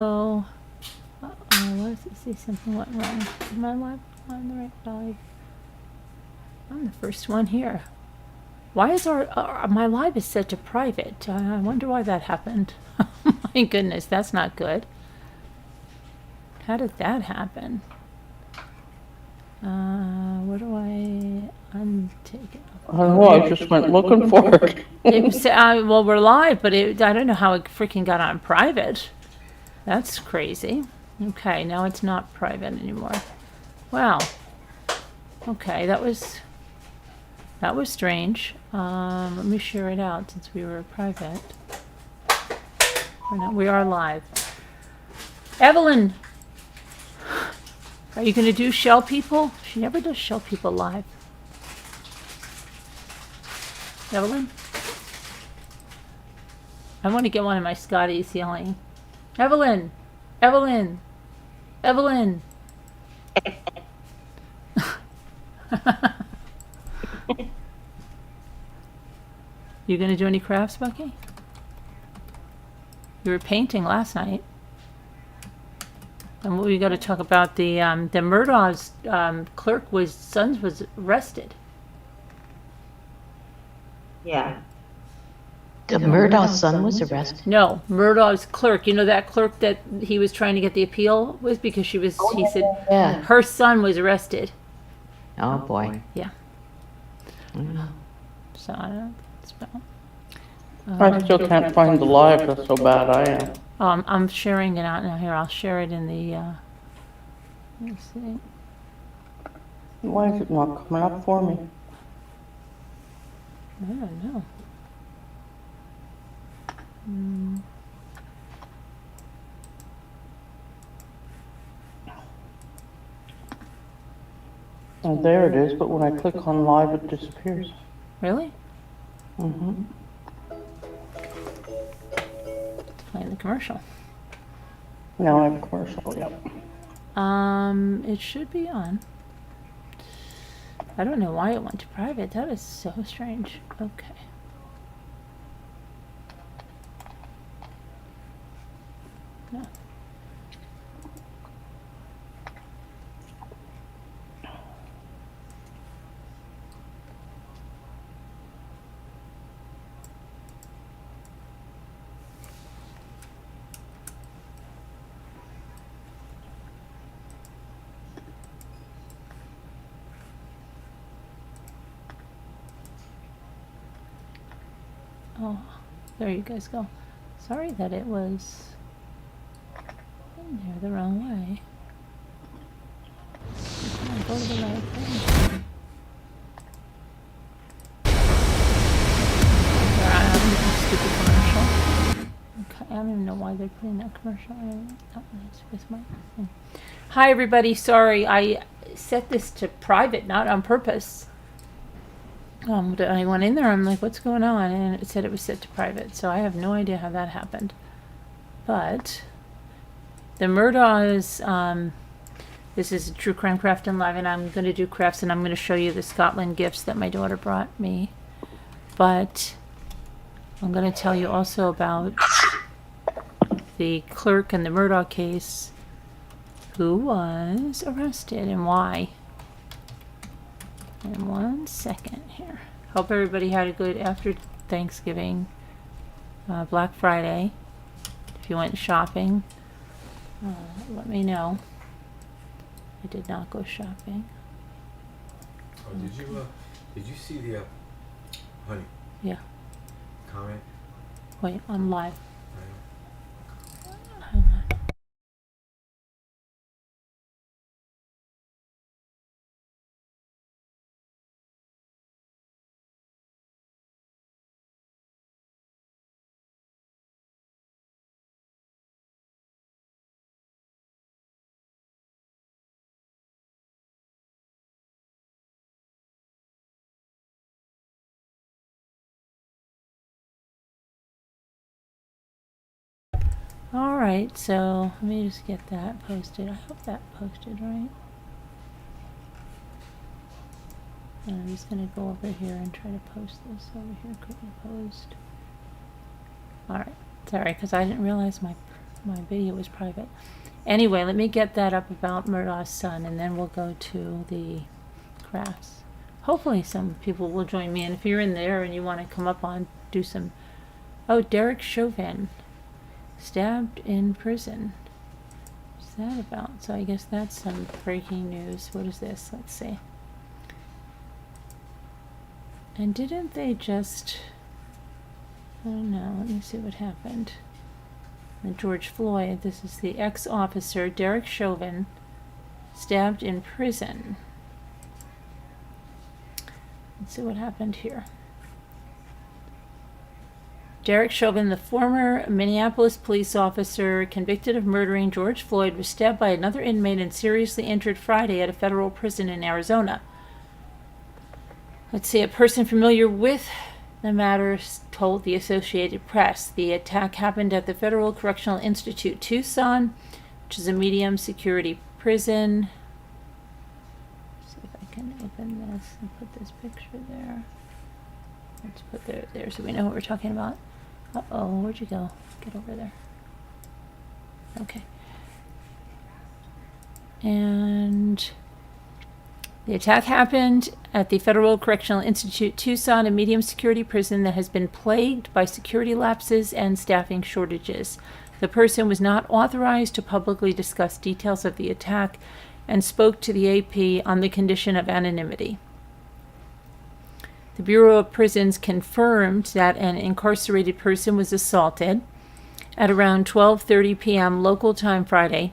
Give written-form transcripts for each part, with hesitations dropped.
Oh, what does it say? Something went wrong. Am I live on the right live? I'm the first one here. Why is my live is set to private? I wonder why that happened. My goodness, that's not good. How did that happen? What do I untake it? I don't know, I just went looking for it. It was, well, we're live, but I don't know how it freaking got on private. That's crazy. Okay, now it's not private anymore. Wow. Okay, that was strange. Let me share it out since we were private. We are live. Evelyn! Are you going to do Shell People? She never does Shell People live. Evelyn? I want to get one of my Scotties yelling. Evelyn! Evelyn! Evelyn! You gonna do any crafts, Bucky? You were painting last night. And we got to talk about the Murdaugh's clerk son was arrested. Yeah. The Murdaugh's son was arrested? No, Murdaugh's clerk. You know that clerk that he was trying to get the appeal with because he said Yeah. her son was arrested. Oh boy. Yeah. Mm. So I don't know what that's about. I still can't find the live, that's so bad I am. I'm sharing it out now. Here, I'll share it in the. Let's see. Why is it not coming up for me? I don't know. Oh, there it is, but when I click on live, it disappears. Really? Mm-hmm. Playing the commercial. Now I have a commercial, yep. It should be on. I don't know why it went to private. That is so strange. Okay. No. Oh, there you guys go. Sorry that it was in there the wrong way. I'll go to the right thing. Stupid commercial. Okay, I don't even know why they're putting that commercial in. That one is with my thing. Hi everybody, sorry, I set this to private, not on purpose. I went in there, I'm like, what's going on? And it said it was set to private, so I have no idea how that happened. But the Murdaugh's, this is a True Crime Craft and Live, and I'm going to do crafts, and I'm going to show you the Scotland gifts that my daughter brought me. But I'm going to tell you also about the clerk in the Murdaugh case who was arrested and why. In 1 second here. Hope everybody had a good after Thanksgiving, Black Friday. If you went shopping, let me know. I did not go shopping. Oh, did you see the, honey? Yeah. Comment? Wait, I'm live. Alright, so let me just get that posted. I hope that posted right. And I'm just going to go over here and try to post this over here. Quickly post. Alright, sorry, because I didn't realize my My video was private. Anyway, let me get that up about Murdaugh's son, and then we'll go to the crafts. Hopefully some people will join me, and if you're in there and you want to come up on, do some... Oh, Derek Chauvin, stabbed in prison. What's that about? So I guess that's some breaking news. What is this? Let's see. And didn't they just... I don't know. Let me see what happened. And George Floyd, this is the ex-officer, Derek Chauvin, stabbed in prison. Let's see what happened here. Derek Chauvin, the former Minneapolis police officer convicted of murdering George Floyd, was stabbed by another inmate and seriously injured Friday at a federal prison in Arizona. Let's see, a person familiar with the matter told the Associated Press the attack happened at the Federal Correctional Institute, Tucson, which is a medium security prison. Let's see if I can open this and put this picture there. Let's put there so we know what we're talking about. Uh-oh, where'd you go? Get over there. Okay. And the attack happened at the Federal Correctional Institute, Tucson, a medium security prison that has been plagued by security lapses and staffing shortages. The person was not authorized to publicly discuss details of the attack and spoke to the AP on the condition of anonymity. The Bureau of Prisons confirmed that an incarcerated person was assaulted at around 12:30 p.m. local time Friday.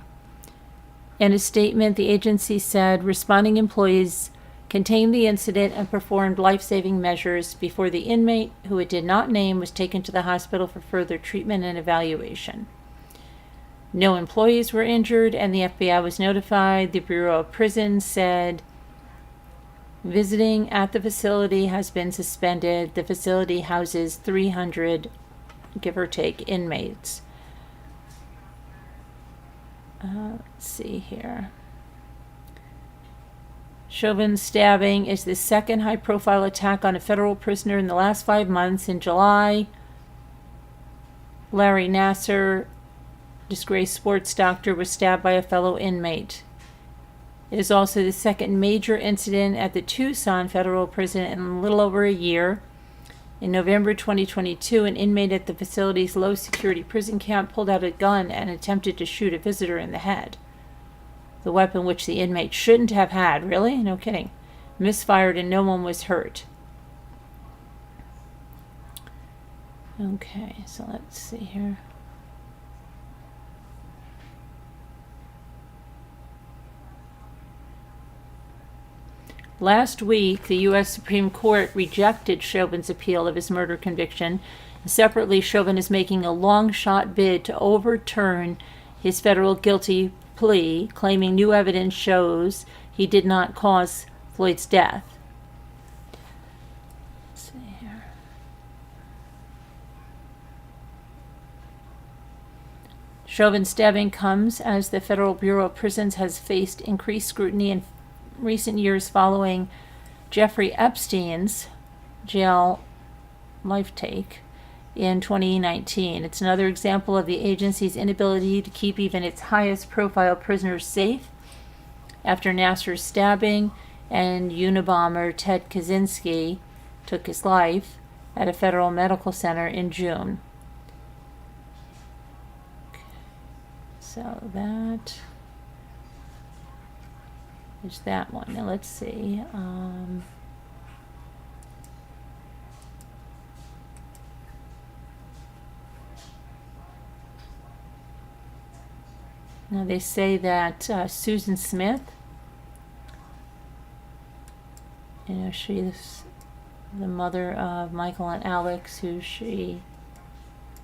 In a statement, the agency said responding employees contained the incident and performed life-saving measures before the inmate, who it did not name, was taken to the hospital for further treatment and evaluation. No employees were injured, and the FBI was notified. The Bureau of Prisons said visiting at the facility has been suspended. The facility houses 300, give or take, inmates. Let's see here. Chauvin's stabbing is the second high-profile attack on a federal prisoner in the last 5 months. In July, Larry Nassar, disgraced sports doctor, was stabbed by a fellow inmate. It is also the second major incident at the Tucson federal prison in a little over a year. In November 2022, an inmate at the facility's low-security prison camp pulled out a gun and attempted to shoot a visitor in the head. The weapon, which the inmate shouldn't have had, really? No kidding, misfired and no one was hurt. Okay, so let's see here. Last week, the U.S. Supreme Court rejected Chauvin's appeal of his murder conviction. Separately, Chauvin is making a long-shot bid to overturn his federal guilty plea, claiming new evidence shows he did not cause Floyd's death. Let's see here. Chauvin's stabbing comes as the Federal Bureau of Prisons has faced increased scrutiny in recent years following Jeffrey Epstein's jail life take in 2019. It's another example of the agency's inability to keep even its highest profile prisoners safe after Nassar's stabbing and Unabomber Ted Kaczynski took his life at a federal medical center in June. Okay. So that is that one. Now let's see. Now they say that Susan Smith, she's the mother of Michael and Alex, who she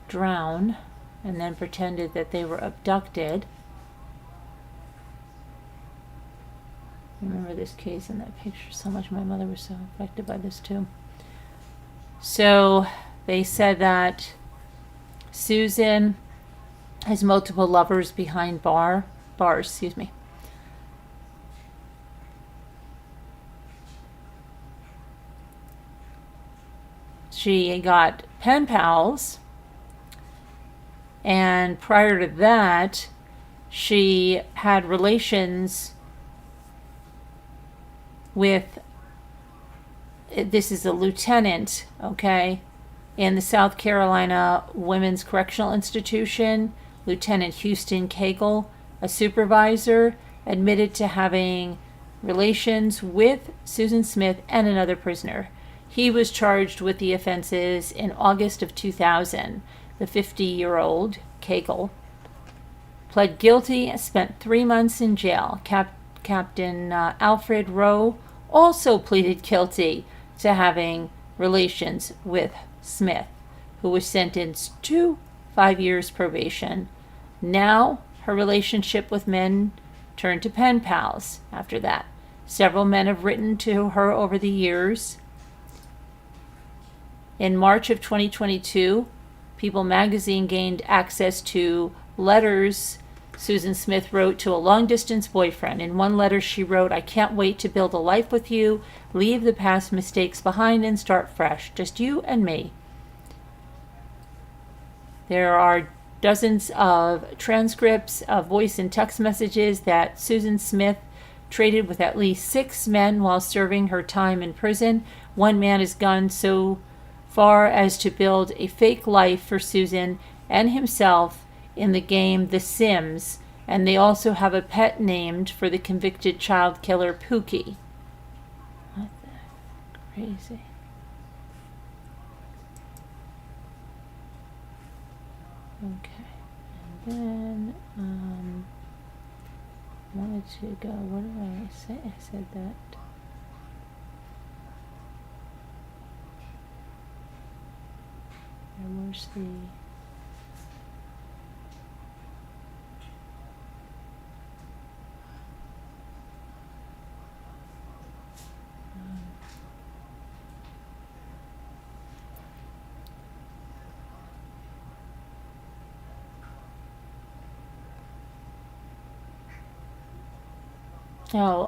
drowned and then pretended that they were abducted. I remember this case in that picture so much. My mother was so affected by this too. So they said that Susan has multiple lovers behind bars. She got pen pals And prior to that, she had relations with, this is a lieutenant, okay, in the South Carolina Women's Correctional Institution, Lieutenant Houston Cagle, a supervisor, admitted to having relations with Susan Smith and another prisoner. He was charged with the offenses in August of 2000. The 50-year-old Cagle pled guilty and spent 3 months in jail. Captain Alfred Rowe also pleaded guilty to having relations with Smith, who was sentenced to 5 years probation. Now, her relationship with men turned to pen pals after that. Several men have written to her over the years. In March of 2022, People magazine gained access to letters Susan Smith wrote to a long-distance boyfriend. In one letter she wrote, "I can't wait to build a life with you, leave the past mistakes behind and start fresh. Just you and me." There are dozens of transcripts of voice and text messages that Susan Smith traded with at least 6 men while serving her time in prison. One man has gone so far as to build a fake life for Susan and himself in the game The Sims, and they also have a pet named for the convicted child killer, Pookie. What the crazy. Okay, and then I wanted to go, what did I say? I said that. Where's the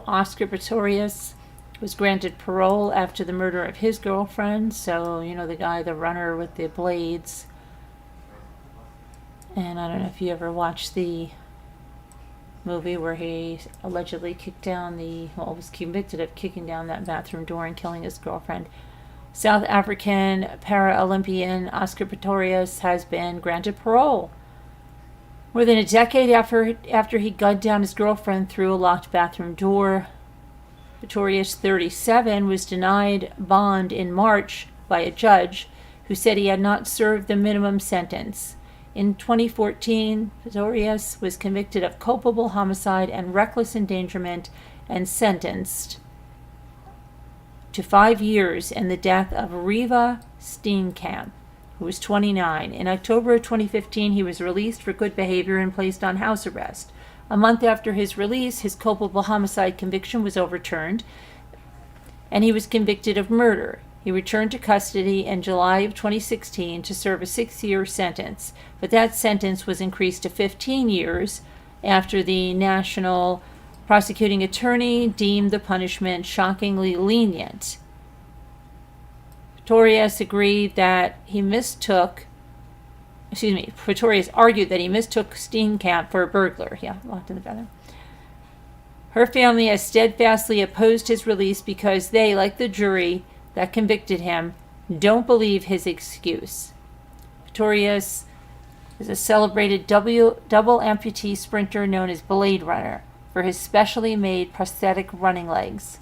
Oscar Pistorius was granted parole after the murder of his girlfriend. So, you know, the guy, the runner with the blades. And I don't know if you ever watched the movie where he allegedly was convicted of kicking down that bathroom door and killing his girlfriend. South African para-Olympian Oscar Pistorius has been granted parole more than a decade after he gunned down his girlfriend through a locked bathroom door. Pistorius, 37, was denied bond in March by a judge who said he had not served the minimum sentence. In 2014, Pistorius was convicted of culpable homicide and reckless endangerment and sentenced to 5 years in the death of Riva Steenkamp, who was 29. In October of 2015, he was released for good behavior and placed on house arrest. A month after his release, his culpable homicide conviction was overturned, and he was convicted of murder. He returned to custody in July of 2016 to serve a 6-year sentence, but that sentence was increased to 15 years after the national prosecuting attorney deemed the punishment shockingly lenient. Pistorius argued that he mistook Steenkamp for a burglar. Yeah, locked in the bathroom. Her family has steadfastly opposed his release because they, like the jury that convicted him, don't believe his excuse. Pistorius is a celebrated double amputee sprinter known as Blade Runner for his specially made prosthetic running legs.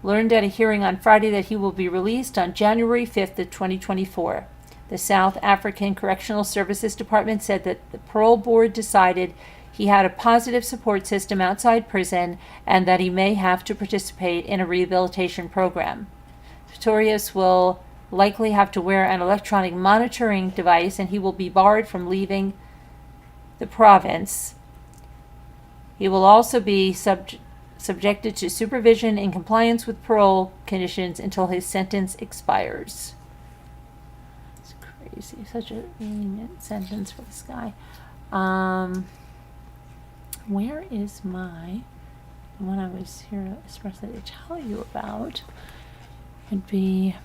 Learned at a hearing on Friday that he will be released on January 5th of 2024. The South African Correctional Services Department said that the parole board decided he had a positive support system outside prison and that he may have to participate in a rehabilitation program. Pistorius will likely have to wear an electronic monitoring device, and he will be barred from leaving the province. He will also be subjected to supervision in compliance with parole conditions until his sentence expires. It's crazy. Such a lenient sentence for this guy. Where is the one I was here expressly to tell you about? Would be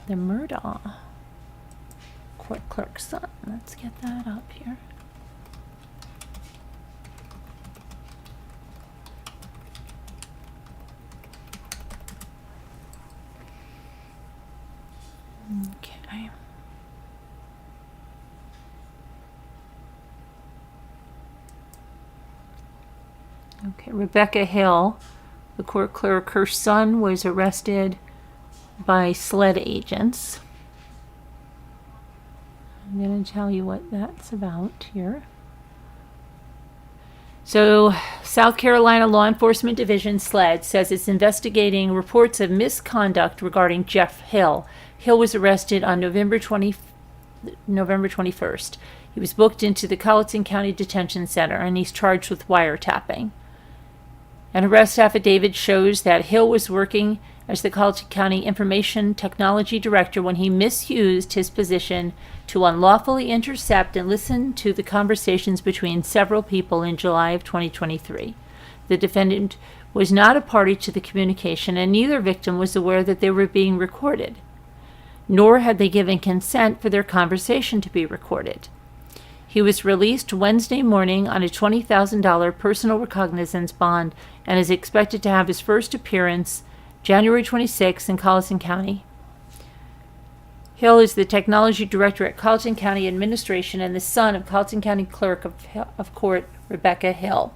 the Murdaugh court clerk's son. Let's get that up here. Okay. Okay, Rebecca Hill, the court clerk, her son was arrested by SLED agents. I'm going to tell you what that's about here. So, South Carolina Law Enforcement Division, SLED, says it's investigating reports of misconduct regarding Jeff Hill. Hill was arrested on November 21st. He was booked into the Colleton County Detention Center, and he's charged with wiretapping. An arrest affidavit shows that Hill was working as the Colleton County Information Technology Director when he misused his position to unlawfully intercept and listen to the conversations between several people in July of 2023. The defendant was not a party to the communication, and neither victim was aware that they were being recorded, nor had they given consent for their conversation to be recorded. He was released Wednesday morning on a $20,000 personal recognizance bond and is expected to have his first appearance January 26 in Colleton County. Hill is the technology director at Colleton County Administration and the son of Colleton County Clerk of Court Rebecca Hill.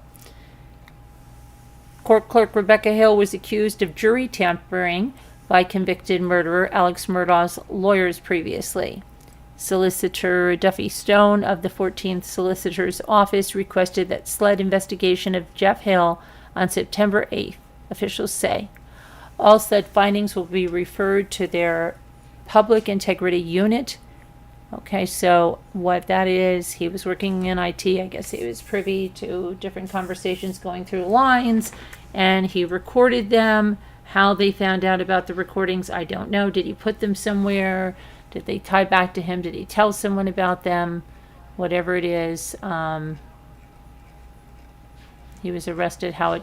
Court Clerk Rebecca Hill was accused of jury tampering by convicted murderer Alex Murdaugh's lawyers previously. Solicitor Duffy Stone of the 14th Solicitor's Office requested that SLED investigation of Jeff Hill on September 8th, officials say. All SLED findings will be referred to their Public Integrity Unit. Okay, so what that is, he was working in IT. I guess he was privy to different conversations going through lines, and he recorded them. How they found out about the recordings, I don't know. Did he put them somewhere? Did they tie back to him? Did he tell someone about them? Whatever it is, he was arrested. How it,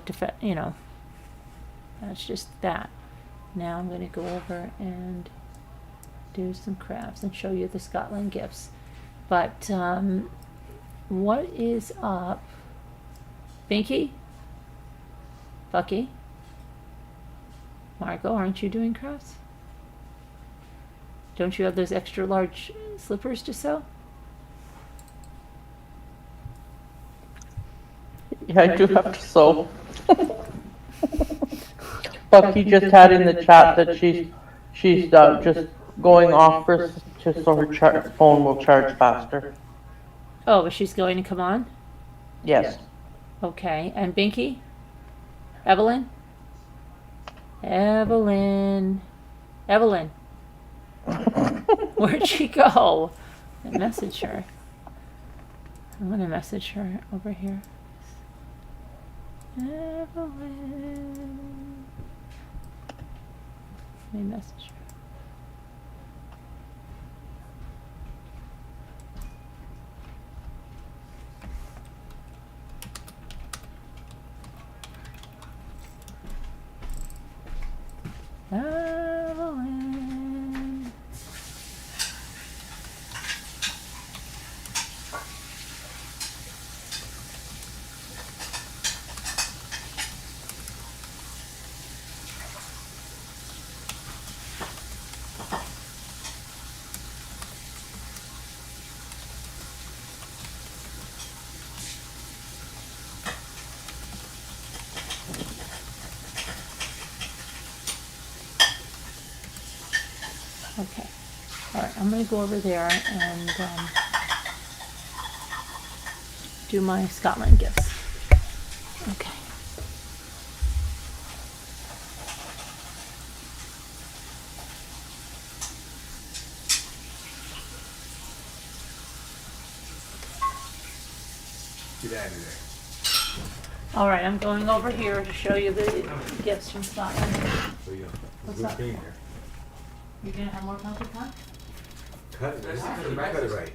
that's just that. Now I'm going to go over and do some crafts and show you the Scotland gifts. But what is up? Binky? Bucky? Margot, aren't you doing crafts? Don't you have those extra large slippers to sew? Yeah, I do have to sew. Bucky just had in the chat that she's just going off for just so her phone will charge faster. Oh, but she's going to come on? Yes. Okay, and Binky? Evelyn? Evelyn. Where'd she go? I message her. I'm gonna message her over here. Evelyn. Let me message her. Evelyn. Okay. All right, I'm going to go over there and do my Scotland gifts. Okay. Get out of there. All right, I'm going over here to show you the gifts from Scotland. So you What's good up? thing there. You're going to have more pumpkin pie? Cut it. This is cut it right.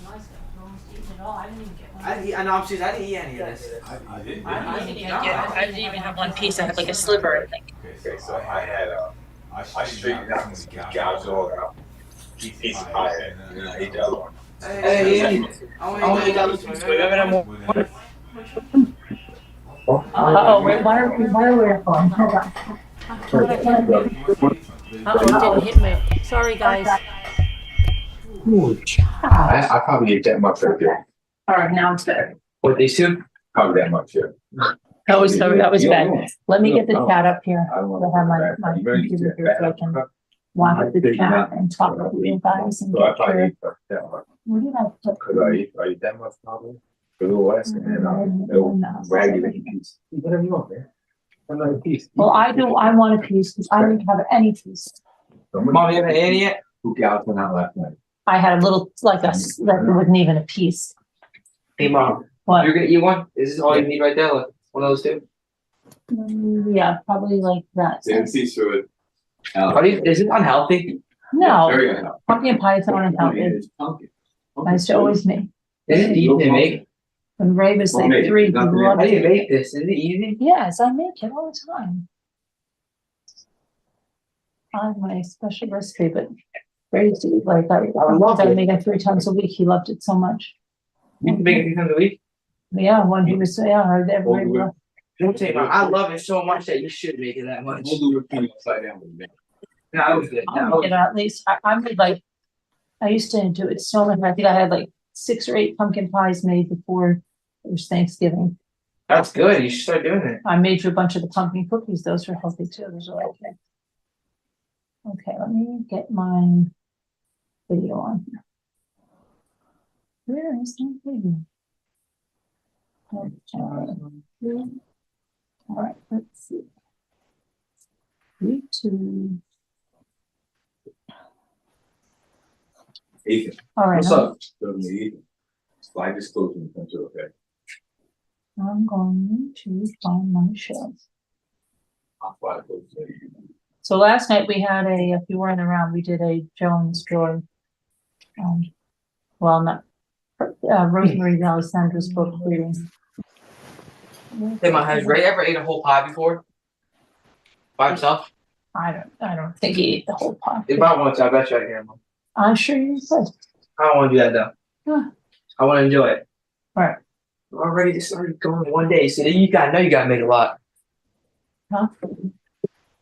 Nice stuff. No one's eating it all. I didn't even get one. I know, I didn't eat any of this. I didn't. I didn't even have one piece. I had like a sliver, I think. Okay, so I straightened out some of the gouges all around. piece of pie, and I ate the other one. Hey, I want to eat that one. Uh-oh, wait, why are we recording? Hold on. Uh-oh, it didn't hit me. Sorry, guys. I probably ate that much right there. All right, now it's better. What, these two? Probably that much, yeah. That was bad. Let me get the chat up here. I don't I know. have my computer here so I can watch the chat and talk with you guys and So I get probably your. ate that much. What did I put? Cause I eat that much probably. A little less and then it'll rag you in a piece. Whatever you want, man. Another piece. Well, I want a piece because I didn't have any piece. Mom, you haven't had it yet? Who got went out last night? I had a little, like that wasn't even a piece. Hey, Mom, What? you're gonna eat one? Is this all you need right there? Like one of those two? Yeah, probably like that. Didn't see through it. Is it unhealthy? No, Very unhealthy. pumpkin pie is not unhealthy. It's pumpkin. I used to always make. Is it easy to make? When Ray was like Homemade, 3, he not loved How do you it. make this? Is it easy? Yes, I make it all the time. I have my special recipe, but Ray's like, I love gotta it. make it 3 times a week. He loved it so much. You can make it a few times a week? Yeah, when he was, yeah, I did. We'll do it. Don't say, Mom, I love it so much that you should make it that much. We'll do it kind of upside down with me. No, I was good. I'll make it at least, I made like, I used to do it so much. I think I had like 6 or 8 pumpkin pies made before it was Thanksgiving. That's good. You should start doing it. I made you a bunch of the pumpkin cookies. Those are healthy too. Those are okay. Okay, let me get my video on here. Where is my video? Okay. All right, let's see. YouTube. Ethan, All right, What's up? doesn't Ethan. Slide this close in the center, okay? I'm going to find my show. I'll slide it close to you. So last night we had if you weren't around, we did a Jones Joy. Well, not, Rosemary Alessandra's book reading. Hey, Mom, has Ray ever ate a whole pie before? By himself? I don't think he ate the whole pot. If I want to, I bet you I can, Mom. I'm sure you could. I don't want to do that though. Huh. I want to enjoy it. All right. I'm already just started going one day, so then you gotta make a lot. Huh?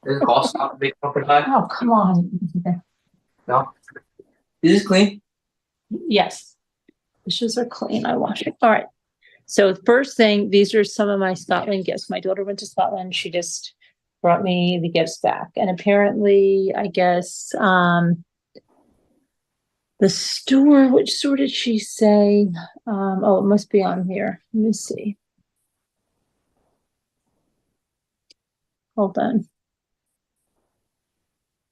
Does it cost a big pumpkin pie? Oh, come on. No. Is this clean? Yes. Dishes are clean. I wash it. All right. So the first thing, these are some of my Scotland gifts. My daughter went to Scotland. She just brought me the gifts back. And apparently, I guess, the store, which store did she say? Oh, it must be on here. Let me see. Hold on.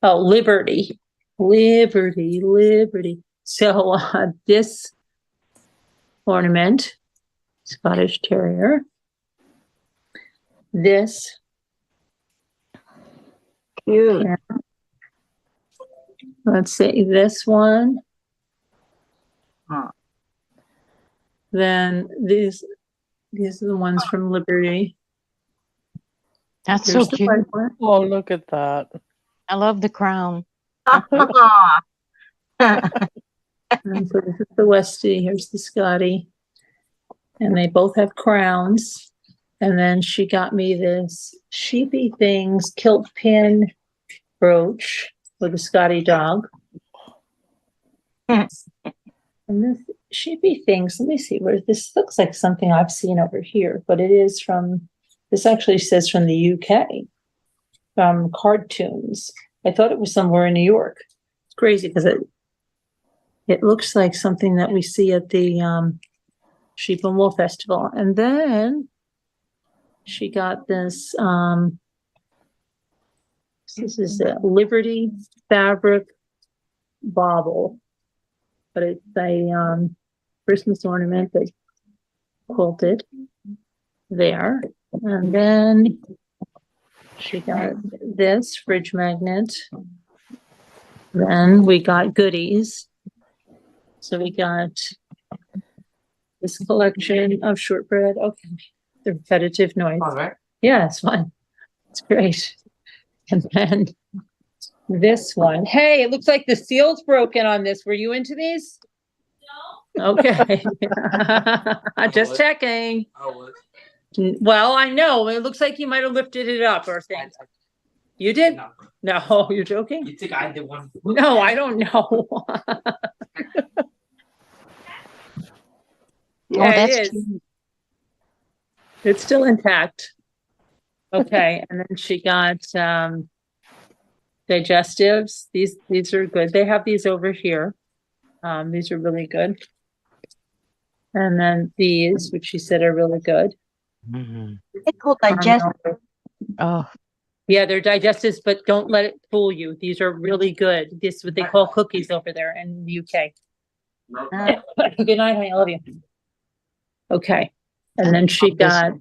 Oh, Liberty. So this ornament, Scottish Terrier. This. Cute. Let's see, this one. Huh. Then these are the ones from Liberty. That's so Here's the cute. white one. Oh, look at that. I love the crown. And so this is the Westie, here's the Scotty. And they both have crowns. And then she got me this Sheepy Things kilt pin brooch with a Scotty dog. And this Sheepy Things, let me see where this looks like something I've seen over here, but it is this actually says from the UK, from Cartoons. I thought it was somewhere in New York. It's crazy because it looks like something that we see at the Sheep and Wool Festival. And then she got this, this is a Liberty fabric bauble, but it's a Christmas ornament that's quilted there. And then she got this fridge magnet. Then we got goodies. So we got this collection of shortbread. Okay, the repetitive noise. All right. Yeah, it's fun. It's great. And then this one. Hey, it looks like the seal's broken on this. Were you into these? No. Okay. Just checking. Well, I know. It looks like you might have lifted it up or things. You did? No, you're joking? You think I did one? No, I don't know. Yeah, that's it is. cute. It's still intact. Okay, and then she got digestives. These are good. They have these over here. These are really good. And then these, which she said are really good. It's called digest. Oh, Yeah, they're digestives, but don't let it fool you. These are really good. This is what they call cookies over there in the UK. Good night, honey. I love you. Okay. And then she got,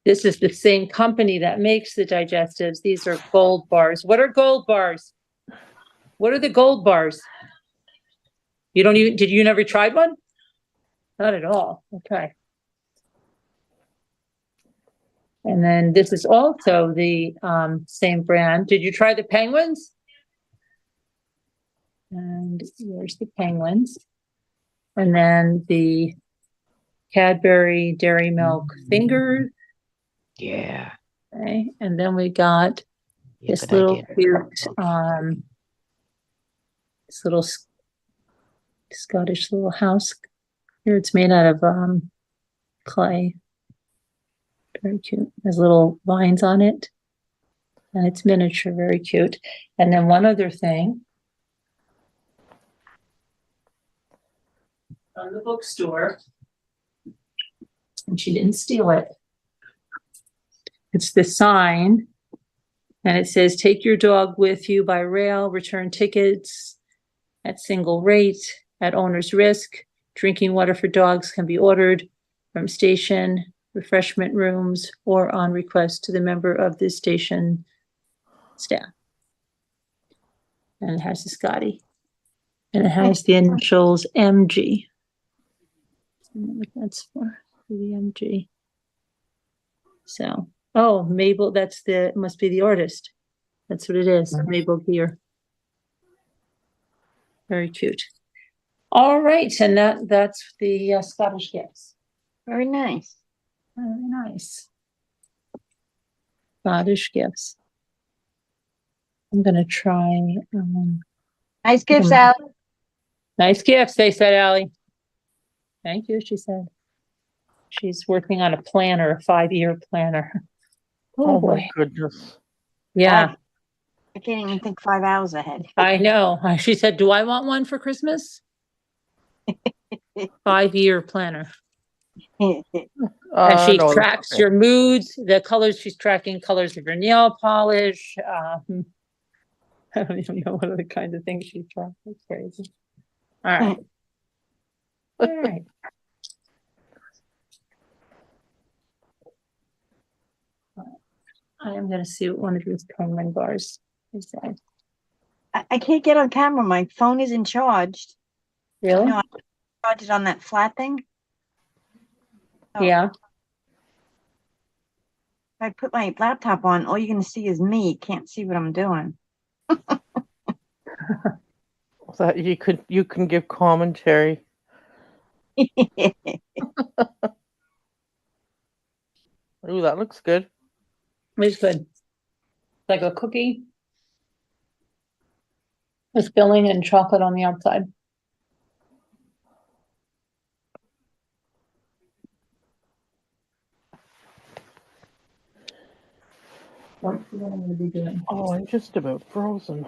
this is the same company that makes the digestives. These are gold bars. What are gold bars? What are the gold bars? You don't even, did you never tried one? Not at all. Okay. And then this is also the same brand. Did you try the penguins? And here's the penguins. And then the Cadbury Dairy Milk Finger. yeah. Okay. And then we got Yeah, this good little idea. cute, this little Scottish little house. Here it's made out of clay. Very cute. There's little vines on it. And it's miniature, very cute. And then one other thing. From the bookstore. And she didn't steal it. It's the sign. And it says, take your dog with you by rail, return tickets at single rate, at owner's risk. Drinking water for dogs can be ordered from station, refreshment rooms, or on request to the member of the station staff. And it has the Scotty. And it has the initials MG. I don't know what that's for the MG. So, oh, Mabel, that's the, must be the artist. That's what it is, Mabel Gear. Very cute. All right, and that's the Scottish gifts. Very nice. Very nice. Scottish gifts. I'm gonna try. Nice gifts, Al. Nice gifts, they said, Allie. Thank you, she said. She's working on a planner, a 5-year planner. Oh boy. my goodness. Yeah, I can't even think 5 hours ahead. I know. She said, do I want one for Christmas? 5-year planner. And she No, that's tracks okay. your moods, the colors, she's tracking colors of your nail polish. I don't even know what other kinds of things she tracks. That's crazy. All right. All right. I am going to see what one of these penguin bars is. I can't get on camera. My phone isn't charged. Really? No, I charged it on that flat thing. Oh. Yeah. If I put my laptop on, all you're going to see is me. You can't see what I'm doing. That you can give commentary. Ooh, that looks good. It's good. Like a cookie with filling and chocolate on the outside. What am I going to be doing? Oh, I'm just about frozen.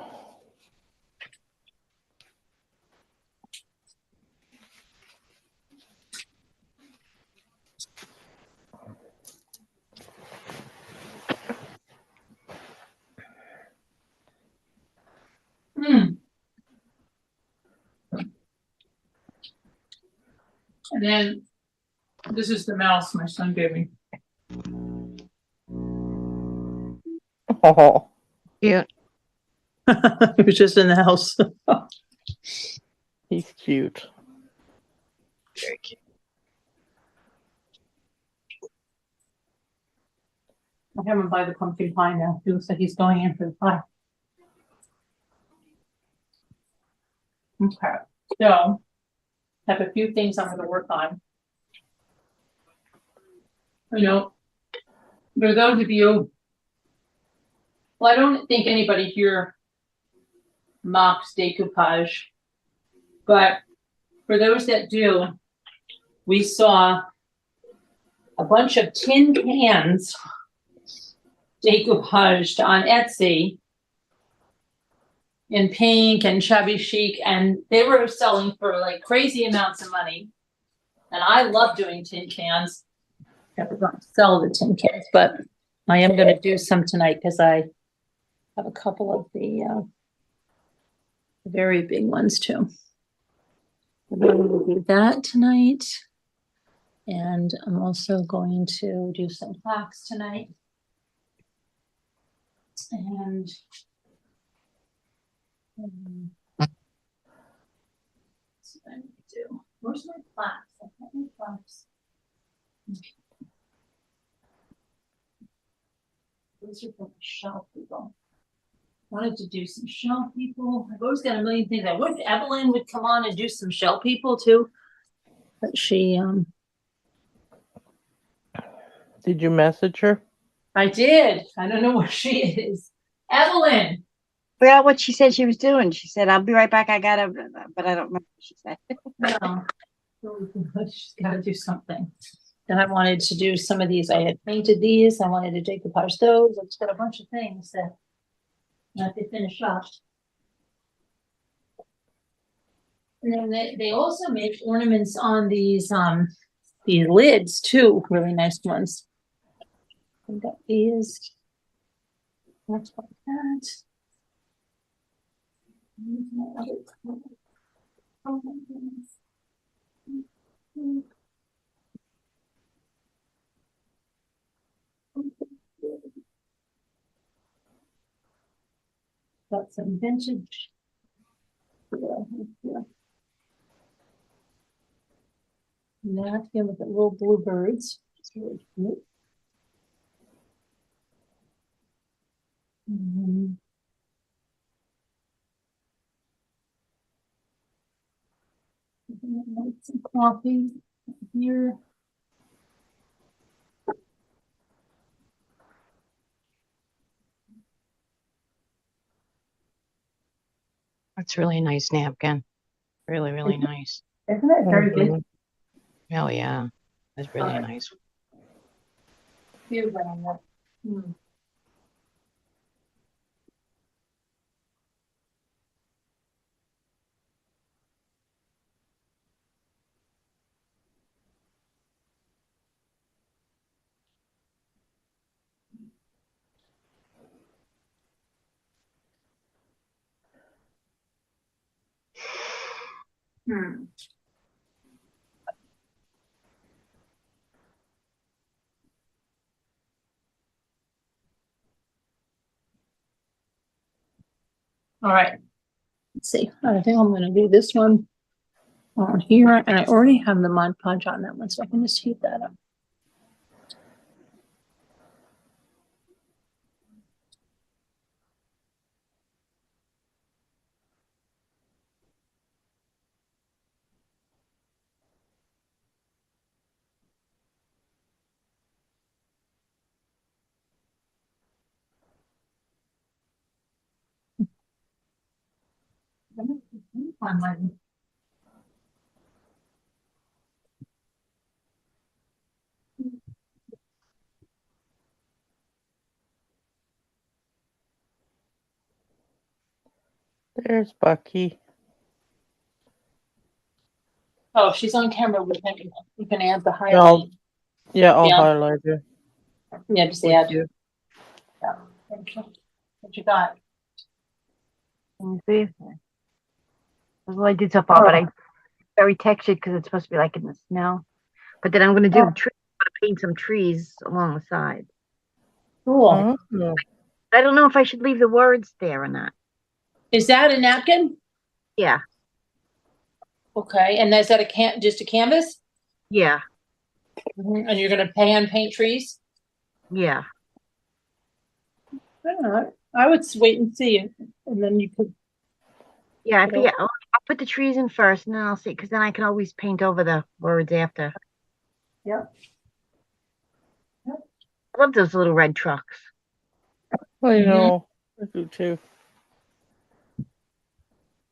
And then this is the mouse my son gave me. Oh, Cute. He was just in the house. he's cute. Very cute. I have him buy the pumpkin pie now. He looks like he's going in for the pie. Okay, so have a few things I'm gonna work on. You know, for those of you, well, I don't think anybody here mocks decoupage, but for those that do, we saw a bunch of tin cans decoupaged on Etsy in pink and shabby chic, and they were selling for like crazy amounts of money. And I love doing tin cans. Never going to sell the tin cans, but I am going to do some tonight because I have a couple of the very big ones too. I'm going to do that tonight. And I'm also going to do some plaques tonight. And what's what I need to do? Where's my plaques? I got my plaques. Okay. Those are for the shelf people. Wanted to do some shell people. I've always got a million things. I wish Evelyn would come on and do some shell people too. But she Did you message her? I did. I don't know where she is. Evelyn. Forgot what she said she was doing. She said, "I'll be right back. I gotta," but I don't remember what she said. No. She's gotta do something. Then I wanted to do some of these. I had painted these. I wanted to decoupage those. I've just got a bunch of things that I have to finish up. And then they also make ornaments on these lids too, really nice ones. We've got these. That's like that. Got some vintage. Napkin with the little bluebirds. It's really cute. Some coffee here. That's really a nice napkin. Really, really nice. Isn't it very good? Oh, yeah. That's really nice. Here, Brenda. All right. Let's see. I think I'm going to do this one on here, and I already have the Mod Podge on that one, so I can just heat that up. There's Bucky. Oh, she's on camera with him. You can add the No, highlight. yeah, I'll Yeah. highlight it. Yeah, just add. Yeah. Thank you. What you got? Let me see. That's what I did so far, but I very textured because it's supposed to be like in the snow. But then I'm gonna do trees. I'm gonna paint some trees along the side. Cool. Oh, I don't know if I should leave the words there or not. Is that a napkin? Yeah, Okay, and is that just a canvas? yeah, And you're gonna paint trees? yeah. I would wait and see, and then you could. Yeah, I You know- forget. I'll have put the trees in first, and then I'll see, because then I can always paint over the words after. Yep. I love those little red trucks. I know. I do too.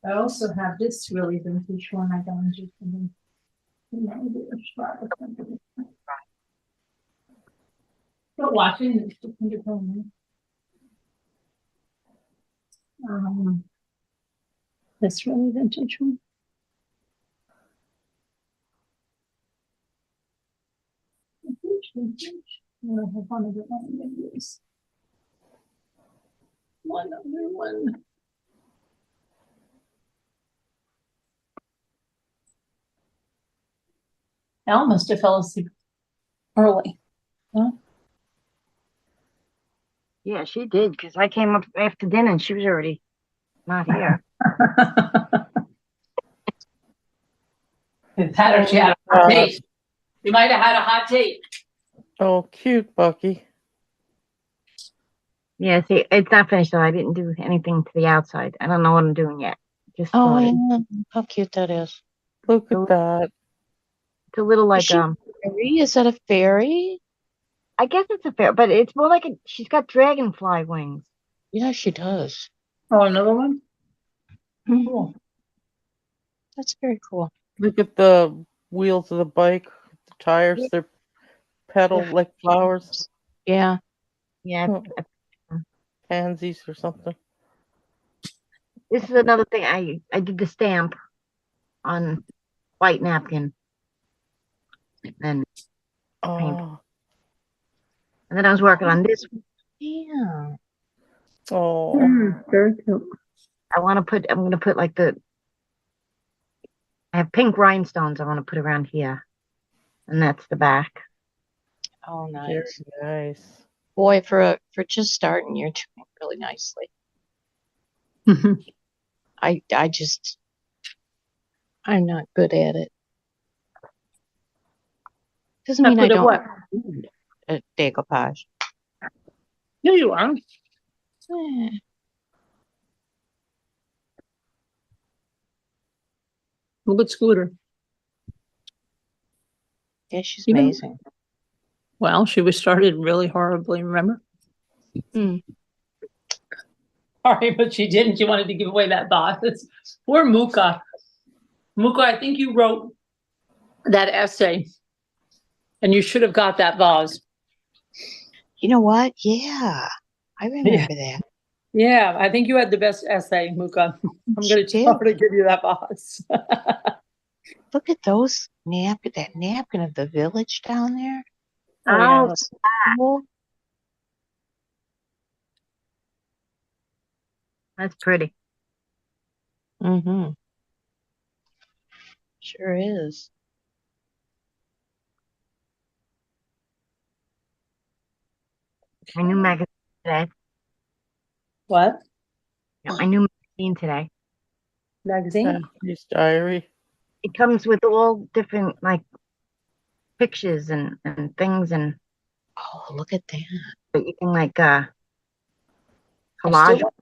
I also have this really vintage one I got just from But watching this, this really vintage one. Vintage. I have one of the videos. One other one. Al must have fell asleep early. Yeah, she did, because I came up after dinner and she was already not here. She had a hot date. You might have had a hot date. Oh, cute, Bucky. Yeah, see, it's not finished though. I didn't do anything to the outside. I don't know what I'm doing yet. Just Oh, started. yeah. How cute that is. Look at that. It's a little Is like she a fairy? Is that a fairy? I guess it's a fair, but it's more like she's got dragonfly wings. Yeah, she does. Oh, another one? Mhm. Cool. That's very cool. Look at the wheels of the bike, the tires, they're petal like flowers, Yeah. Yeah, Oh. pansies or something. this is another thing. I did the stamp on white napkin, and Oh, then I was working on this. Yeah. oh, Very cute. I'm gonna put like I have pink rhinestones I want to put around here, and that's the back. Oh, very nice. nice. Boy, for just starting, you're doing really nicely. I'm not good at it. Doesn't Not mean I good at don't what? need a decoupage. Here you are. Eh, Look at Scooter. yeah, she's Even- amazing. Well, she was started really horribly, remember? Hmm. Sorry, but she didn't. She wanted to give away that vase. Poor Muka. Muka, I think you wrote that essay and you should have got that vase. You know what? Yeah, I remember that. Yeah, I think you had the best essay, Muka. I'm going to She tell did. her to give you that vase. Look at those that napkin of the village down there. Oh, That's cool. that's pretty. Mm-hmm. Sure is. My new magazine today. What? Yeah, my new magazine today. Magazine? His diary. It comes with all different like pictures and things, and Oh, look at that. that you can like I collage. still-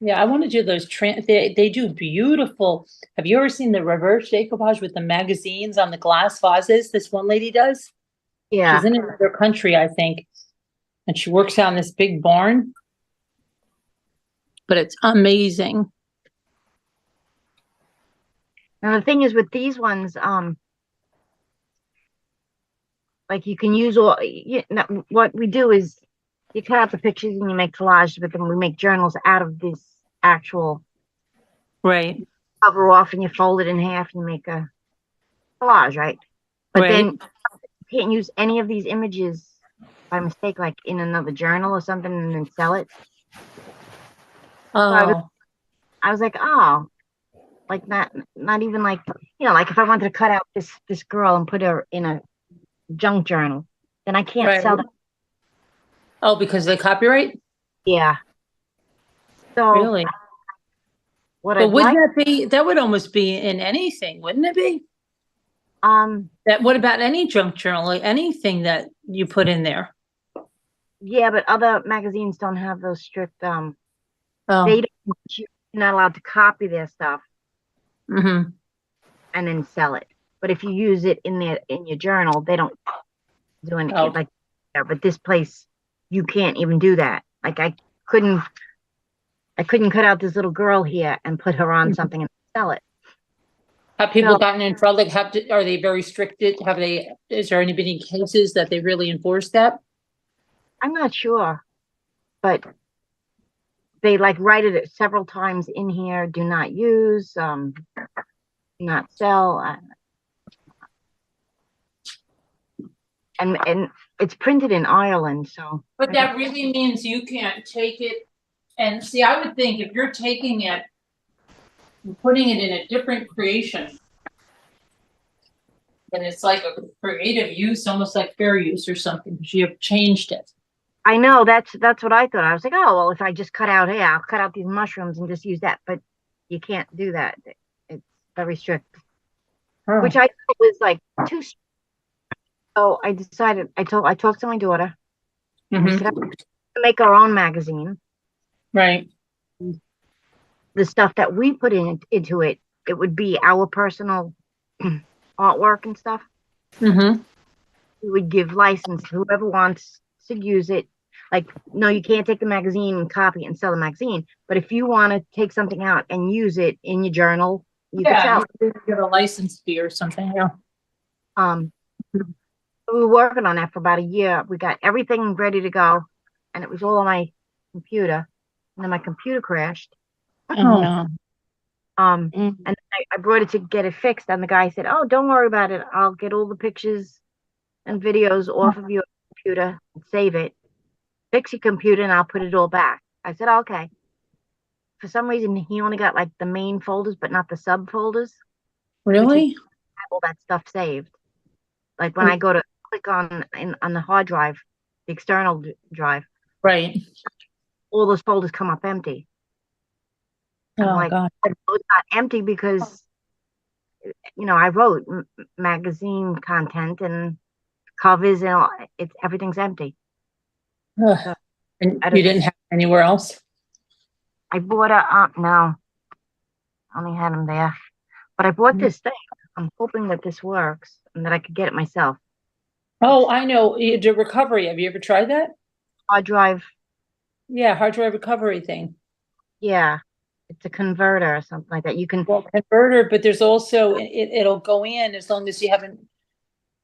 Yeah, I want to do those. They do beautiful. Have you ever seen the reverse decoupage with the magazines on the glass vases? This one lady does. Yeah, She's in another country, I think, and she works out in this big barn. But it's amazing. now the thing is with these ones, like you can use all. What we do is you cut out the pictures and you make collages, but then we make journals out of this actual Right. cover off, and you fold it in half and you make a collage, right? But Right. then you can't use any of these images by mistake, like in another journal or something, and then sell it. Oh, I was like, oh, like not even like, like if I wanted to cut out this girl and put her in a junk journal, then I can't Right. sell it. oh, because they copyright? Yeah. So Really? what But I'd wouldn't like, that be, that would almost be in anything, wouldn't it be? yeah, What about any junk journal, like anything that you put in there? but other magazines don't have those strict, Oh, they don't, you're not allowed to copy their stuff. Mm-hmm. and then sell it. But if you use it in your journal, they don't do anything Oh. like that. But this place, you can't even do that. Like couldn't cut out this little girl here and put her on something and sell it. Have people So- gotten in trouble? Like, are they very restricted? Is there any cases that they really enforce that? I'm not sure, but they like write it several times in here. Do not use, do not sell. And it's printed in Ireland, so. But that really means you can't take it and see, I would think if you're taking it and putting it in a different creation, then it's like a creative use, almost like fair use or something, because you have changed it. I know that's what I thought. I was like, oh well, if I just cut out, hey, I'll cut out these mushrooms and just use that. But you can't do that. It's very strict. Oh. Which I thought was like too. So I decided. I talked to my daughter. Mhm. We said, make our own magazine. Right. The stuff that we put into it, it would be our personal artwork and stuff. Mm-hmm. We would give license to whoever wants to use it. Like, no, you can't take the magazine and copy and sell the magazine. But if you want to take something out and use it in your journal, you can sell Yeah, you get a license fee or something. Yeah. it. We were working on that for about a year. We got everything ready to go, and it was all on my computer. And then my computer crashed. Oh no. And I brought it to get it fixed, and the guy said, "Oh, don't worry about it. I'll get all the pictures and videos off of your computer and save it. Fix your computer, and I'll put it all back." I said, "Okay." For some reason, he only got like the main folders, but not the subfolders. Really? Have all that stuff saved. Like when I go to click on the hard drive, the external drive, Right. all those folders come up empty. I'm Oh like, God. it's not empty because, I wrote magazine content and covers and all. Everything's empty. Ugh. So, And I you don't- didn't have it anywhere else? I bought no, I only had them there, but I bought this thing. I'm hoping that this works and that I could get it myself. Oh, I know. The recovery. Have you ever tried that? Hard drive, Yeah, hard drive recovery thing. yeah, it's a converter or something like that. You can, Well, converter, but there's also it'll go in as long as you haven't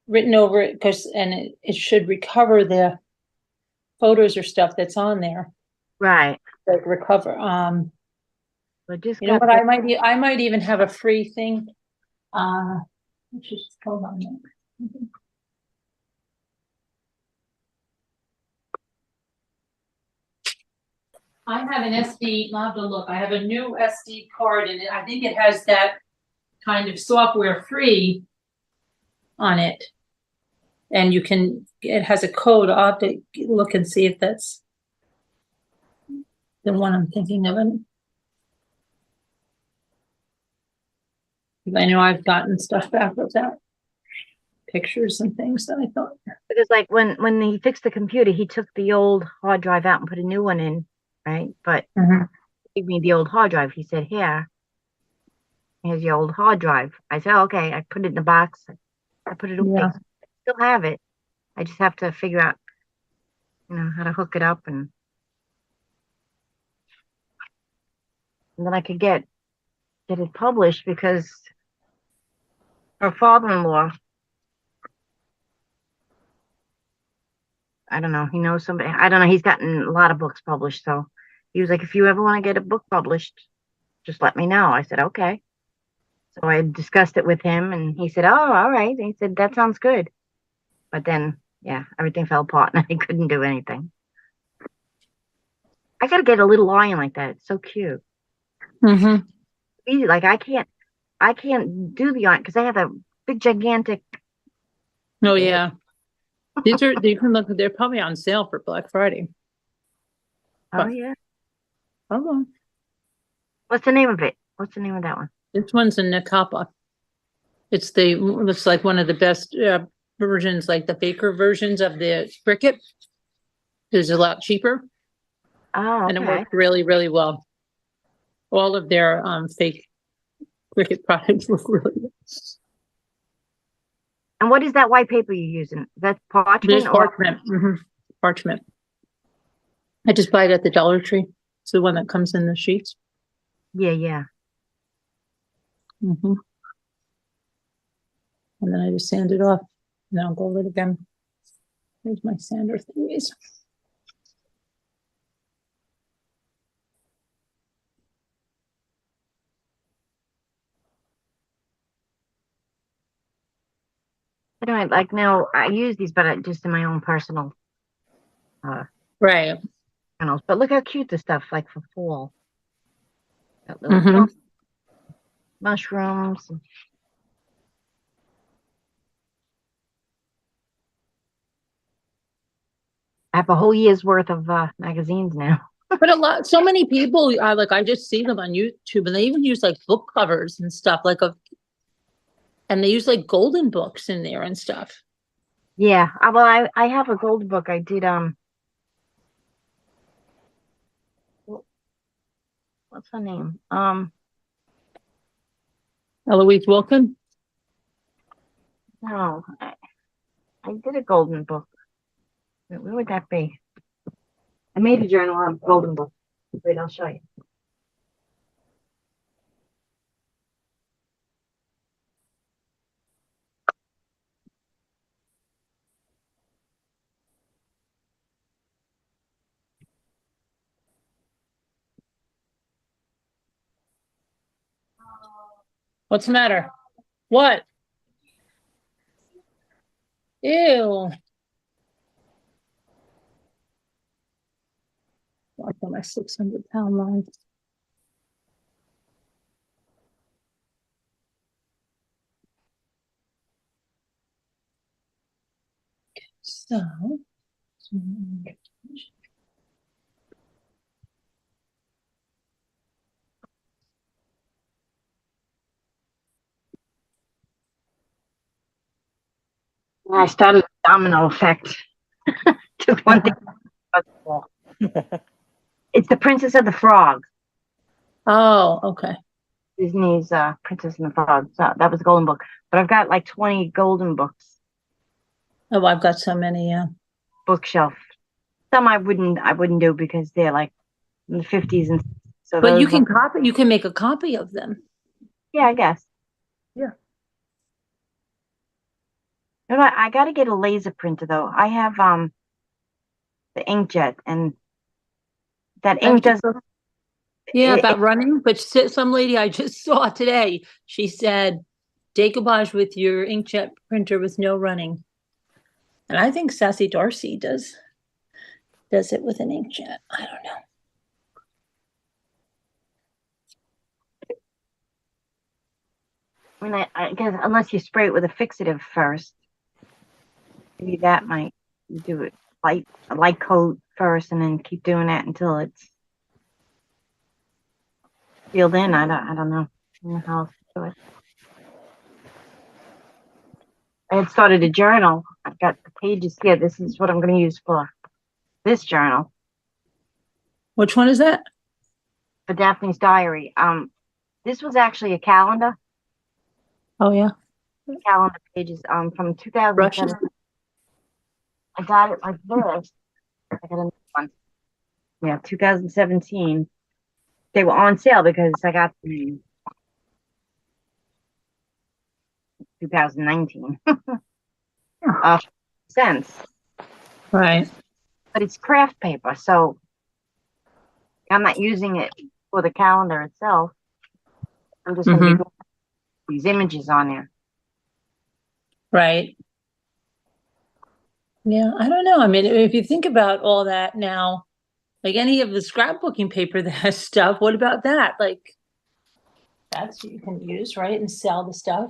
written over it, and it should recover the photos or stuff that's on there. right. Like recover. So just You know got what? this. I might even have a free thing. Just hold on a minute. I have an SD, I'll have to look. I have a new SD card and I think it has that kind of software free on it. And it has a code. I'll have to look and see if that's the one I'm thinking of. I know I've gotten stuff back with that. Pictures and things that I thought. Because like when he fixed the computer, he took the old hard drive out and put a new one in, right? But Mhm. he gave me the old hard drive. He said, here's your old hard drive. I said, oh, okay. I put it in the box. I put it away. Yeah. I still have it. I just have to figure out, how to hook it up and then I could get it published because her father-in-law, I don't know, he knows somebody. I don't know. He's gotten a lot of books published. So he was like, if you ever want to get a book published, just let me know. I said, okay. So I discussed it with him and he said, oh, all right. And he said, that sounds good. But then, yeah, everything fell apart and I couldn't do anything. I got to get a little lion like that. It's so cute. Mm-hmm. Easy. Like I can't do the art because I have a big, gigantic. Oh yeah. You can look, they're probably on sale for Black Friday. Oh, yeah. Hold on. What's the name of it? What's the name of that one? This one's in Nakapa. Looks like one of the best versions, like the Baker versions of the Cricut. It's a lot cheaper Oh, and it okay. works really, really well. All of their fake Cricut products look really good. And what is that white paper you're using? That's parchment There's or parchment. Parchment. I just buy it at the Dollar Tree. It's the one that comes in the sheets. yeah. And then I just sand it off. And I'll go over it again. Here's my sander thingies. Anyway, like now I use these, but just in my own personal Right. channels. But look how cute the stuff like for fall. Got little mushrooms. I have a whole year's worth of magazines now. But so many people, I just see them on YouTube, and they even use like book covers and stuff, and they use like golden books in there and stuff. Yeah, well, I have a gold book. I did what's her name? Eloise Wilkin. No, I did a golden book. Where would that be? I made a journal on golden book. Wait, I'll show you. What's the matter? What? Ew. Like on my 600-pound line. So. I started a domino effect. Took one thing. It's the Princess of the Frog. Oh, okay. Disney's Princess and the Frog. So that was a golden book. But I've got like 20 golden books. Oh, I've got so many, yeah. Bookshelf. Some I wouldn't do because they're like in the 50s and so. But you those can make a copy of them. Yeah, I guess. Yeah. You know what? I got to get a laser printer though. I have the inkjet, and that ink doesn't. Yeah, it- about running. But some lady I just saw today, she said, decoupage with your inkjet printer with no running. And I think Sassy Darcy does it with an inkjet. I don't know. I mean, I guess unless you spray it with a fixative first, maybe that might do it. A light coat first, and then keep doing that until it's sealed in. I don't know. I don't know how else to do it. I had started a journal. I've got the pages here. This is what I'm going to use for this journal, Which one is that? for Daphne's diary. This was actually a calendar Oh, yeah. pages from 2007. Russian. I got it like this. I got another one. Yeah, 2017. They were on sale because I got the 2019 cents. Right. But it's craft paper, so I'm not using it for the calendar itself. I'm just going to be putting these images on there. Right. Yeah, I don't know. I mean, if you think about all that now, like any of the scrapbooking paper that has stuff, what about that? Like, that's what you can use, right? And sell the stuff.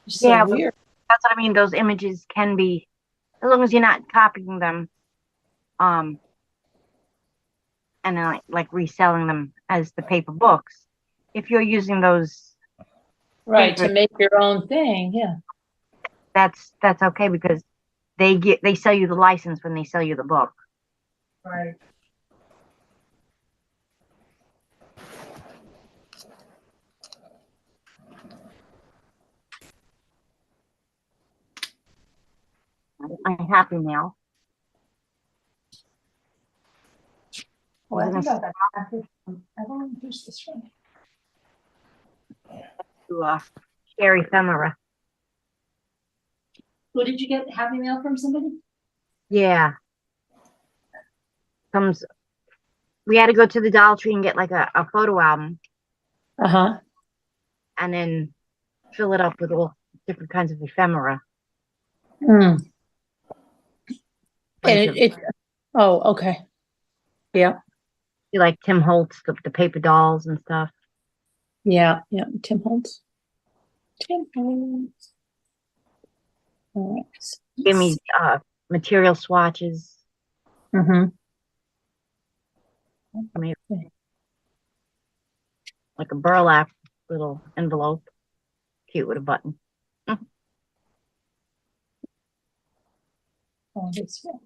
It's so Yeah, weird. That's what I mean. Those images can be, as long as you're not copying them, and then like reselling them as the paper books. If you're using those, Right, to make your own thing, yeah. that's okay because they sell you the license when they sell you the book. Right. my Happy Mail. Oh, I We're think gonna I got I don't know who's this one. do share Ephemera. Who did you get Happy Mail from somebody? Yeah. We had to go to the Dollar Tree and get like a photo album Uh-huh. and then fill it up with all different kinds of ephemera. Mm. Bunch And of- oh, okay. Yeah. You like Tim Holtz, the paper dolls and stuff. Yeah. Yeah. Tim Holtz. Tim Holtz. All right. Give me material swatches. Mm-hmm. I mean, like a burlap little envelope, cute with a button. Oh, this one.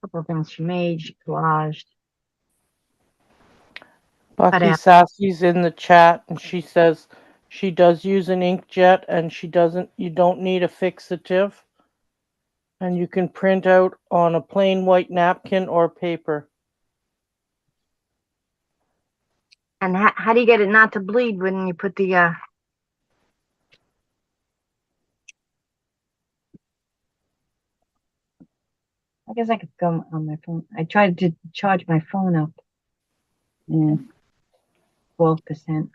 Couple of things she made, she collaged. Bucky out. Sassy's in the chat and she says she does use an inkjet and you don't need a fixative. And you can print out on a plain white napkin or paper. And how do you get it not to bleed when you put the I guess I could go on my phone. I tried to charge my phone up. Yeah. 12%.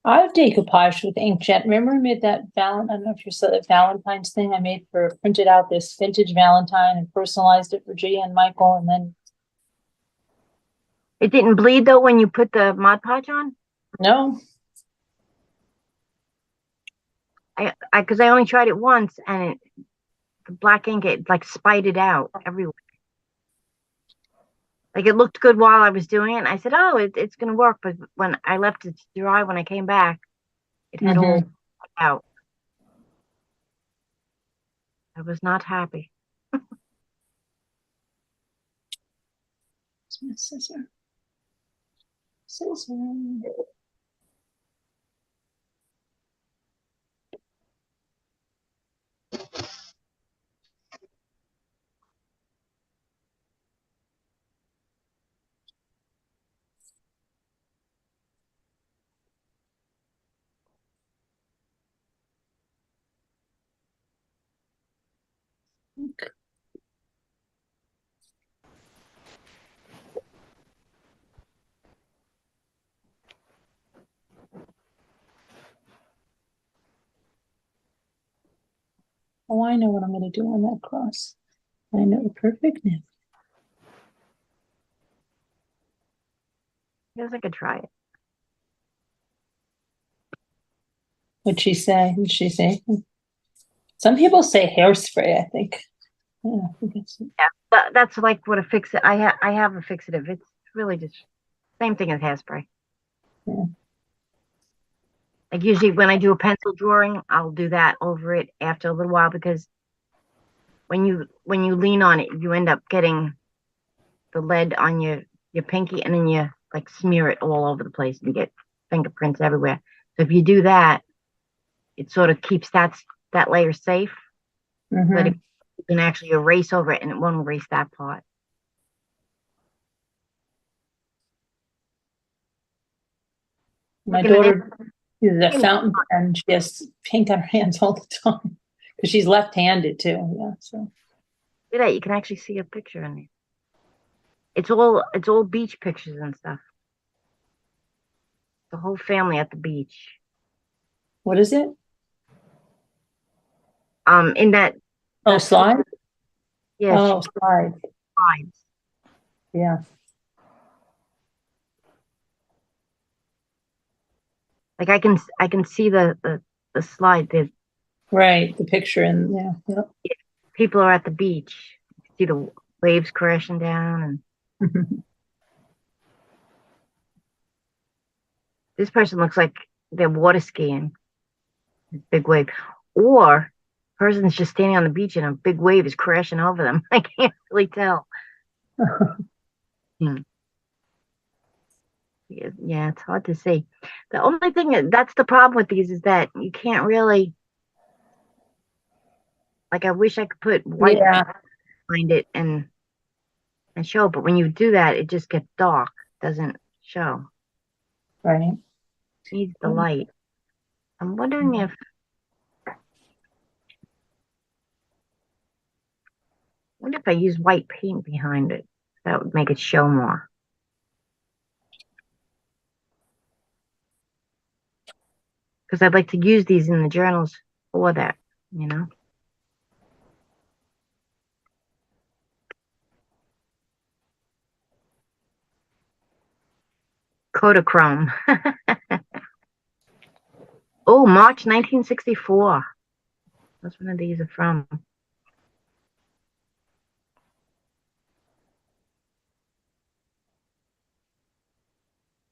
I've decoupaged with inkjet. Remember I made that I don't know if you saw that Valentine's thing I made printed out this vintage Valentine and personalized it for Gia and Michael, and then It didn't bleed though when you put the Mod Podge on? no. Because I only tried it once and the black ink, it like spited out everywhere. Like it looked good while I was doing it. And I said, oh, it's going to work. But when I left it to dry, when I came back, it had all out. I was not happy. It's my scissor. Scissor. Oh, I know what I'm going to do on that cross. I know perfectly. I guess I could try it. What'd she say? What'd she say? Some people say hairspray, I think. Yeah, I think it's That's like what a fix-it. I have a fixative. It's really just same thing as hairspray. Yeah. Like usually when I do a pencil drawing, I'll do that over it after a little while because when you lean on it, you end up getting the lead on your pinky and then you like smear it all over the place and you get fingerprints everywhere. So if you do that, it sort of keeps that layer safe. But if you can actually erase over it and it won't erase that part. My daughter uses a fountain pen. She has pink on her hands all the time because she's left-handed too. Yeah, so Yeah, you can actually see a picture in there. It's all beach pictures and stuff. The whole family at the beach. what is it? In that. Oh, slide. Yeah. Oh, slide. Slides. Yeah. Like I can see the slide. The Right, the picture in there. Yep. people are at the beach. You see the waves crashing down, and this person looks like they're water skiing. Big wave, or person's just standing on the beach and a big wave is crashing over them. I can't really tell. Hmm. Yeah, it's hard to see. The only thing that's the problem with these is that you can't really, like, I wish I could put white Yeah, behind it and show, but when you do that, it just gets dark, doesn't show. right. Needs the light. I'm wondering if I use white paint behind it. That would make it show more. Because I'd like to use these in the journals for that, you know? Kodachrome. Oh, March 1964. That's one of these are from.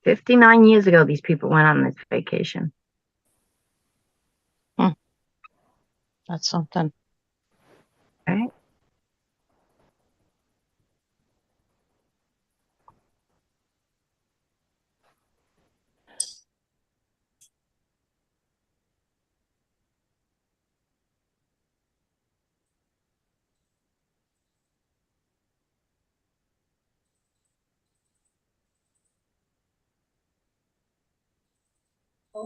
"59 years ago, these people went on this vacation." That's something. Right?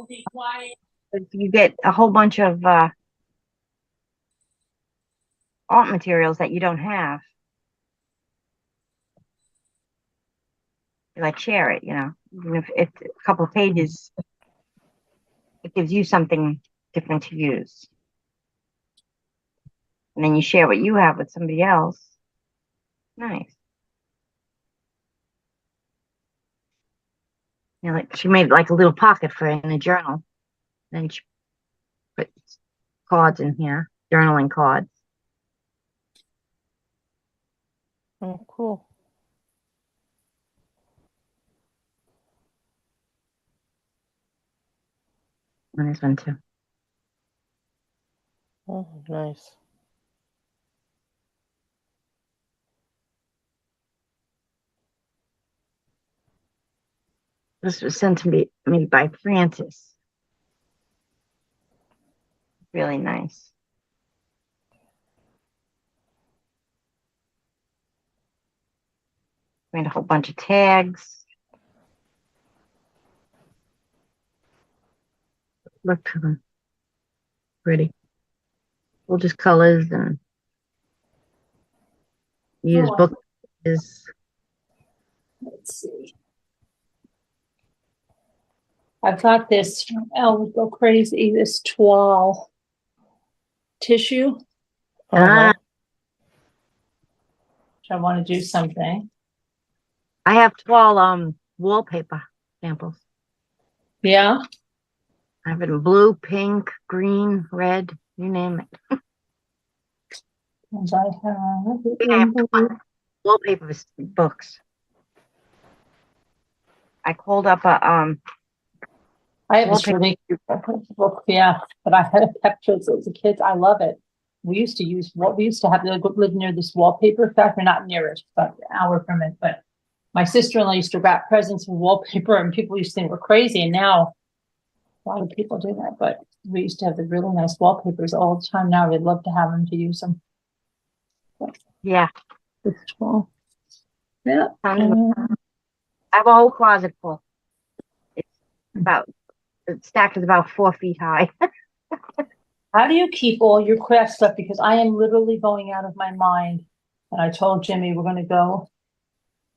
Be quiet. But you get a whole bunch of art materials that you don't have. You like share it, you know. Even if it's a couple of pages, it gives you something different to use. And then you share what you have with somebody else. Nice. You know, like she made like a little pocket for it in a journal. Then she put cards in here, journaling cards. Oh, cool. And this one too. Oh, nice. This was sent to me by Francis. Really nice. Made a whole bunch of tags. Look to them. Pretty. We'll just colors and use book is Let's see. I've got this from Elle Go Crazy, this toile tissue, which Uh-huh. I want to do something. I have 12 wallpaper samples. Yeah. I have it in blue, pink, green, red, you name it. And I have it I have in blue. wallpaper books. I called up a I have this wallpaper. really cute book, yeah, but I had a picture as a kid. I love it. We used to use what we used to have to live near this wallpaper factory, not near it, but an hour from it. But my sister-in-law used to wrap presents with wallpaper, and people used to think we're crazy. And now a lot of people do that. But we used to have the really nice wallpapers all the time. Now we'd love to have them to use them. Yeah. It's 12. Yeah. I have a whole closet full. The stack is about 4 feet high. How do you keep all your craft stuff? Because I am literally going out of my mind. And I told Jimmy we're going to go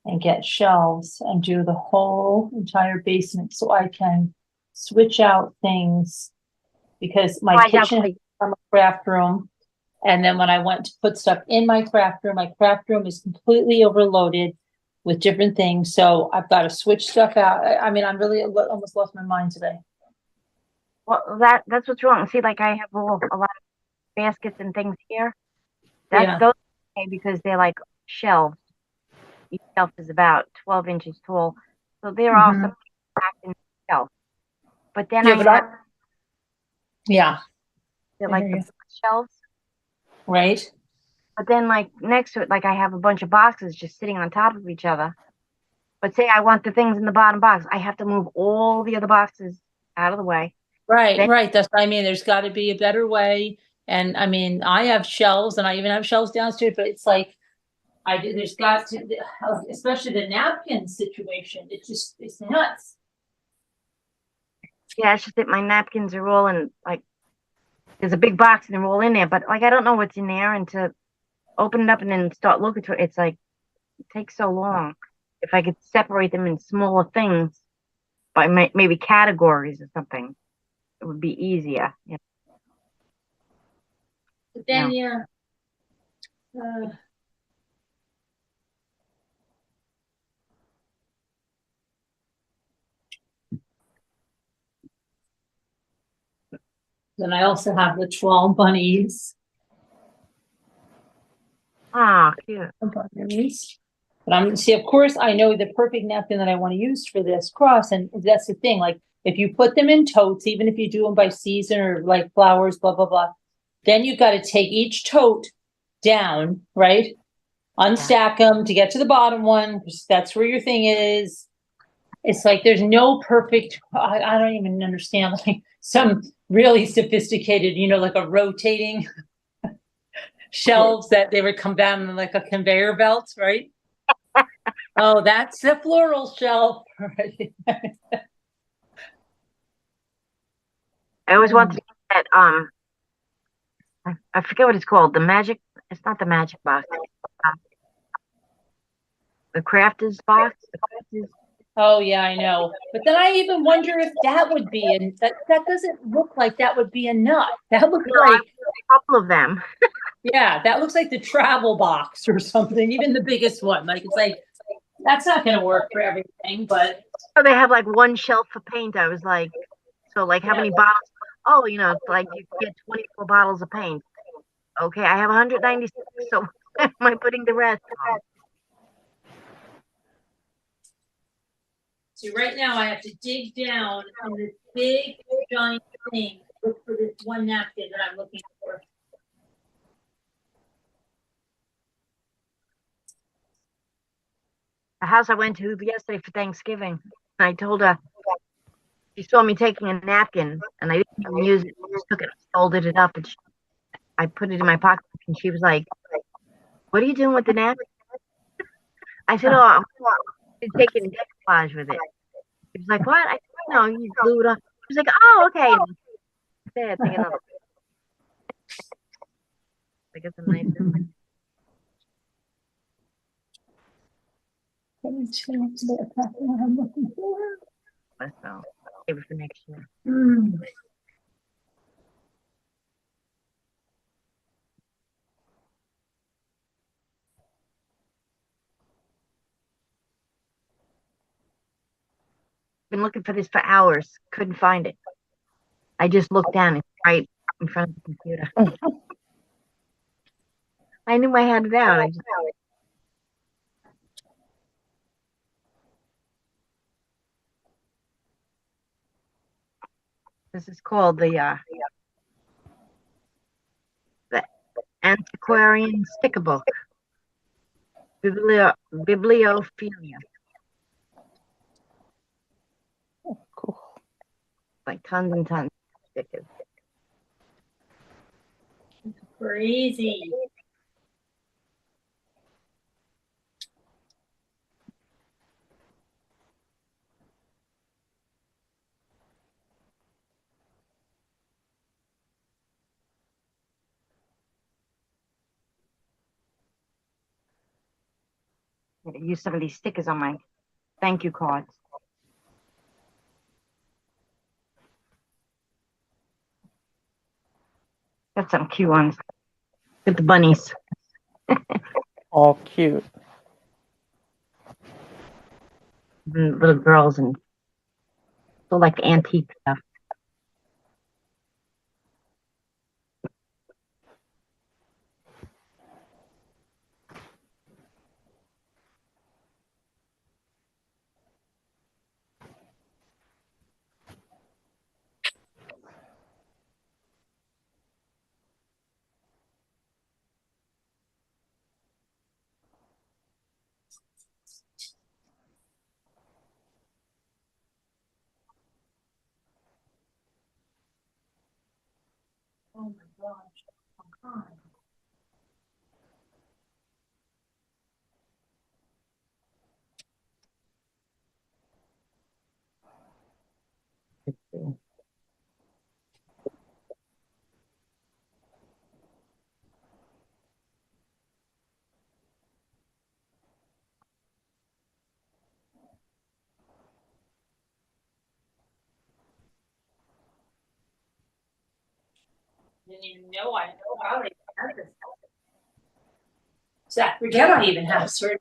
and get shelves and do the whole entire basement so I can switch out things because my kitchen has become a craft room. And then when I went to put stuff in my craft room is completely overloaded with different things. So I've got to switch stuff out. I mean, I'm really almost lost my mind today. Well, that's what's wrong. See, like I have a lot of baskets and things here. Yeah. Those are okay because they're like shelves. Each shelf is about 12 inches tall, so they're all Mhm. some packed in the shelf. But then Yeah, I but have yeah, they're I like hear the you. book shelves. Right. But then like next to it, like I have a bunch of boxes just sitting on top of each other. But say I want the things in the bottom box, I have to move all the other boxes out of the way. Right, Then right. That's what I mean. There's got to be a better way. And I mean, I have shelves and I even have shelves downstairs, but it's like, there's got to, especially the napkin situation. It's nuts. yeah, it's just that my napkins are all in like there's a big box and they're all in there, but like I don't know what's in there, and to open it up and then start looking through it, it's like it takes so long. If I could separate them in smaller things by maybe categories or something, it would be easier. But You then, know. yeah. Then I also have the 12 bunnies. Ah, cute. Bunnies. But see, of course, I know the perfect napkin that I want to use for this cross. And that's the thing. Like, if you put them in totes, even if you do them by season or like flowers, blah, blah, blah, then you've got to take each tote down, right? Unstack them to get to the bottom one, because that's where your thing is. It's like there's no perfect, I don't even understand, like some really sophisticated, like a rotating shelves that they would come down in like a conveyor belt, right? Oh, that's the floral shelf. Right? I always wanted to get that. I forget what it's called. The magic. It's not the magic box. Uh, the crafters box. The crafters. Oh yeah, I know. But then I even wonder if that would be, and that doesn't look like that would be enough. That looks No, I like, have a couple of them. yeah, that looks like the travel box or something, even the biggest one. Like, it's like, that's not going to work for everything, but So they have like one shelf for paint. I was like, so like how yeah. many bottles? Oh, like you get 24 bottles of paint. Okay, I have 196. So am I putting the rest on? See, right now I have to dig down in this big, giant thing, look for this one napkin that I'm looking for. The house I went to yesterday for Thanksgiving. I told her, she saw me taking a napkin and I didn't even use it. I just took it, folded it up, and I put it in my pocket. And she was like, "What are you doing with the napkin?" I said, "Oh, I'm taking decoupage with it." She was like, "What?" I said, "No, you glue it up." She was like, "Oh, okay." And take another. I got some nice. I'm looking for. So save it for next year. Been looking for this for hours. Couldn't find it. I just looked down. It's right in front of the computer. I knew I had it out. This is called the Antiquarian Sticker Book. Bibliophilia. Cool. Like tons and tons of stickers. Crazy. I gotta use some of these stickers on my thank you cards. Got some cute ones. With the bunnies. All cute. And little girls and so like antique stuff. Oh my gosh. Didn't even know I probably had this. So I forget I even have certain.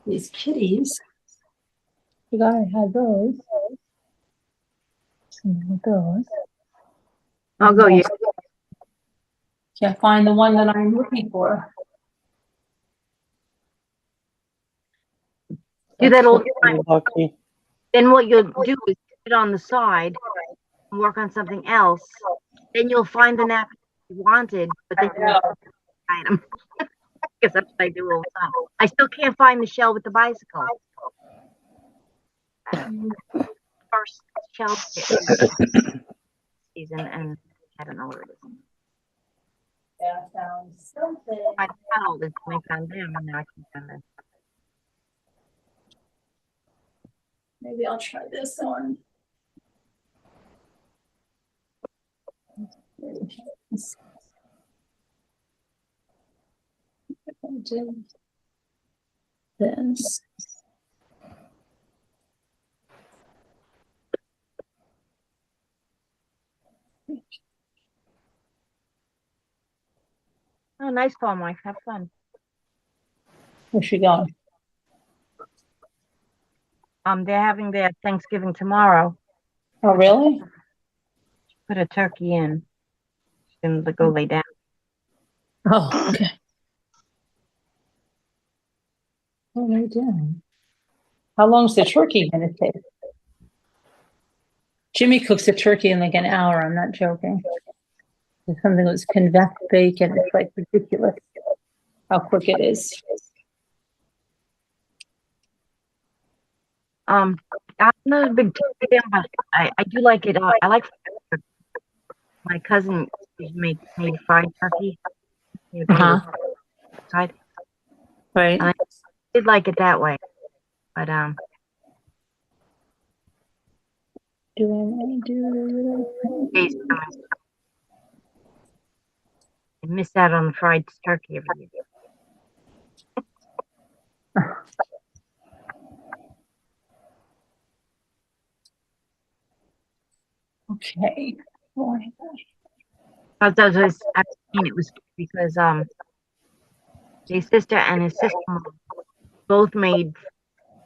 These kitties. Forgot I had those. And those. I'll go. You. Can't find the one that I'm looking for. Do that all the You're time. lucky. Then what you'll do is put it on the side and work on something else. Then you'll find the napkin you wanted, but then you won't find them. Because that's what I do all the time. I still can't find the shell with the bicycle. First shell season, and I don't know where it is. Yeah, I found something. I found it and I found them, and now I can find them. Maybe I'll try this one. This. Oh, nice poem, Mike. Have fun. Where's she going? They're having their Thanksgiving tomorrow. Oh, really? Put a turkey in. And go lay down. Oh, okay. What are they doing? How long's the turkey gonna take? Jimmy cooks a turkey in like an hour. I'm not joking. It's something that's convex bacon. It's like ridiculous how quick it is. I'm not a big turkey fan, but I do like it. I like my cousin made fried turkey. Side. Right. I did like it that way, but Do I want to do I miss out on the fried turkey every year. Okay. It was because his sister and his sister both made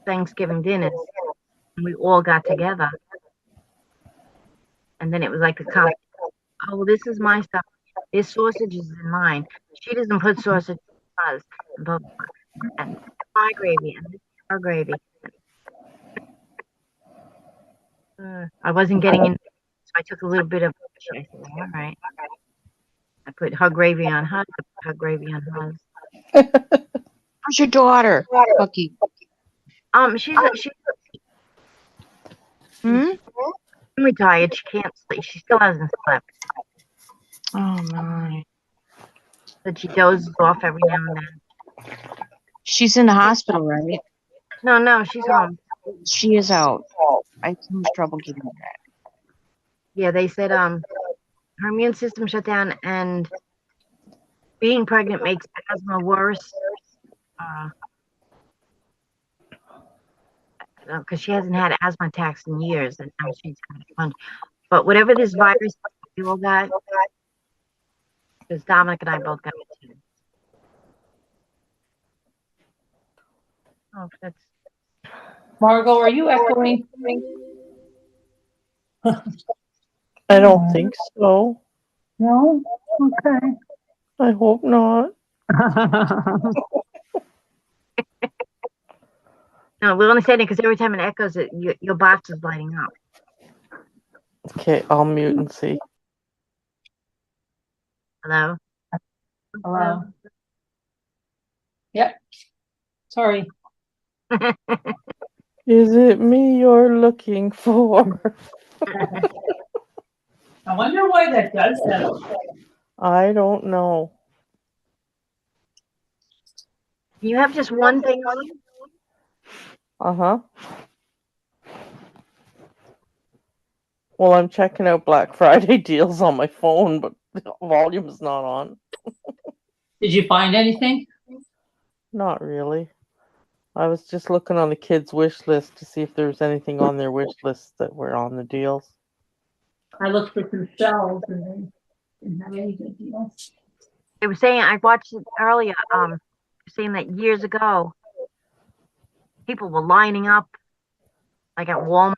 Thanksgiving dinners, and we all got together, and then it was like a competition. Oh, well, this is my stuff. This sausage is in mine. She doesn't put sausage in hers, and my gravy and this is her gravy. I wasn't getting in, so I took a little bit of. I said, all right. I put her gravy on hers. I put her gravy on hers. Where's your daughter, Bucky? She's retired. She can't sleep. She still hasn't slept. Oh my. But she dozes off every now and then. She's in the hospital, right? No, she's home. She is out. I have so much trouble getting her back. Yeah, they said her immune system shut down, and being pregnant makes asthma worse. Because she hasn't had asthma attacks in years, and now she's had a bunch. But whatever this virus, we all got, because Dominic and I both got it too. Oh, that's. Margot, are you echoing? I don't think so. No? Okay. I hope not. No, we're only saying it because every time it echoes, your box is lighting up. Okay, I'll mute and see. Hello? Hello? Yep. Sorry. Is it me you're looking for? I wonder why that does that. I don't know. You have just one thing on? Uh-huh. Well, I'm checking out Black Friday deals on my phone, but the volume is not on. Did you find anything? Not really. I was just looking on the kids' wish list to see if there was anything on their wish list that were on the deals. I looked for some shells and they didn't have any good deals. They were saying, I watched it earlier, saying that years ago, people were lining up, like at Walmart,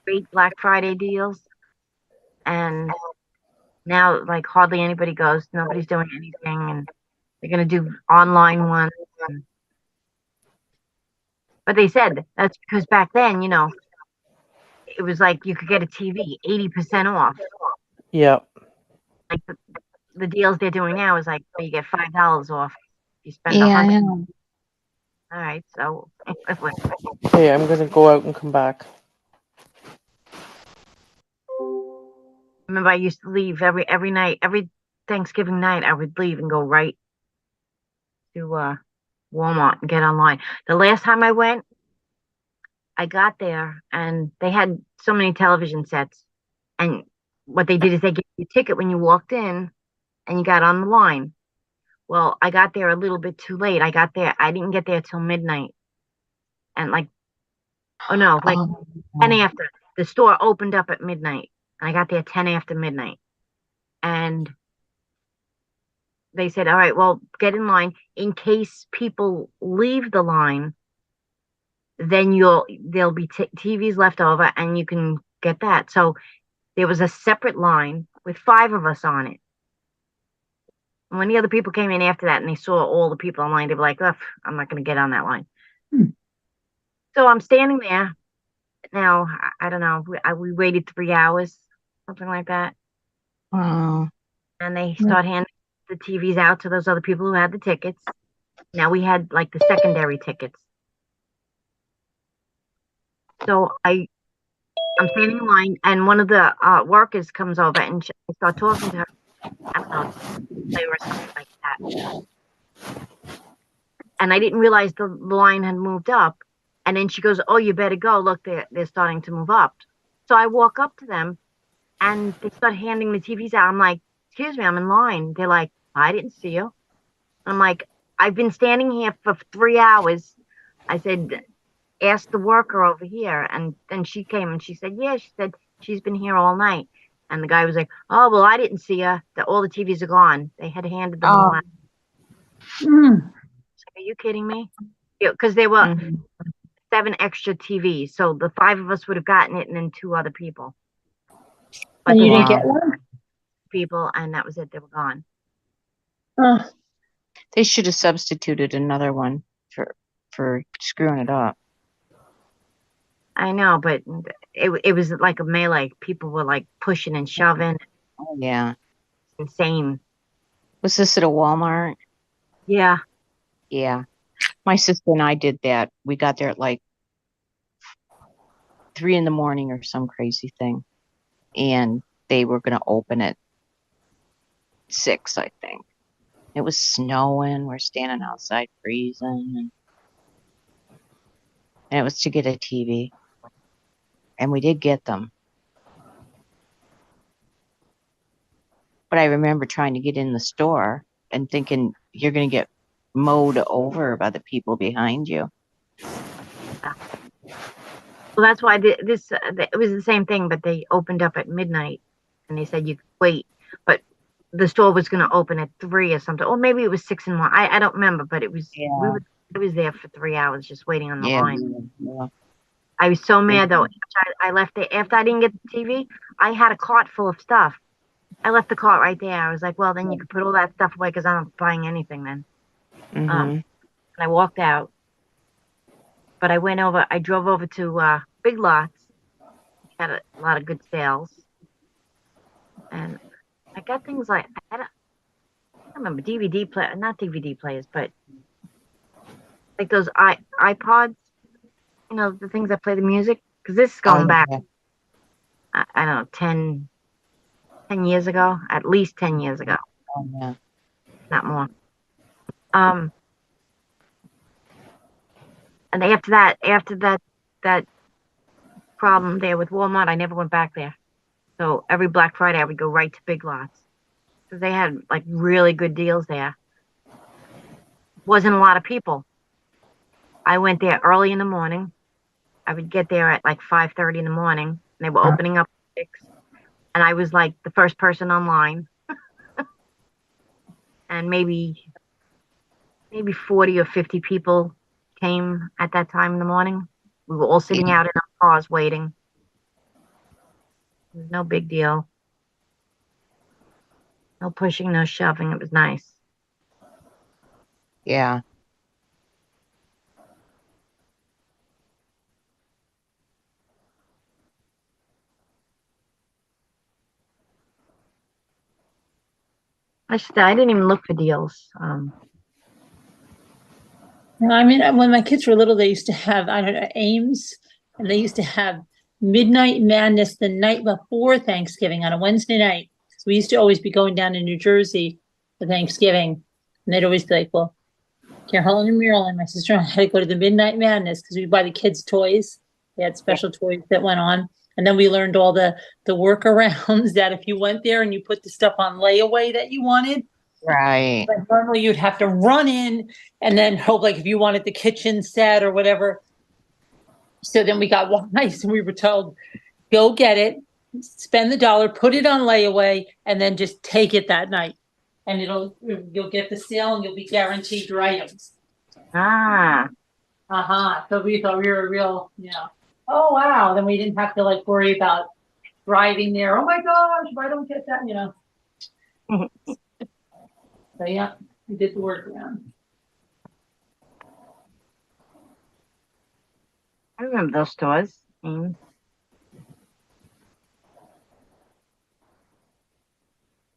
great Black Friday deals. And now, like, hardly anybody goes. Nobody's doing anything. And they're going to do online ones. But they said that's because back then, it was like you could get a TV 80% off. Yep. Like the deals they're doing now is like you get $5 off. You spend Yeah, I 100. know. All right, so Okay, I'm gonna go out and come back. remember I used to leave every night, every Thanksgiving night. I would leave and go right to Walmart and get online. The last time I went, I got there and they had so many television sets. And what they did is they gave you a ticket when you walked in and you got on the line. Well, I got there a little bit too late. I didn't get there till midnight. And like, oh no, like Oh, 10 after. The store opened up at midnight. And I got there 10 after midnight. And they said, all right, well, get in line. In case people leave the line, then there'll be TVs left over and you can get that. So there was a separate line with 5 of us on it. And when the other people came in after that and they saw all the people online, they were like, ugh, I'm not going to get on that line. So I'm standing there. Now, I don't know, we waited 3 hours, something like that. wow. And they start handing the TVs out to those other people who had the tickets. Now we had like the secondary tickets. So I'm standing in line, and one of the workers comes over, and I start talking to her. I don't know, or something like that. And I didn't realize the line had moved up. And then she goes, "Oh, you better go. Look, they're starting to move up." So I walk up to them, and they start handing the TVs out. I'm like, "Excuse me, I'm in line." They're like, "I didn't see you." I'm like, "I've been standing here for 3 hours." I said, "Ask the worker over here." And then she came and she said, "Yeah," she said, "she's been here all night." And the guy was like, "Oh, well, I didn't see her. All the TVs are gone." They had handed them all Oh, out. Mm. Are you kidding me? Because there were mhm. 7 extra TVs. So the 5 of us would have gotten it and then 2 other people. But And you they didn't didn't get one? people, and that was it. They were gone. Oh, They should have substituted another one for screwing it up. I know, but it was like a melee. People were like pushing and shoving. Oh, yeah. Insane. Was this at a Walmart? Yeah. Yeah. My sister and I did that. We got there at like 3 in the morning or some crazy thing. And they were going to open at 6, I think. It was snowing. We're standing outside freezing. And it was to get a TV. And we did get them. But I remember trying to get in the store and thinking you're going to get mowed over by the people behind you. Well, that's why it was the same thing, but they opened up at midnight, and they said you could wait, but the store was going to open at 3 or something, or maybe it was 6 and 1. I don't remember, but it was I was there for 3 hours just waiting on the line. Yeah. I was so mad though. I left it after I didn't get the TV. I had a cart full of stuff. I left the cart right there. I was like, well, then you could put all that stuff away because I'm not buying anything then. Mm-hmm. And I walked out. But I drove over to Big Lots. Had a lot of good sales. And I got things like, I don't remember, DVD player, not DVD players, but like those iPods, the things that play the music. Because this is going back. Yeah. I don't know, 10 years ago, at least 10 years ago, Oh, yeah. not more. And after that problem there with Walmart, I never went back there. So every Black Friday, I would go right to Big Lots because they had like really good deals there. Wasn't a lot of people. I went there early in the morning. I would get there at like 5:30 in the morning. And they were opening up at 6, and I was like the first person online, and maybe 40 or 50 people came at that time in the morning. We were all sitting out in our cars waiting. It was no big deal. No pushing, no shoving. It was nice. Yeah. I didn't even look for deals. I mean, when my kids were little, they used to have, I don't know, Ames, and they used to have Midnight Madness the night before Thanksgiving on a Wednesday night. So we used to always be going down to New Jersey for Thanksgiving. And they'd always be like, well, Carolyn and Marilyn, my sister and I had to go to the Midnight Madness because we buy the kids toys. They had special toys that went on. And then we learned all the workarounds that if you went there and you put the stuff on layaway that you wanted, Right. but normally you'd have to run in and then hope, like, if you wanted the kitchen set or whatever. So then we got wise and we were told, go get it, spend the dollar, put it on layaway, and then just take it that night. And you'll get the sale and you'll be guaranteed your items. Ah, So we thought we were real, oh wow. Then we didn't have to like worry about driving there. Oh my gosh, if I don't get that, So yeah, we did the workaround. I remember those stores. We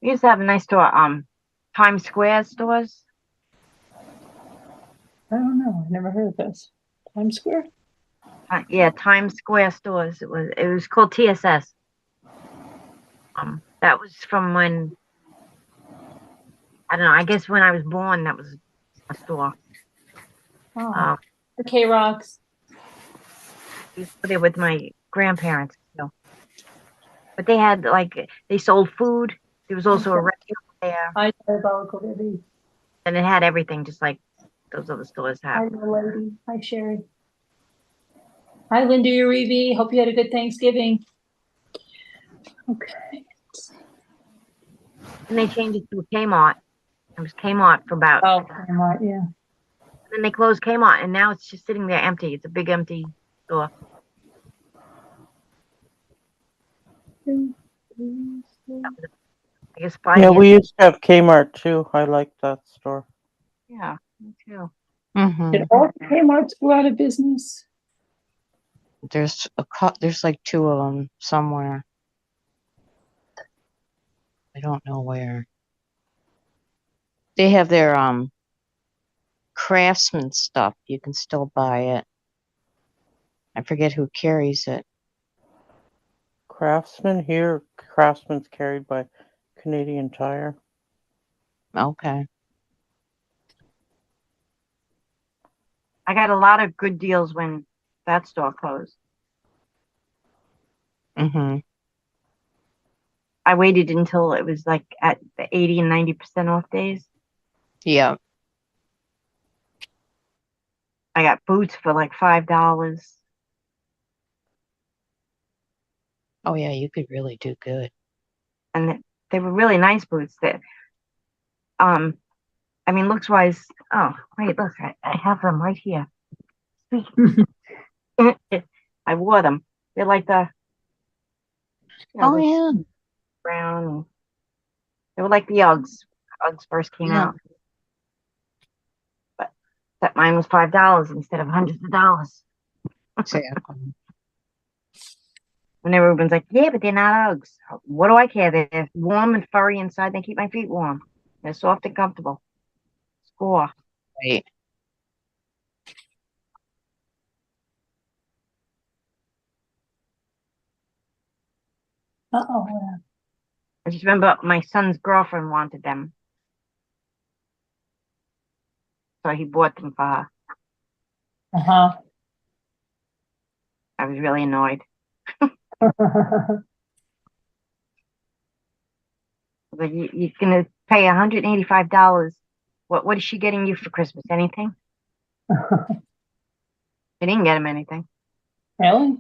used to have a nice store, Times Square stores. I don't know. I never heard of this. Times Square? Yeah, Times Square stores. It was called TSS. That was from when, I don't know, I guess when I was born, that was a store. Oh, the K-Rocks. I used to go there with my grandparents. But they had they sold food. There was also a restaurant there, Hi, Diabolical Baby. and it had everything just like those other stores Hi, have. little lady. Hi, Sherry. Hi, Linda Uribe. Hope you had a good Thanksgiving. Okay. And they changed it to a Kmart. It was Kmart for about. Oh, Kmart, yeah. Then they closed Kmart, and now it's just sitting there empty. It's a big empty store. I guess 5 Yeah, years. we used to have Kmart too. I like that store. Yeah, me too. Mm-hmm. Did all Kmart's go out of business? There's like 2 of them somewhere. I don't know where. They have their Craftsman stuff. You can still buy it. I forget who carries it. Craftsman here. Craftsman's carried by Canadian Tire. Okay. I got a lot of good deals when that store closed. Mm-hmm. I waited until it was like at the 80 and 90% off days. Yeah. I got boots for like $5. Oh yeah, you could really do good. And they were really nice boots that, I mean, looks wise. Oh, wait, look, I have them right here. I wore them. They're like the, Oh those yeah. brown. They were like the Uggs. Uggs first came Yeah. out. But that mine was $5 instead of hundreds of dollars. Exactly. And everyone's like, yeah, but they're not Uggs. What do I care? They're warm and furry inside. They keep my feet warm. They're soft and comfortable. Score. Right. Uh-oh. I just remember my son's girlfriend wanted them, so he bought them for her. Uh-huh. I was really annoyed. But you're gonna pay $185. What is she getting you for Christmas? Anything? I didn't get him anything. Really?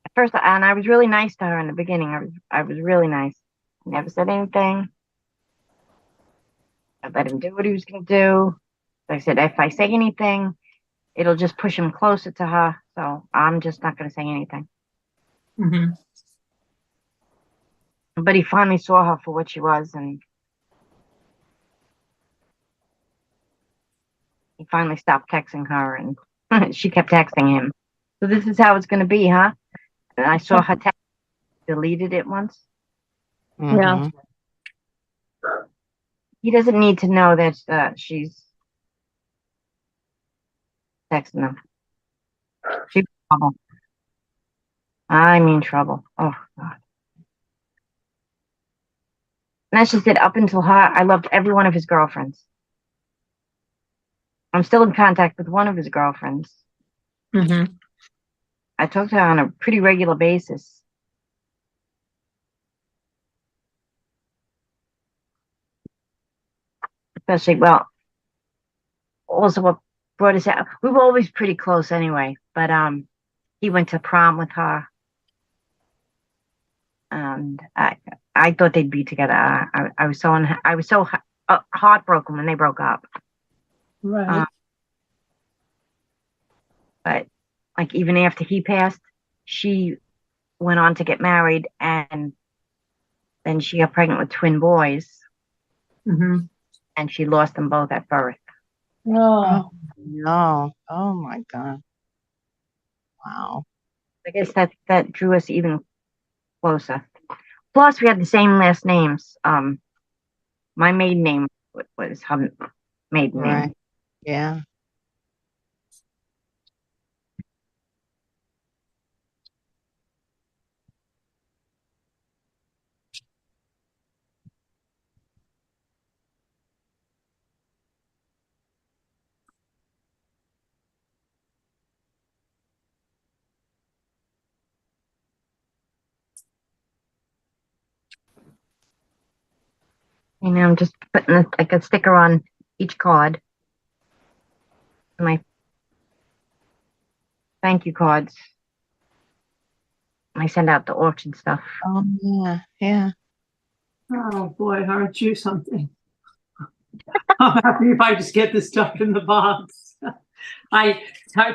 At first, and I was really nice to her in the beginning. I was really nice. Never said anything. I let him do what he was gonna do. Like I said, if I say anything, it'll just push him closer to her. So I'm just not gonna say anything. Mm-hmm. But he finally saw her for what she was, and he finally stopped texting her, and she kept texting him. So this is how it's gonna be, huh? And I saw her text, deleted it once. Mhm. He doesn't need to know that she's texting him. She's in trouble. I mean trouble. Oh God. And that's just it. Up until her, I loved every one of his girlfriends. I'm still in contact with one of his girlfriends. Mm-hmm. I talk to her on a pretty regular basis. Especially, well, also what brought us out. We were always pretty close anyway, but he went to prom with her, and I thought they'd be together. I was so heartbroken when they broke up. Right. But like even after he passed, she went on to get married, and then she got pregnant with twin boys, Mm-hmm. and she lost them both at birth. Oh. Oh no. Oh my God. Wow. I guess that drew us even closer. Plus, we had the same last names. My maiden name was her maiden name. Right. Yeah. You know, I'm just putting like a sticker on each card. My thank you cards. I send out the auction stuff. Oh yeah. Yeah. Oh boy, aren't you something? I'm happy if I just get this stuff in the box. I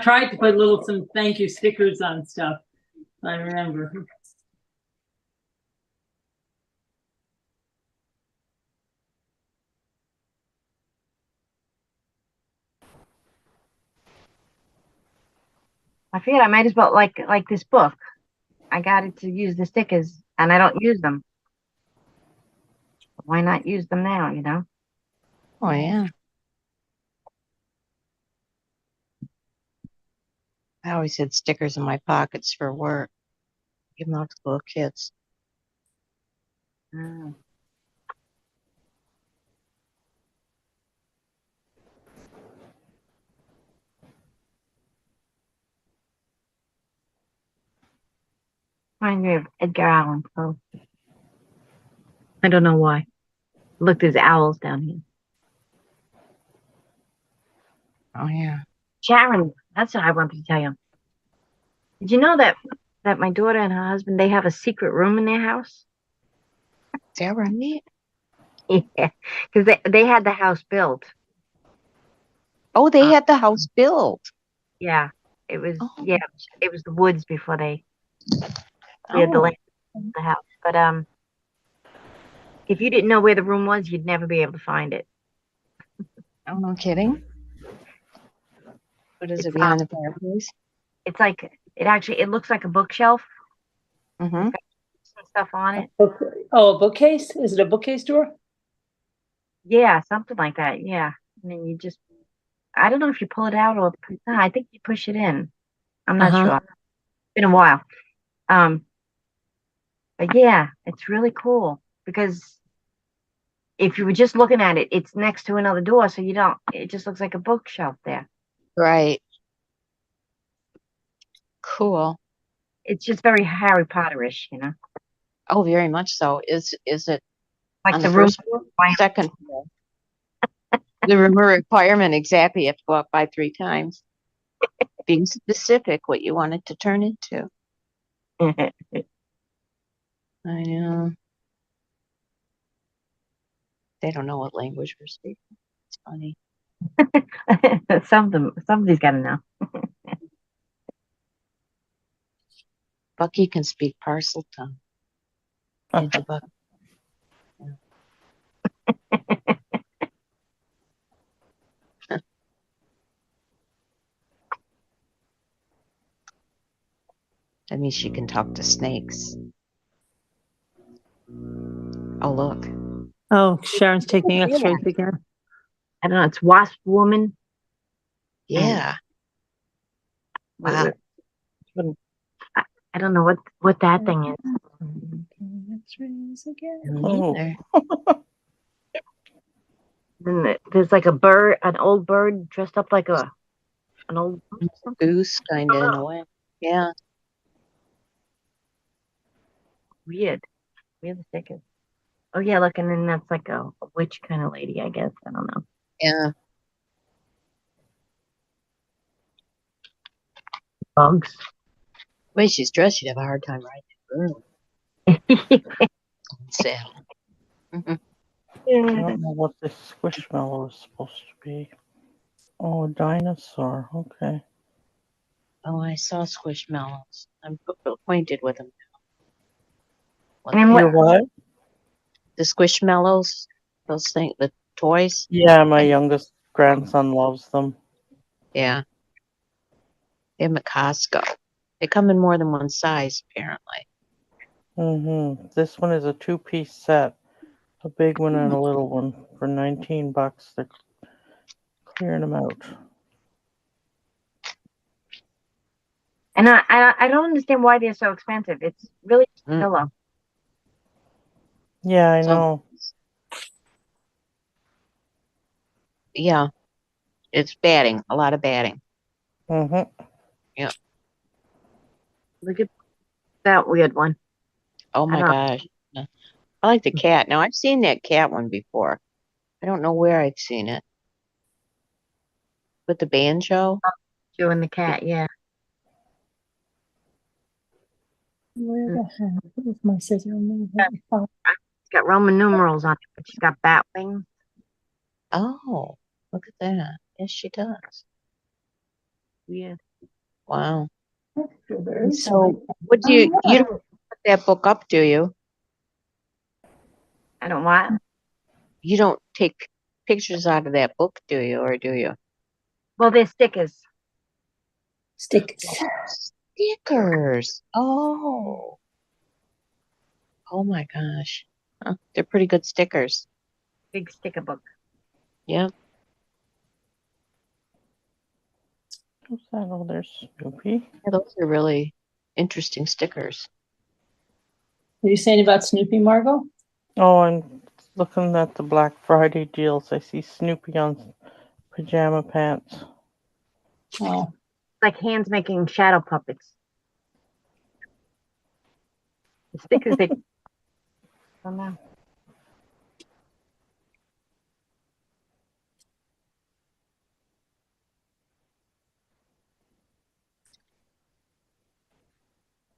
tried to put some thank you stickers on stuff. I remember. I figured I might as well like this book. I got it to use the stickers, and I don't use them. Why not use them now? You know. Oh yeah. I always had stickers in my pockets for work. Give them out to little kids. Mm. Reminds me of Edgar Allan Poe. I don't know why. Look, there's owls down here. Oh yeah. Sharon, that's what I wanted to tell you. Did you know that my daughter and her husband, they have a secret room in their house? Is that right? Yeah, because they had the house built. Oh, they had the house built. Yeah, it was Oh. it was the woods before we had the Oh. land in the house. But if you didn't know where the room was, you'd never be able to find it. Oh, no kidding. What is it It's, behind the fireplace? It's like it looks like a bookshelf. Mm-hmm. stuff on it. Oh, a bookcase? Is it a bookcase door? Yeah, something like that. Yeah. And then you just, I don't know if you pull it out or, no, I think you push it in. I'm not Uh-huh. sure. It's been a while. But yeah, it's really cool because if you were just looking at it, it's next to another door, so you don't, it just looks like a bookshelf there. Right. Cool. It's just very Harry Potterish, you know, Oh, very much so. Is it like on the the room. first floor? Second floor? The room requirement, exactly. You have to go up by 3 times. Being specific what you want it to turn into. I know. They don't know what language we're speaking. It's funny. Somebody's got to know. Bucky can speak parcel tongue. Can't you, Bucky? That means she can talk to snakes. Oh, look. Oh, Sharon's taking Yeah. x-rays again. I don't know. It's Wasp Woman. Yeah. Wow. I don't know what that thing is. X-rays again. Oh. Neither. Then there's like a bird, an old bird dressed up like an old Goose, kind of, in a way. Yeah. weird stickers. Oh yeah, look, and then that's like a witch kind of lady, I guess. I don't know. Yeah. Bugs. The way she's dressed, you'd have a hard time riding saddle. I don't know what this squishmallow is supposed to be. Oh, a dinosaur. Okay. Oh, I saw squishmallows. I'm acquainted with them. And Your what? The squishmallows, those things, the toys. Yeah, my youngest grandson loves them. Yeah. They have them at Costco. They come in more than one size, apparently. Mm-hmm. This one is a 2-piece set. A big one and a little one for $19. They're clearing them out. And I don't understand why they're so expensive. It's really a pillow. Yeah, I So- know. Yeah. It's batting, a lot of batting. Mm-hmm. Look at that weird one. Oh my don't- gosh. I like the cat. Now, I've seen that cat one before. I don't know where I've seen it. With the banjo? You and the cat, yeah. Where the hell is my scissor? Oh, It's got Roman numerals on it, but she's got bat wings. Oh, look at that. Yes, she does. Weird. Wow. strawberries. So, what do you don't put that book up, do you? I don't want. You don't take pictures out of that book, do you, or do you? Well, they're stickers. Sticks. Stickers. Oh. Oh my gosh. Huh, they're pretty good stickers. Big sticker book. Yeah. What's that? Oh, there's Snoopy. Yeah, those are really interesting stickers. What are you saying about Snoopy, Margot? Oh, I'm looking at the Black Friday deals. I see Snoopy on pajama pants. Oh, Like hands making shadow puppets. The stickers they. I don't know.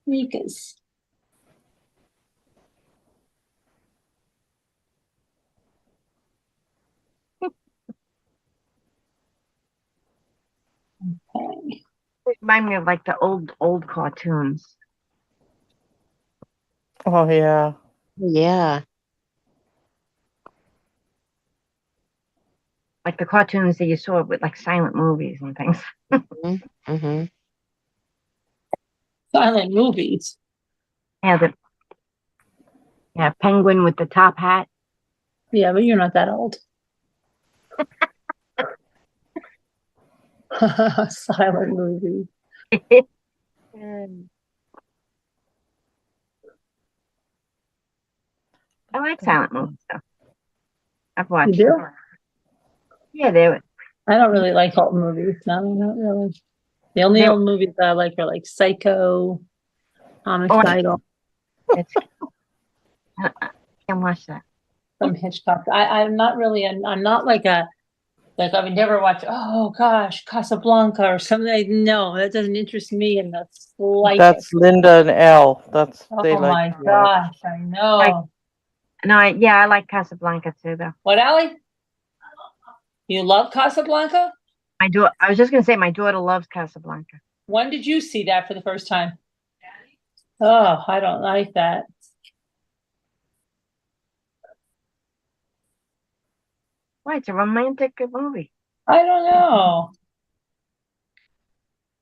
Mika's. Okay. They remind me of like the old cartoons. Oh, yeah. Yeah. Like the cartoons that you saw with like silent movies and things. Mm-hmm. Silent movies. Yeah, Yeah, penguin with the top hat. Yeah, but you're not that old. Silent movie. I like silent movies though. I've You watched do? them. Yeah, they were. I don't really like old movies. No, not really. The only They- old movies I like are like Psycho, Homicidal, It's, I can't watch that. from Hitchcock. I'm not really. I'm not like a. Like I would never watch. Oh gosh, Casablanca or something. No, that doesn't interest me in the slightest. That's Linda and Elle. They Oh like my to watch. gosh, I know. No, I like Casablanca too though. What, Allie? You love Casablanca? I was just gonna say my daughter loves Casablanca. When did you see that for the first time? Oh, I don't like that. Why? It's a romantic movie. I don't know.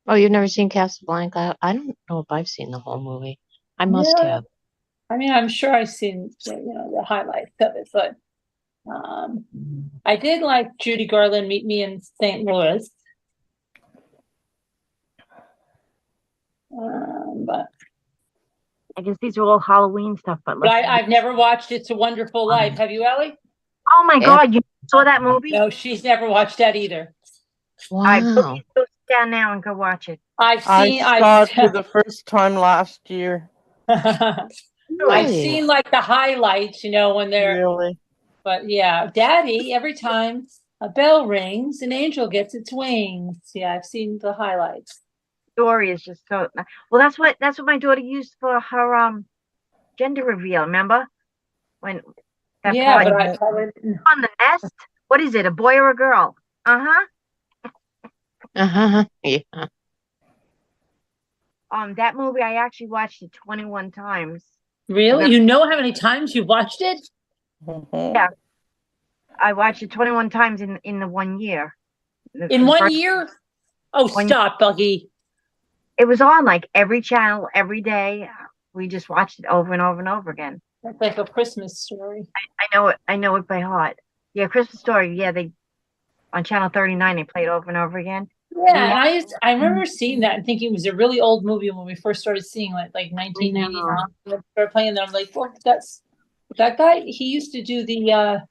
Oh, you've never seen Casablanca? I don't know if I've seen the whole movie. I must Yeah. have. I mean, I'm sure I've seen the highlights of it, but I did like Judy Garland Meet Me in St. Louis. But I guess these are all Halloween stuff, but I've never watched It's a Wonderful Life. Have you, Ellie? Oh my Yeah. God, you saw that movie? No, she's never watched that either. I Wow. please go sit down now and go watch it. I've I seen. saw it for the first time last year. I've Really? seen like the highlights, when they're. Really? But yeah, Daddy. Every time a bell rings, an angel gets its wings. Yeah, I've seen the highlights. Story is just so well. That's what my daughter used for her gender reveal. Remember when that Yeah, part but on the nest? What is it? A boy or a girl? Uh-huh. Yeah. That movie I actually watched it 21 times. really, you know how many times you watched it? Mhm. Yeah. I watched it 21 times in the 1 year. In 1 year? Oh, stop, Buggy. It was on like every channel, every day. We just watched it over and over and over again. That's like a Christmas story. I know it by heart. Yeah, Christmas Story. Yeah, they on channel 39 they play it over and over again. Yeah, and I remember seeing that and thinking it was a really old movie when we first started seeing it, like 1999. They started playing that. I'm like, well, that guy. He used to do the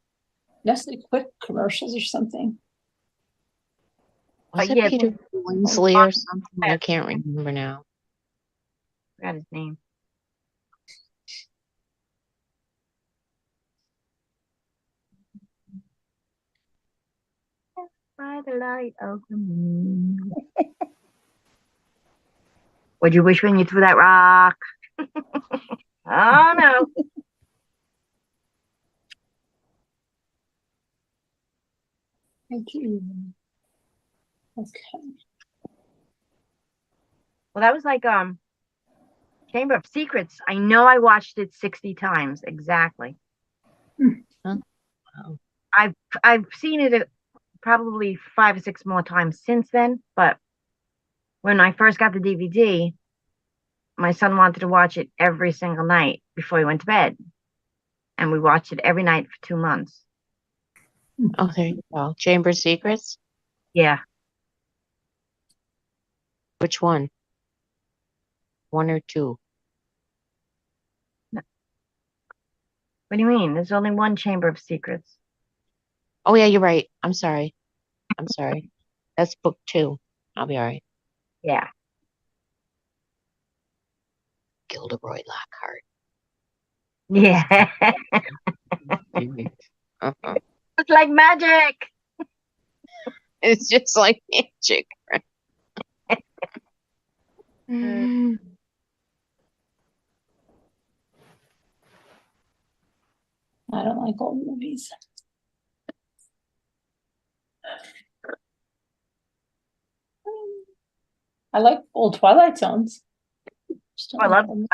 Nestle Quick commercials or something. Was But it yeah, Peter Winsley or something? I can't remember now. I forgot his name. By the light of the moon. What'd you wish when you threw that rock? Oh no. Thank you. Okay. Well, that was like Chamber of Secrets. I know I watched it 60 times exactly. Huh? Wow. I've seen it probably 5 or 6 more times since then, but when I first got the DVD, my son wanted to watch it every single night before he went to bed. And we watched it every night for 2 months. Oh, there you go. Chamber Secrets? Yeah. Which one? 1 or 2? What do you mean? There's only one Chamber of Secrets. Oh, yeah, you're right. I'm sorry. That's book 2. I'll be all right. Yeah. Gilderoy Lockhart. Yeah. Uh-huh. It's like magic. It's just like magic. Mm. I don't like old movies. I like old Twilight Zones. Just don't I like love them.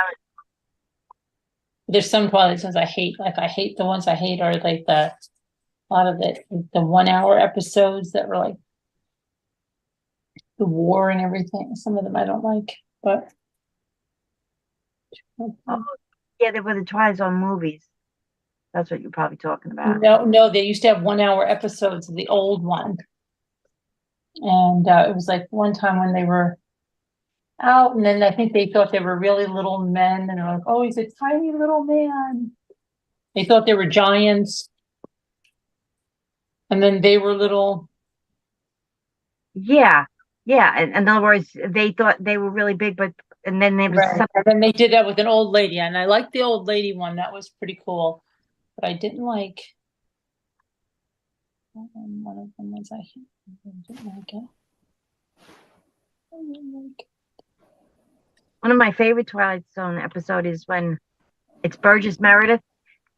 There's some Twilight Zones I hate. Like I hate the ones I hate are like a lot of the 1 hour episodes that were like the war and everything. Some of them I don't like, but Yeah, Yeah, they were the Twilight Zone movies. That's what you're probably talking about. No, they used to have 1 hour episodes of the old one. And it was like one time when they were out, and then I think they thought they were really little men, and they're like, oh, he's a tiny little man. They thought they were giants. And then they were little. Yeah, yeah. In other words, they thought they were really big, and then there was Right. something. And then they did that with an old lady, and I liked the old lady one. That was pretty cool. But I didn't like one of them was I didn't like it. I didn't like it. One of my favorite Twilight Zone episode is when it's Burgess Meredith,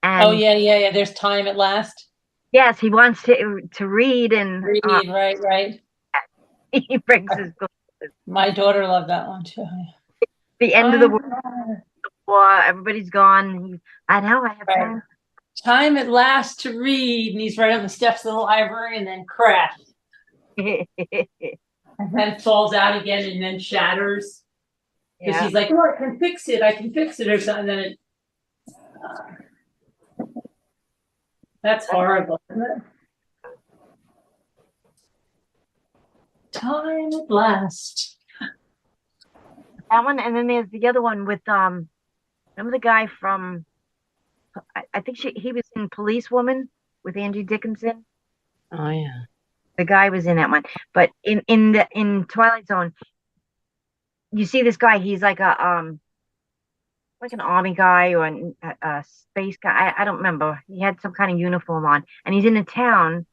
and Oh yeah. There's time at last. yes, he wants to read, and Read, right. he brings his glasses. My daughter loved that one too. The end of the war, everybody's gone. I know, I have Right. time. Time at last to read, and he's right on the steps of the library, and then crash, and then falls out again, and then shatters because Yeah. he's like, "Oh, I can fix it, or something." And then it, that's horrible, isn't it? Time at last. That one, and then there's the other one with remember the guy from I think he was in Police Woman with Andrew Dickinson. Oh yeah. The guy was in that one, but in Twilight Zone, you see this guy. He's like like an army guy or a space guy. I don't remember. He had some kind of uniform on, and he's in a town,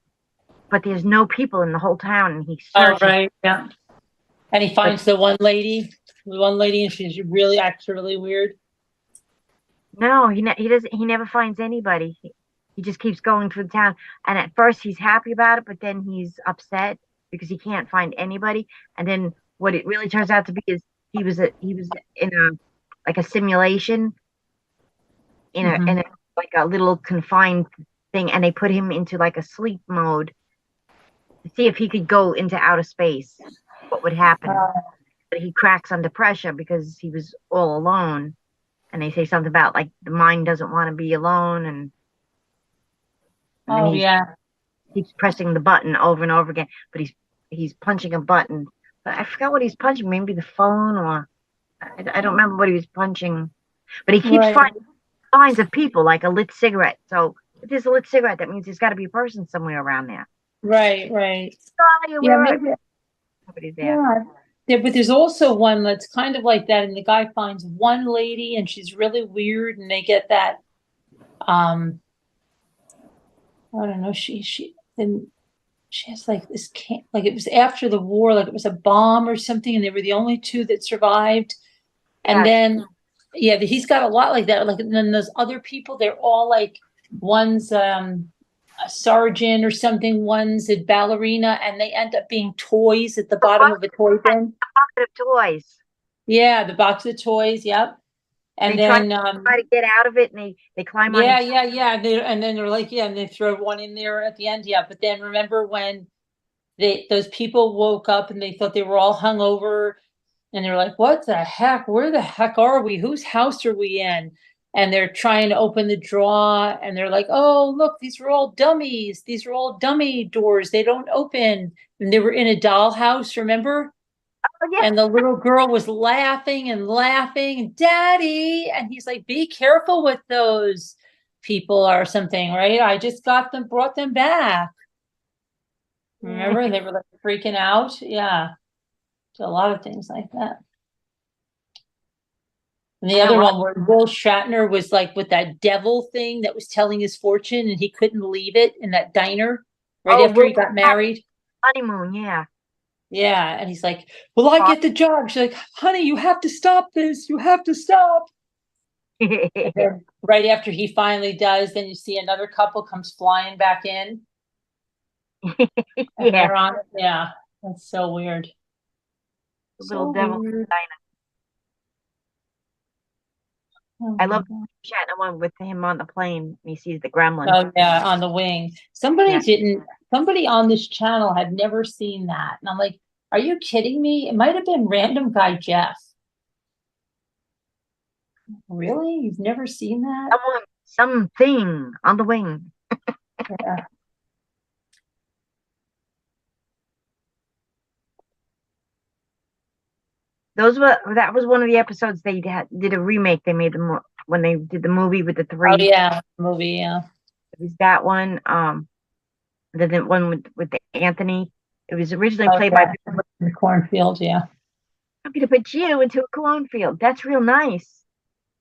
but there's no people in the whole town, and he's Oh searching. right, yeah. And he finds the one lady, and she's really acts really weird. No, he doesn't. He never finds anybody. He just keeps going through the town, and at first he's happy about it, but then he's upset because he can't find anybody. And then what it really turns out to be is he was in a simulation in a like a little confined thing, and they put him into like a sleep mode to see if he could go into outer space. What would happen? But he cracks under pressure because he was all alone. And they say something about like the mind doesn't want to be alone, and then he keeps pressing the button over and over again. But he's punching a button. But I forgot what he's punching. Maybe the phone, or I don't remember what he was punching. But he keeps finding signs of people, like a lit cigarette. So if there's a lit cigarette, that means there's got to be a person somewhere around there. Right. Nobody's there. Yeah, but there's also one that's kind of like that, and the guy finds one lady, and she's really weird, and they get that. I don't know. She has like this like it was after the war, like it was a bomb or something, and they were the only two that survived. And then, he's got a lot like that. Like, and then those other people, they're all like, one's a sergeant or something, one's a ballerina, and they end up being toys at the bottom of a toy bin. Of toys. Yeah, the box of toys. Yep. And they then try to get out of it, and they climb on. Yeah. And then they're like, and they throw one in there at the end. Yeah, but then remember when those people woke up and they thought they were all hungover, and they're like, "What the heck? Where the heck are we? Whose house are we in?" And they're trying to open the drawer, and they're like, "Oh, look, these are all dummies. These are all dummy doors. They don't open." And they were in a dollhouse, remember? Oh, yeah. And the little girl was laughing, "Daddy!" And he's like, "Be careful with those people or something, right? I just brought them back." Remember? They were like freaking out. Yeah. So a lot of things like that. And the other one where Will Shatner was like with that devil thing that was telling his fortune, and he couldn't leave it in that diner after he got married. Honeymoon, yeah. Yeah, and he's like, "Well, I get the job." She's like, "Honey, you have to stop this. You have to stop." And then right after he finally does, then you see another couple comes flying back in. Yeah, that's so weird. The little devil diner. I love Shatner one with him on the plane, and he sees the gremlin. Oh yeah, on the wing. Somebody on this channel had never seen that. And I'm like, are you kidding me? It might have been random guy Jeff. Really? You've never seen that? Something on the wing. Yeah. That was one of the episodes they did a remake. They made them when they did the movie with the three. Oh yeah, movie. Yeah. It was that one. The one with the Anthony. It was originally played by. The cornfield. Yeah. I'm gonna put you into a cornfield. That's real nice.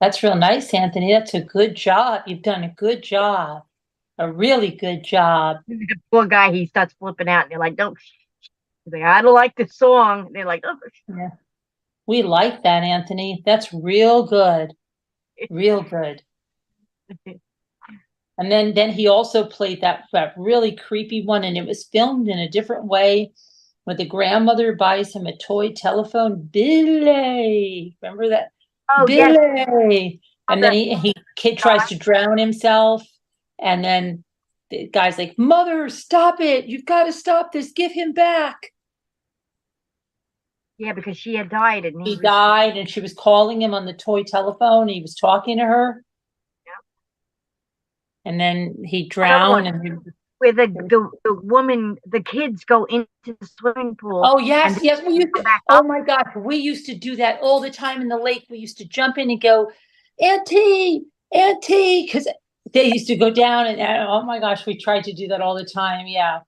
That's real nice, Anthony. That's a good job. You've done a good job. A really good job. The poor guy, he starts flipping out, and they're like, "Don't." He's like, "I don't like this song." And they're like, "Oh." Yeah. We like that, Anthony. That's real good. Real good. And then he also played that really creepy one, and it was filmed in a different way, where the grandmother buys him a toy telephone. Billy, remember that? Oh Billy. yes. And then kid tries to drown himself, and then the guy's like, "Mother, stop it! You've got to stop this. Give him back." Yeah, because she had died, and He died, and she was calling him on the toy telephone. He was talking to her. And then he drowned. Where the woman, the kids go into the swimming pool. Oh yes, yes. Oh my God, we used to do that all the time in the lake. We used to jump in and go, Auntie, Auntie, because they used to go down, and oh my gosh, we tried to do that all the time. Yeah,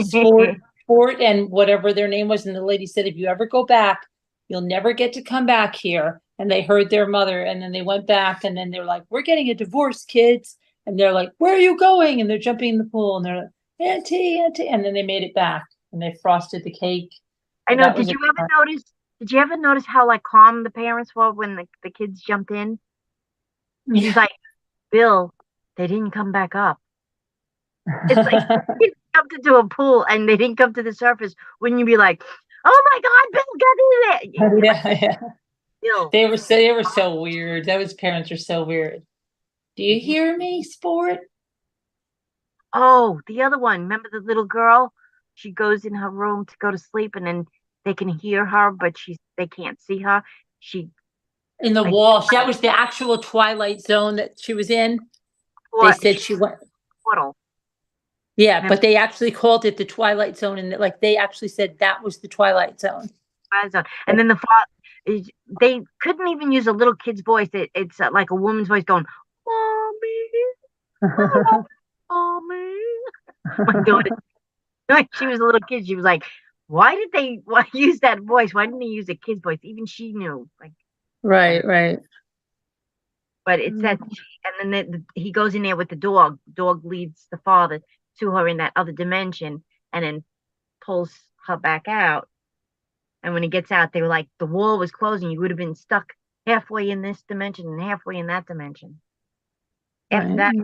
Sport, and whatever their name was, and the lady said, if you ever go back, you'll never get to come back here. And they heard their mother, and then they went back, and then they're like, we're getting a divorce, kids. And they're like, where are you going? And they're jumping in the pool, and they're like, Auntie, Auntie. And then they made it back, and they frosted the cake. I know. Did you ever notice how like calm the parents were when the kids jumped in? Yeah. He's like, Bill, they didn't come back up. It's like kids jumped into a pool and they didn't come to the surface. Wouldn't you be like, oh my God, Bill got in there? Yeah. Bill. They were so weird. Those parents are so weird. Do you hear me, Sport? Oh, the other one. Remember the little girl? She goes in her room to go to sleep, and then they can hear her, but they can't see her. In the wall. That was the actual Twilight Zone that she was in. They said she went. Portal. Yeah, remember? But they actually called it the Twilight Zone, and like they actually said that was the Twilight Zone. And then they couldn't even use a little kid's voice. It's like a woman's voice going, Mommy, Mommy. My daughter, she was a little kid. She was like, why use that voice? Why didn't they use a kid's voice? Even she knew. Like, right. But it's that, and then he goes in there with the dog. Dog leads the father to her in that other dimension, and then pulls her back out. And when he gets out, they were like, the wall was closing. You would have been stuck halfway in this dimension and halfway in that dimension. After that,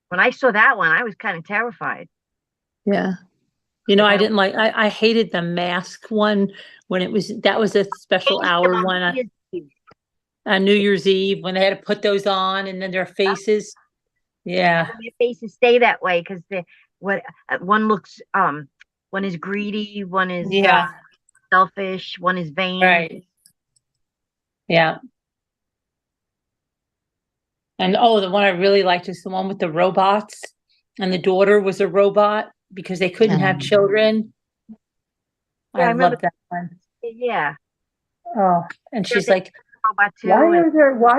when I saw that one, I was kind of terrified. Yeah. I didn't like, I hated the mask one when that was a special hour one on New Year's Eve when they had to put those on, and then their faces. Yeah. Their faces stay that way because one looks, one is greedy, one is selfish, one is vain. Right. Yeah. And the one I really liked is the one with the robots, and the daughter was a robot because they couldn't have children. Yeah, I love that one. Yeah. Oh, and she's like, why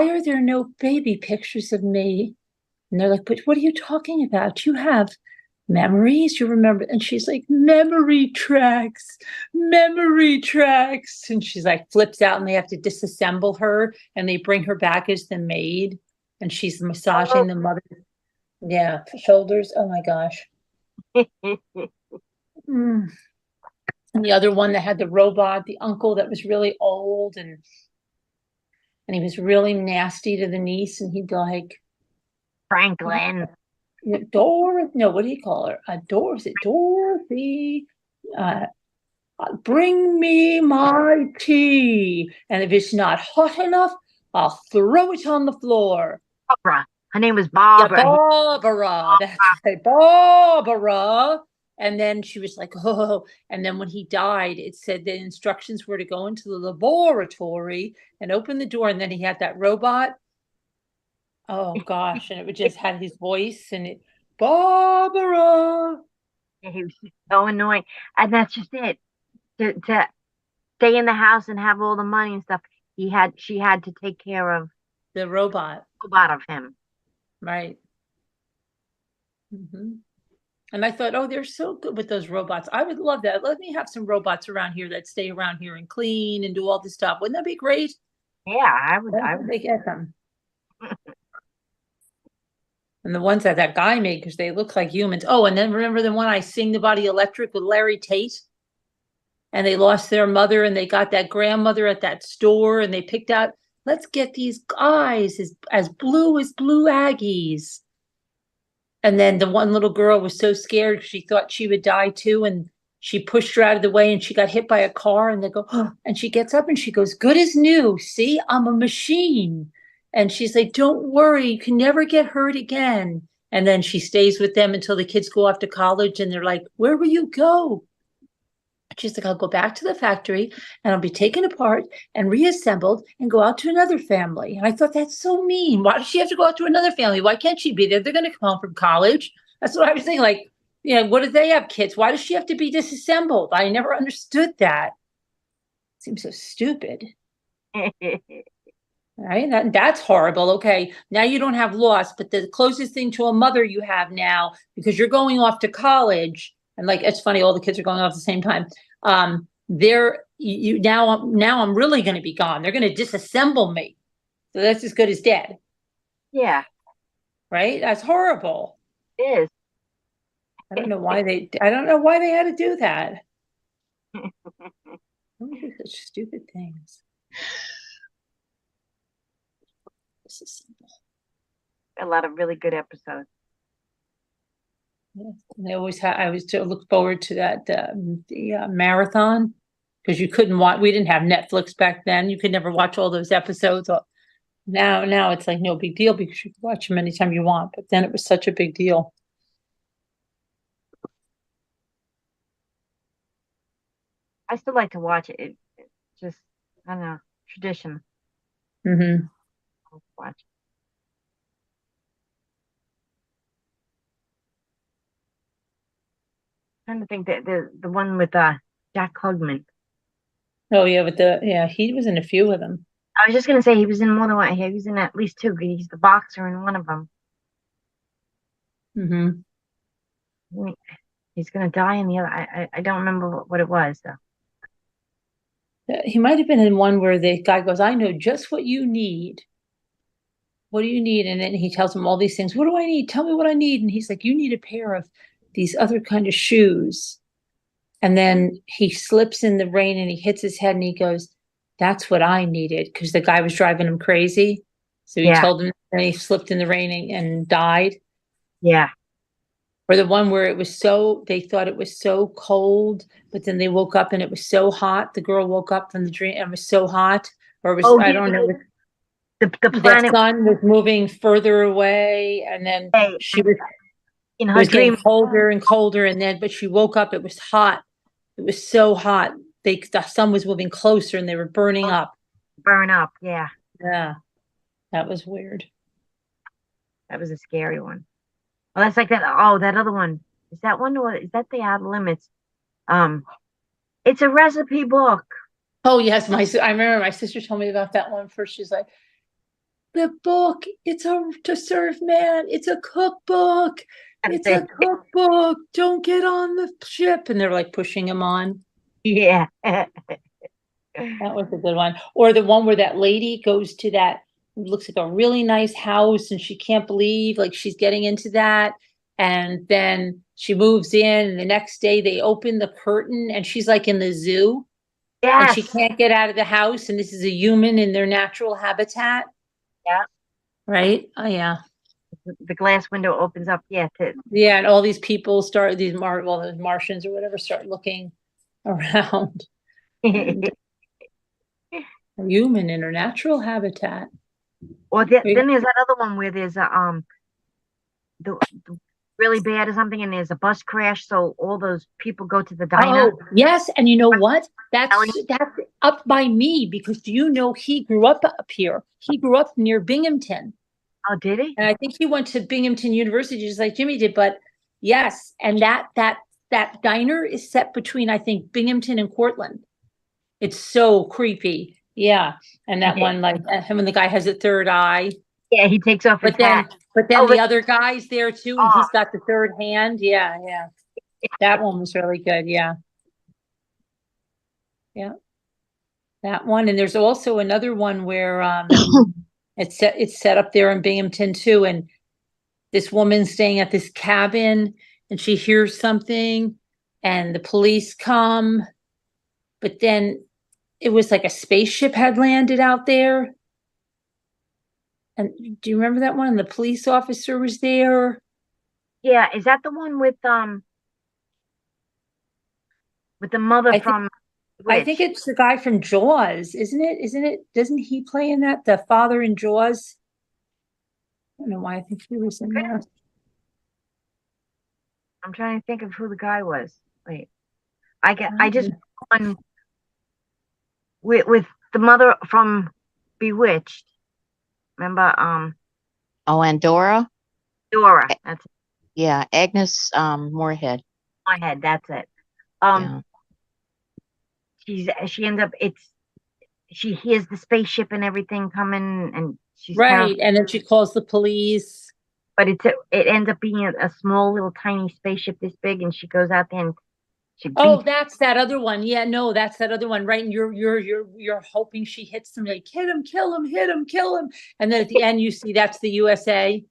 are there no baby pictures of me? And they're like, but what are you talking about? You have memories, you remember. And she's like, memory tracks. And she's like, flips out, and they have to disassemble her, and they bring her back as the maid, and she's massaging the mother. Yeah, shoulders. Oh my gosh. And the other one that had the robot, the uncle that was really old, and he was really nasty to the niece, and he'd like, Franklin. No, what do you call her? Is it Dorothy? Bring me my tea. And if it's not hot enough, I'll throw it on the floor. Barbara. Her name was Barbara. Yeah, Barbara. That's right, Barbara. And then she was like, oh, and then when he died, it said the instructions were to go into the laboratory and open the door. And then he had that robot. Oh gosh. And it would just had his voice and it, Barbara. Yeah, he was so annoying. And that's just it. To stay in the house and have all the money and stuff, she had to take care of The robot. of him. Right. And I thought, oh, they're so good with those robots. I would love that. Let me have some robots around here that stay around here and clean and do all this stuff. Wouldn't that be great? Yeah, I would. Why don't they get them? And the ones that guy made, because they look like humans. Oh, and then remember the one I Sing the Body Electric with Larry Tate? And they lost their mother and they got that grandmother at that store and they picked out, let's get these eyes as blue Aggies. And then the one little girl was so scared she thought she would die too. And she pushed her out of the way and she got hit by a car and they go, oh, and she gets up and she goes, good as new. See, I'm a machine. And she's like, don't worry, you can never get hurt again. And then she stays with them until the kids go off to college and they're like, where will you go? She's like, I'll go back to the factory and I'll be taken apart and reassembled and go out to another family. And I thought, that's so mean. Why does she have to go out to another family? Why can't she be there? They're going to come home from college. That's what I was thinking. Like, you know, what do they have kids? Why does she have to be disassembled? I never understood that. Seems so stupid. Right? That's horrible. Okay. Now you don't have loss, but the closest thing to a mother you have now, because you're going off to college. And like, it's funny, all the kids are going off at the same time. Now I'm really going to be gone. They're going to disassemble me. So that's as good as dead. Yeah. Right? That's horrible. It is. I don't know why they had to do that. Why do such stupid things? Disassemble. A lot of really good episodes. Yes. And they always had. I always look forward to that the marathon because you couldn't watch. We didn't have Netflix back then. You could never watch all those episodes. Now it's like no big deal because you can watch them anytime you want. But then it was such a big deal. I still like to watch it. It's just, I don't know, tradition. Mm-hmm. Watch. Trying to think that the one with Jack Hogman. Oh yeah, he was in a few of them. I was just gonna say he was in more than one. He was in at least two. He's the boxer in one of them. Mm-hmm. He's gonna die in the other. I don't remember what it was though. He might have been in one where the guy goes, I know just what you need. What do you need? And then he tells him all these things. What do I need? Tell me what I need. And he's like, you need a pair of these other kind of shoes. And then he slips in the rain and he hits his head and he goes, that's what I needed. Because the guy was driving him crazy. So he told him and he slipped in the rain and died. Yeah. Or the one where they thought it was so cold, but then they woke up and it was so hot. The girl woke up from the dream and it was so hot. Or it was, I don't know. The planet, the sun was moving further away, and then she was in her dream getting colder and colder, and then but she woke up. It was hot. It was so hot. The sun was moving closer, and they were burning up. Burn up, yeah. Yeah, that was weird. That was a scary one. Well, that's like that. Oh, that other one. Is that one or is that the Outer Limits? It's a recipe book. Oh yes, I remember my sister told me about that one first. She's like, the book, it's to serve man. It's a cookbook. It's a cookbook. Don't get on the ship. And they're like pushing him on. Yeah. That was a good one. Or the one where that lady goes to that, looks like a really nice house and she can't believe like she's getting into that. And then she moves in and the next day they open the curtain and she's like in the zoo. Yes. And she can't get out of the house. And this is a human in their natural habitat. Yeah. Right? Oh, yeah. The glass window opens up. Yeah. Yeah. And all these people start, those Martians or whatever, start looking around. A human in her natural habitat. Or then there's that other one where there's the really bad or something, and there's a bus crash, so all those people go to the diner. Oh, yes, and you know what? Ellie? That's up by me because do you know he grew up here? He grew up near Binghamton. Oh, did he? And I think he went to Binghamton University just like Jimmy did, but yes, and that diner is set between I think Binghamton and Cortland. It's so creepy. Yeah. And that one like him and the guy has a third eye. Yeah, he takes off his But then hat. the but- other guy's there too, and he's got the third hand. Yeah, yeah. That one was really good. Yeah. Yeah. That one. And there's also another one where it's set up there in Binghamton too. And this woman's staying at this cabin and she hears something and the police come, but then it was like a spaceship had landed out there. And do you remember that one? And the police officer was there. Yeah, is that the one with the mother from I think it's the guy from Jaws, isn't it? Isn't it? Doesn't he play in that? The father in Jaws? I don't know why I think he was in there. I'm trying to think of who the guy was. Wait, I just one with the mother from Bewitched. Remember, Oh, and Dora? Dora. That's Yeah, Agnes Moorehead. my head. That's it. Yeah. She ends up. She hears the spaceship and everything coming, and she's Right, and then she calls the police. But it ends up being a small little tiny spaceship this big, and she goes out there and she Oh, beats. that's that other one. Yeah, no, that's that other one, right? And you're hoping she hits him, like hit him, kill him, hit him, kill him, and then at the end you see that's the USA.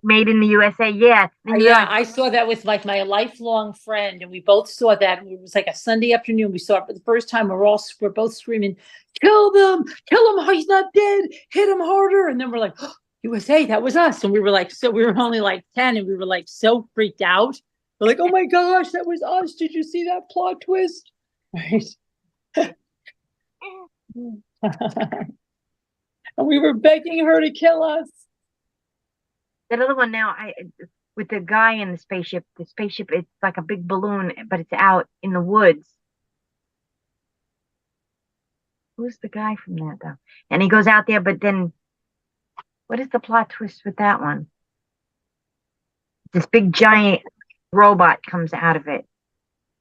Made in the USA. Yeah. Yeah, I saw that with like my lifelong friend, and we both saw that. It was like a Sunday afternoon. We saw it for the first time. We're both screaming, "Kill them! Kill him! He's not dead! Hit him harder!" And then we're like, oh, "USA, that was us!" And we were like, so we were only like 10, and we were like so freaked out. We're like, "Oh my gosh, that was us! Did you see that plot twist?" Right? And we were begging her to kill us. That other one now, with the guy in the spaceship. The spaceship, it's like a big balloon, but it's out in the woods. Who's the guy from that though? And he goes out there, but then, what is the plot twist with that one? This big giant robot comes out of it.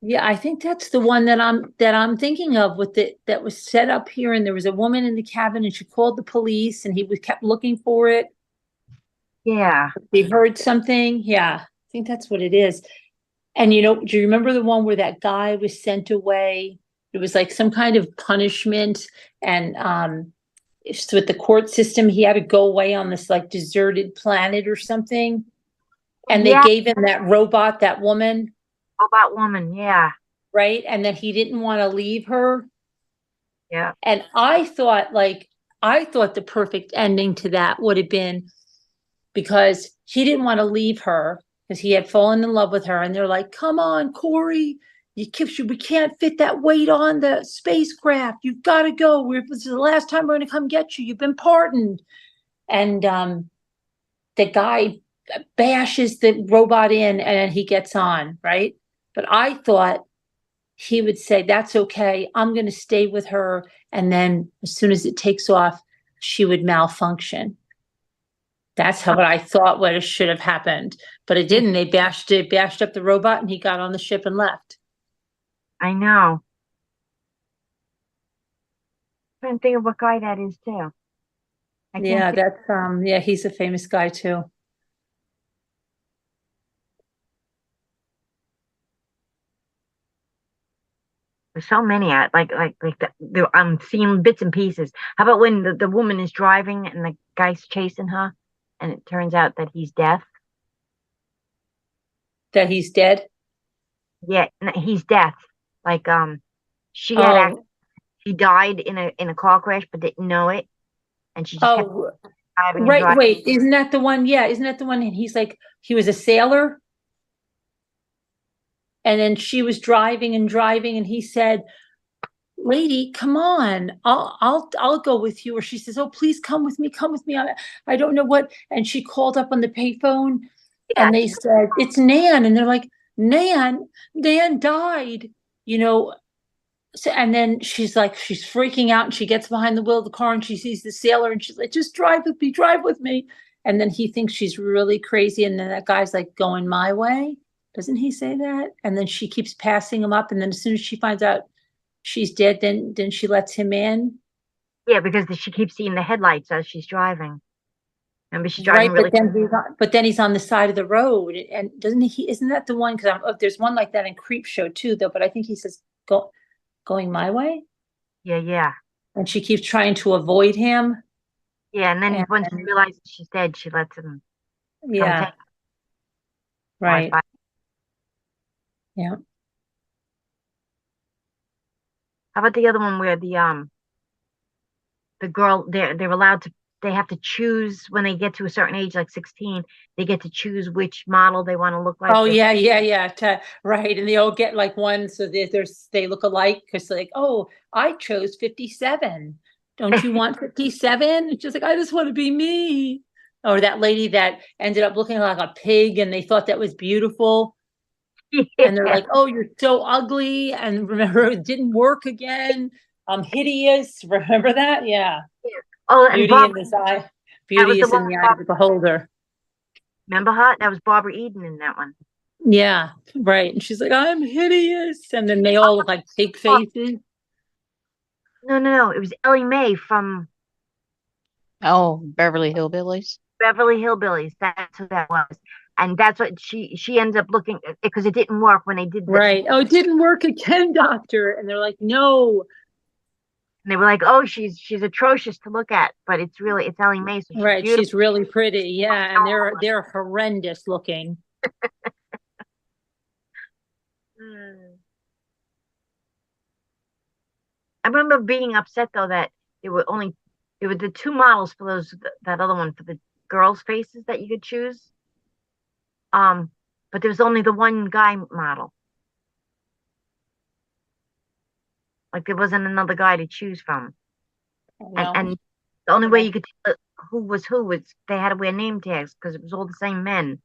Yeah, I think that's the one that I'm thinking of with that was set up here, and there was a woman in the cabin, and she called the police, and he kept looking for it. Yeah. They heard something. Yeah, I think that's what it is. And do you remember the one where that guy was sent away? It was like some kind of punishment, and it's with the court system, he had to go away on this like deserted planet or something. And they gave him that robot, that woman. Robot woman, yeah. Right? And then he didn't want to leave her. Yeah. And I thought the perfect ending to that would have been, because he didn't want to leave her because he had fallen in love with her. And they're like, "Come on, Corey, we can't fit that weight on the spacecraft. You've got to go. This is the last time we're going to come get you. You've been pardoned." And the guy bashes the robot in and then he gets on, right? But I thought he would say, "That's okay. I'm going to stay with her." And then as soon as it takes off, she would malfunction. That's how what I thought should have happened, but it didn't. They bashed up the robot, and he got on the ship and left. I know. I'm trying to think of what guy that is too. Yeah, that's he's a famous guy too. There's so many. I'm seeing bits and pieces. How about when the woman is driving and the guy's chasing her, and it turns out that he's deaf? That he's dead? Yeah, he's deaf. Like she died in a car crash, but didn't know it, and she just kept driving. Right. Driving. Wait, isn't that the one? Yeah, isn't that the one? And he's like, he was a sailor. And then she was driving, and he said, "Lady, come on, I'll go with you." Or she says, "Oh, please come with me. I don't know what." And she called up on the payphone, and they said, it's Nan. And they're like, Nan died, you know. So, and then she's like, she's freaking out and she gets behind the wheel of the car and she sees the sailor and she's like, just drive with me, drive with me. And then he thinks she's really crazy. And then that guy's like, going my way. Doesn't he say that? And then she keeps passing him up. And then as soon as she finds out she's dead, then she lets him in. Yeah, because she keeps seeing the headlights as she's driving. Remember, she's driving Right, really. but then he's on the side of the road, and doesn't he? Isn't that the one? Because there's one like that in Creep Show too, though. But I think he says going my way, Yeah. and she keeps trying to avoid him. Yeah, and then And- once she realizes she's dead, she lets him come Yeah, take right. her. Yeah. How about the other one where the girl they're allowed to, they have to choose when they get to a certain age, like 16, they get to choose which model they want to look like. Oh yeah. Right, and they all get like one, so they look alike because like, oh, I chose 57. Don't you want 57? It's just like, I just want to be me. Or that lady that ended up looking like a pig, and they thought that was beautiful. And they're like, oh, you're so ugly. And remember, it didn't work again. I'm hideous. Remember that? Yeah. Oh, and Beauty in Barbara, his eye. was Beauty the is in one the with eye of the beholder. remember her? That was Barbara Eden in that one. Yeah. Right. And she's like, I'm hideous. And then they all look like pig faces. No. It was Ellie Mae from Oh, Beverly Hillbillies. Beverly Hillbillies. That's who that was. And that's what she ends up looking, because it didn't work when they did Right. Oh, it didn't work again, doctor. And they're like, no. And they were like, oh, she's atrocious to look at, but it's Ellie Mae, so she's Right. beautiful. She's really pretty. Yeah. And they're horrendous looking. I remember being upset though that there were the two models for that other one for the girls' faces that you could choose. But there was only the one guy model. Like there wasn't another guy to choose from. No. And the only way you could tell who was they had to wear name tags because it was all the same men.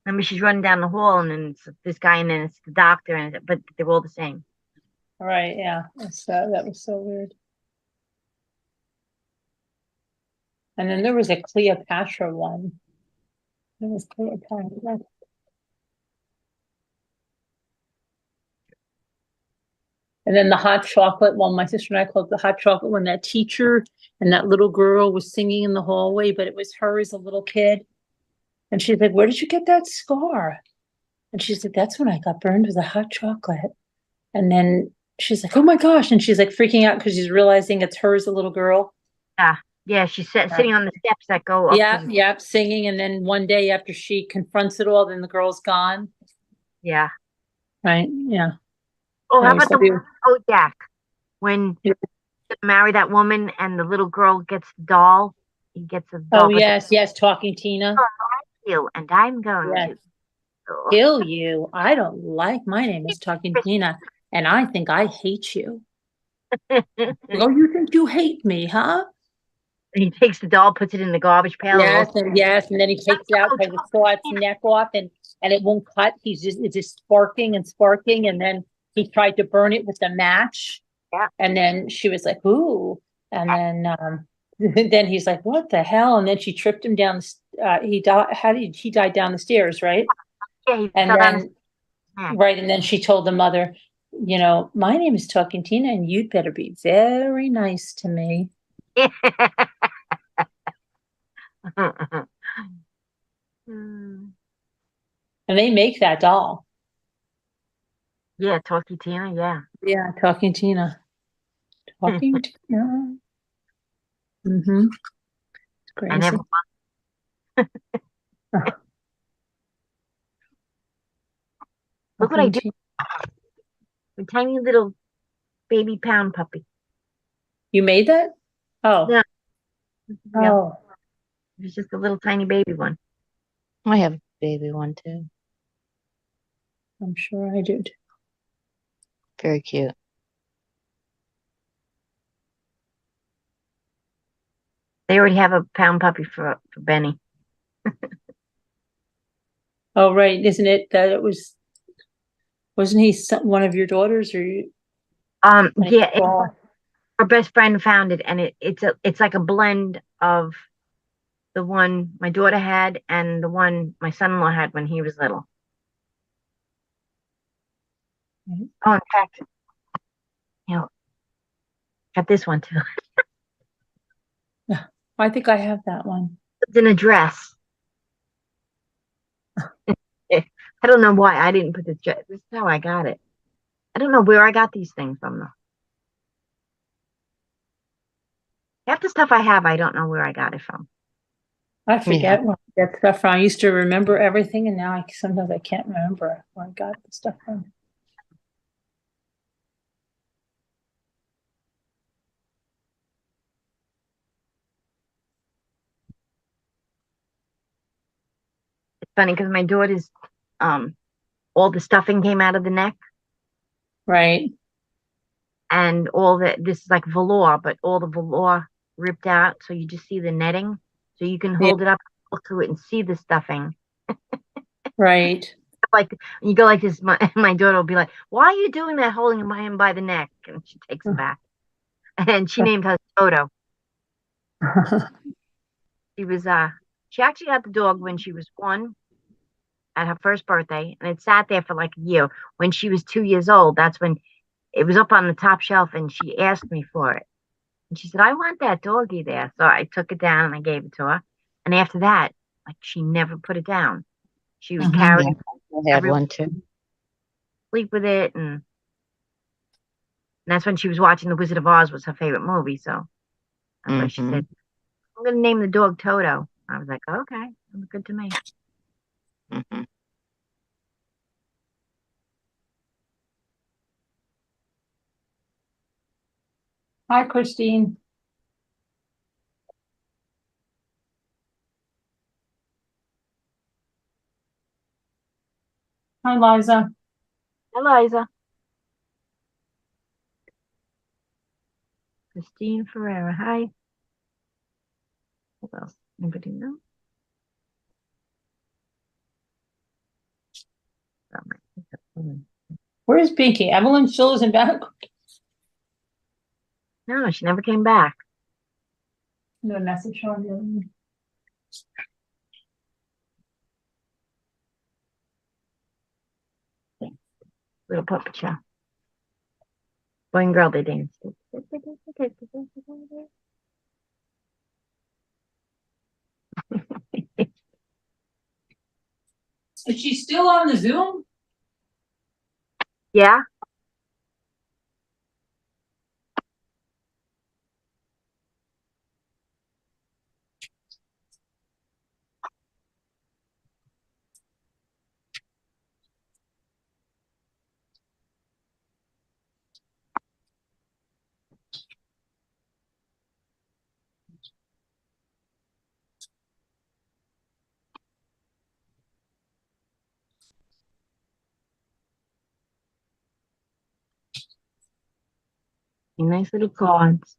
Remember, she's running down the hall and then it's this guy and then it's the doctor, but they're all the same. Right. Yeah. That was so weird. And then there was a Cleopatra one. It was Cleopatra. And then the hot chocolate one, my sister and I called it the hot chocolate one, that teacher and that little girl was singing in the hallway, but it was her as a little kid. And she's like, where did you get that scar? And she said, that's when I got burned with a hot chocolate. And then she's like, oh my gosh. And she's like freaking out because she's realizing it's her as a little girl. Yeah, she's sitting on the steps that go up. Yeah, singing. And then one day after she confronts it all, then the girl's gone. Yeah. Right. Yeah. Oh, how That was about so weird. Jack? When Yeah. he marry that woman and the little girl gets the doll, he gets a Oh, doll. yes, Talking Tina. And I'm going Yes. to Kill you. I don't like, my name is Talking Tina, and I think I hate you. Oh, you think you hate me, huh? And he takes the doll, puts it in the garbage pail. Yes, and then he takes it out, tries to saw its neck off, and it won't cut. It's just sparking, and then he tried to burn it with a match. Yeah. And then she was like, ooh. And then then he's like, what the hell? And then she tripped him down. He died down the stairs, right? Yeah, he And fell down then, the stairs. right, and then she told the mother, my name is Talking Tina, and you'd better be very nice to me. And they make that doll. Yeah, Talkie Tina, yeah. Yeah, Talking Tina. Talking Tina. Mm-hmm. It's crazy. I never. Look what I did. A tiny little baby pound puppy. You made that? Oh. Yeah. Yeah. Oh. It was just a little tiny baby one. I have a baby one too. I'm sure I did. Very cute. They already have a pound puppy for Benny. Oh, right. Isn't it that it wasn't he one of your daughters or you? Yeah, our best friend found it, and it's like a blend of the one my daughter had and the one my son-in-law had when he was little. Mhm. Oh, in fact, got this one too. I think I have that one. It's in a dress. I don't know why I didn't put this dress. This is how I got it. I don't know where I got these things from though. Half the stuff I have, I don't know where I got it from. I forget where I get stuff from. I used to remember everything, and now sometimes I can't remember where I got the stuff from. It's funny because my daughter's all the stuffing came out of the neck Right. and all the this is like velour, but all the velour ripped out, so you just see the netting. So you can hold it up, look through it, and see the stuffing. Right. Like you go like this, my daughter will be like, "Why are you doing that, holding him by the neck?" And she takes him back, and she named her Toto. She was she actually got the dog when she was 1 at her first birthday, and it sat there for like a year. When she was 2 years old, that's when it was up on the top shelf, and she asked me for it. And she said, "I want that doggy there." So I took it down and I gave it to her. And after that, like she never put it down. She would carry it I had everywhere, one too. sleep with it, and that's when she was watching The Wizard of Oz was her favorite movie. So that's why she said, "I'm going to name the dog Toto." I was like, "Okay, that's good to me." Mm-hmm. Hi, Christine. Hi, Liza. Eliza, Christine Ferreira. Hi. What else? Anybody know? Oh, my- Where's Pinky? Evelyn still isn't back. No, she never came back. No message on you. Little puppet show. Boy and girl, they danced. Is she still on the Zoom? Yeah. Nice little cards.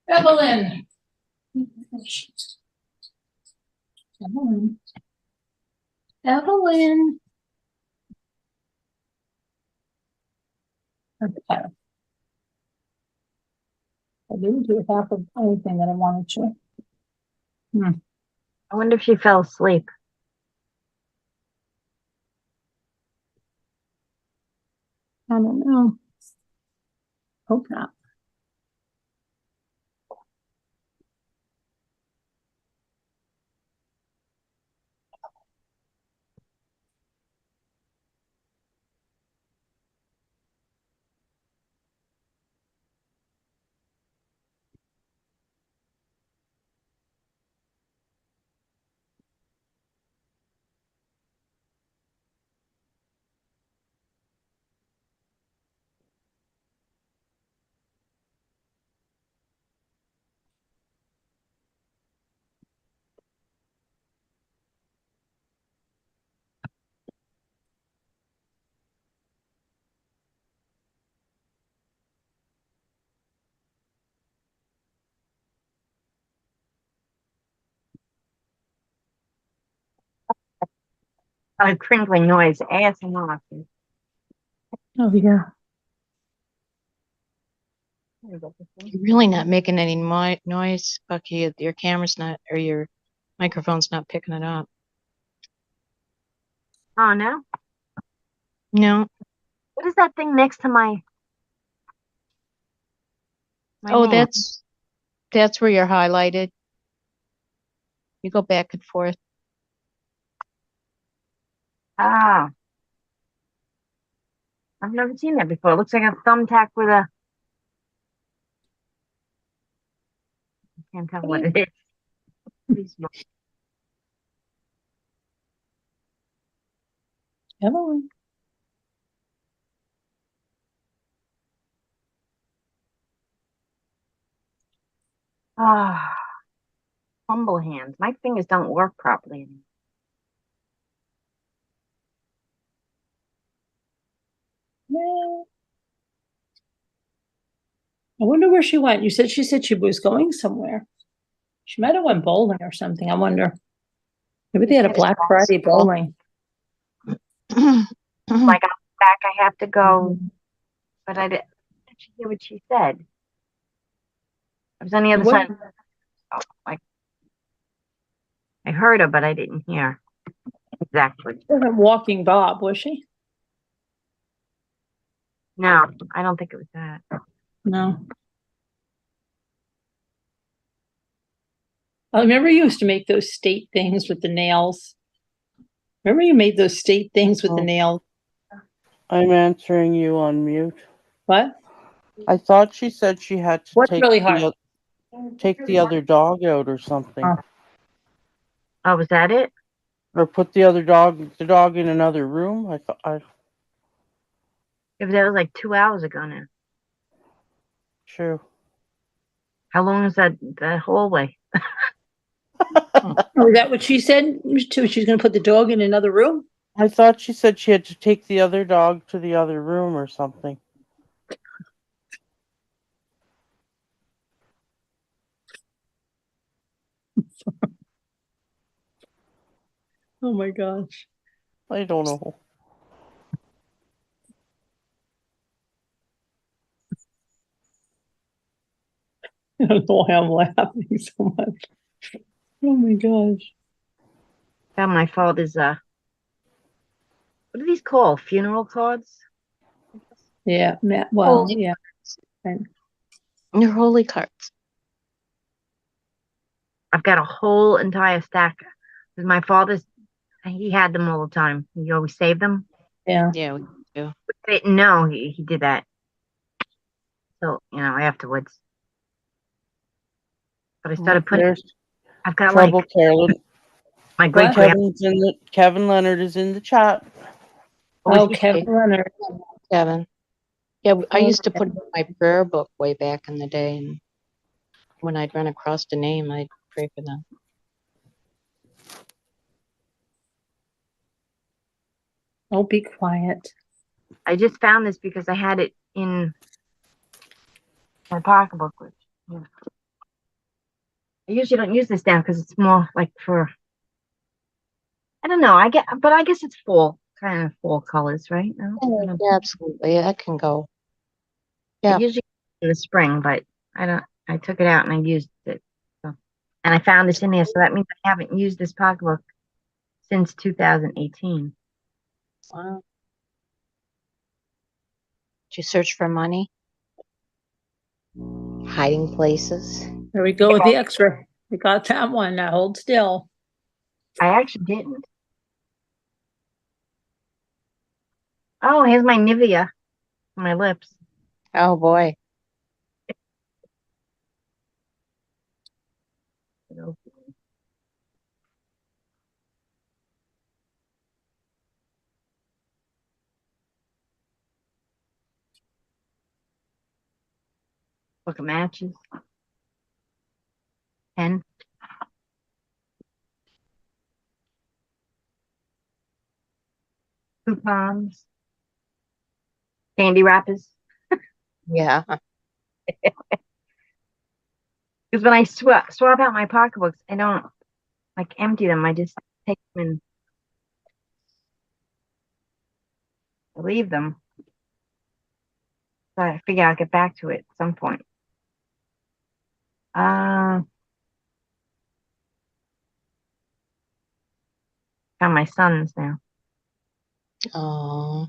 Evelyn. Evelyn. Evelyn. Okay. I didn't do half of anything that I wanted to. I wonder if she fell asleep. I don't know. Hope not. A crinkling noise. ASMR. Oh, yeah. You're really not making any noise, Bucky. Your camera's not, or your microphone's not picking it up. Oh, no? No. What is that thing next to my Oh, name? that's where you're highlighted. You go back and forth. Ah. I've never seen that before. It looks like a thumbtack with a. I can't tell what it is. Please look. Emily. Ah. Humble hands. My fingers don't work properly anymore. Yeah. I wonder where she went. She said she was going somewhere. She might have went bowling or something. I wonder. Maybe they had a Black Friday bowling. Like I'm back, I have to go. But I didn't hear what she said. I was on the other What? side. Oh, like I heard her, but I didn't hear exactly. She wasn't walking Bob, was she? No, I don't think it was that. No. I remember you used to make those state things with the nails. Remember you made those state things with the Oh. nails? I'm answering you on mute. What? I thought she said she had to What's really hard? take the other dog out or something. Oh. Oh, was that it? Or put the dog in another room. I thought Yeah, but that was like 2 hours ago now. true. How long is that hallway? Oh, is that what she said too? She's going to put the dog in another room? I thought she said she had to take the other dog to the other room or something. Oh my gosh. I don't know. I don't know why I'm laughing so much. Oh my gosh. That my fault is what are these called? Funeral cards? Yeah, Matt. Well, Holy yeah. Your holy cards. I've got a whole entire stack. Because my father's, he had them all the time. He always saved them. Yeah. Yeah, we do. I didn't know he did that. So, afterwards. But I started putting, There's I've got trouble, like Carolyn. my great grand. Kevin Leonard is in the chat. Oh, he- Kevin Leonard. Kevin. Yeah, I used to Okay. put it in my prayer book way back in the day, and when I'd run across a name, I'd pray for them. Oh, be quiet. I just found this because I had it in my pocketbook. I usually don't use this down because it's more like for, I don't know. But I guess it's fall, kind of fall colors, right? No? Yeah, absolutely. That can go. I Yeah. usually in the spring, but I took it out and I used it. So, and I found this in there, so that means I haven't used this pocketbook since 2018. Wow. Did you search for money? Hiding places? There we go with the X-ray. We got that one. Now hold still. I actually didn't. Oh, here's my Nivea on my lips. Oh boy. Book of matches. 10. Coupons. Candy wrappers. Yeah. Because when I swap out my pocketbooks, I don't like empty them. I just take them and I leave them. So I figure I'll get back to it at some point. Found my son's now. Oh,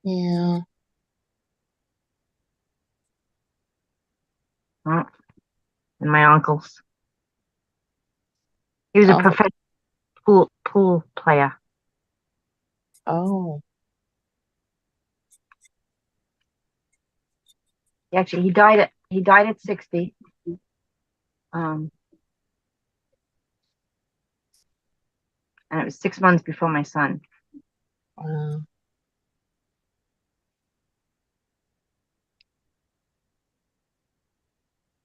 yeah. Oh, and my uncle's. He was a Oh. professional pool player. Oh, Actually, he died at 60. And it was 6 months before my son. wow.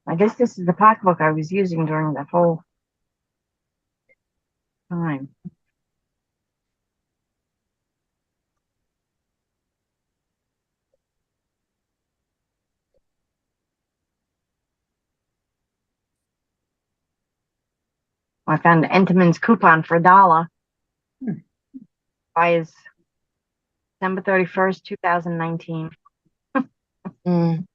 I guess this is the pocketbook I was using during that whole time. I found Entenmann's coupon for $1 by his December 31st, 2019. Mm.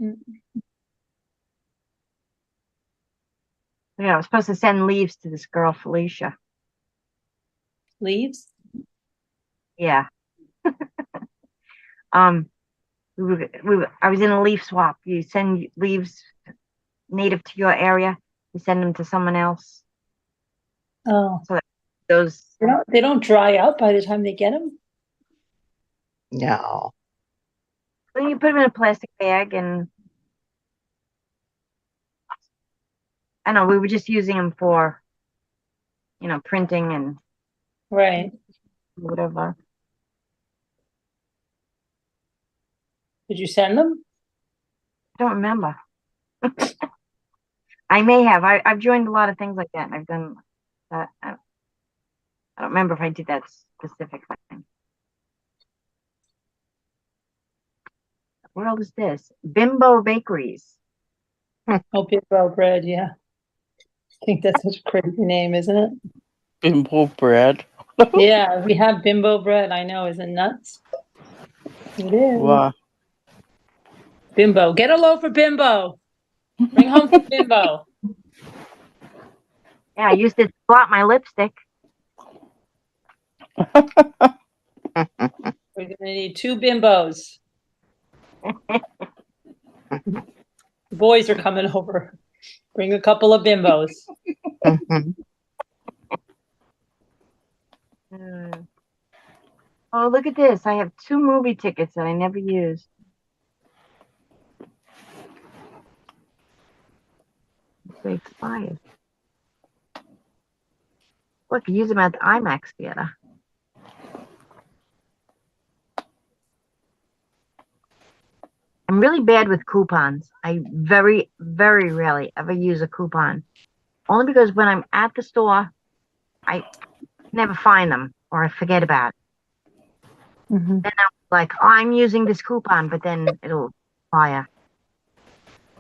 Mm. Yeah, I was supposed to send leaves to this girl, Felicia. Leaves? Yeah. I was in a leaf swap. You send leaves native to your area, you send them to someone else. Oh, Those they don't dry out by the time they get them? No. Then you put them in a plastic bag, and I know we were just using them for, printing and Right. whatever. Did you send them? I don't remember. I may have. I've joined a lot of things like that, and I've done that. I don't remember if I did that specific thing. What world is this? Bimbo Bakeries. Oh, Bimbo bread, yeah. I think that's such a crazy name, isn't it? Bimbo bread. Yeah, we have Bimbo bread. I know, isn't it nuts? It is. Wow. Bimbo. Get a loaf for Bimbo. Bring home for Bimbo. Yeah, I used it to blot my lipstick. We're going to need 2 Bimbos. The boys are coming over. Bring a couple of Bimbos. Mhm. Oh, look at this. I have 2 movie tickets that I never used. They expired. Look, you use them at the IMAX theater. I'm really bad with coupons. I very, very rarely ever use a coupon. Only because when I'm at the store, I never find them or I forget about it. Mm-hmm. Then I'm like, oh, I'm using this coupon, but then it'll expire.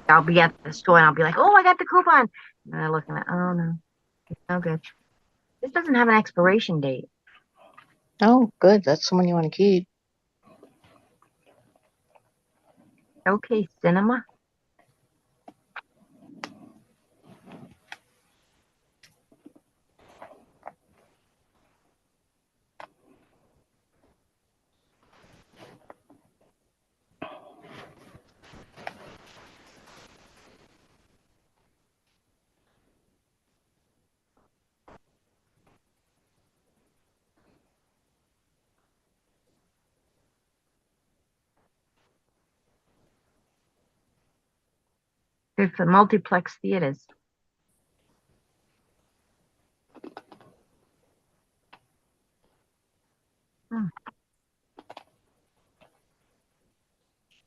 I'll be at the store and I'll be like, oh, I got the coupon. And I'm looking at, oh no, it's no good. This doesn't have an expiration date. Oh, good. That's the one you want to keep. Okay, cinema. It's the multiplex theaters.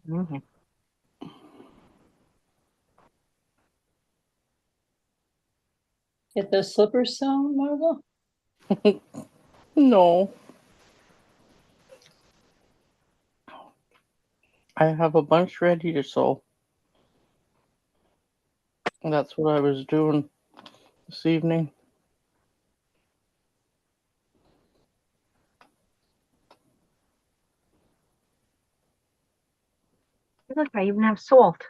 Mm-hmm. Get those slippers sewn, Margot? No. I have a bunch ready to sew. And that's what I was doing this evening. Look, I even have salt.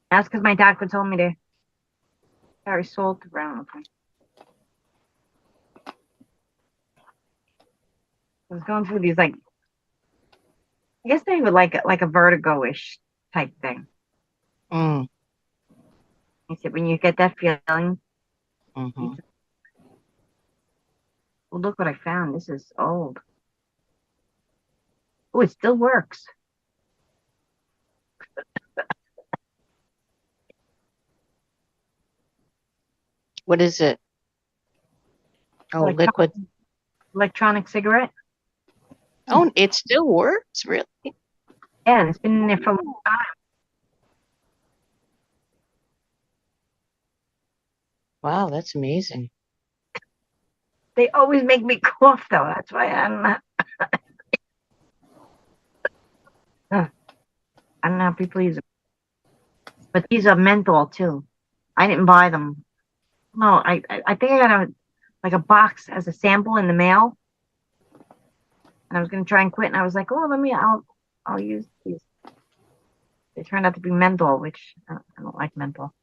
That's because my doctor told me to carry salt around with me. I was going through these I guess they were like a vertigo-ish type thing. Mm. He said when you get that feeling, Mm-hmm. well, look what I found. This is old. Oh, it still works. What is it? Oh, Electron- liquid. Electronic cigarette. Oh, it still works, really? Yeah, and it's been in there for a long time. Wow, that's amazing. They always make me cough, though. That's why I'm not. I'm not be pleased. But these are menthol too. I didn't buy them. No, I think I got a box as a sample in the mail, and I was gonna try and quit, and I was like, oh, I'll use these. They turned out to be menthol, which I don't like menthol.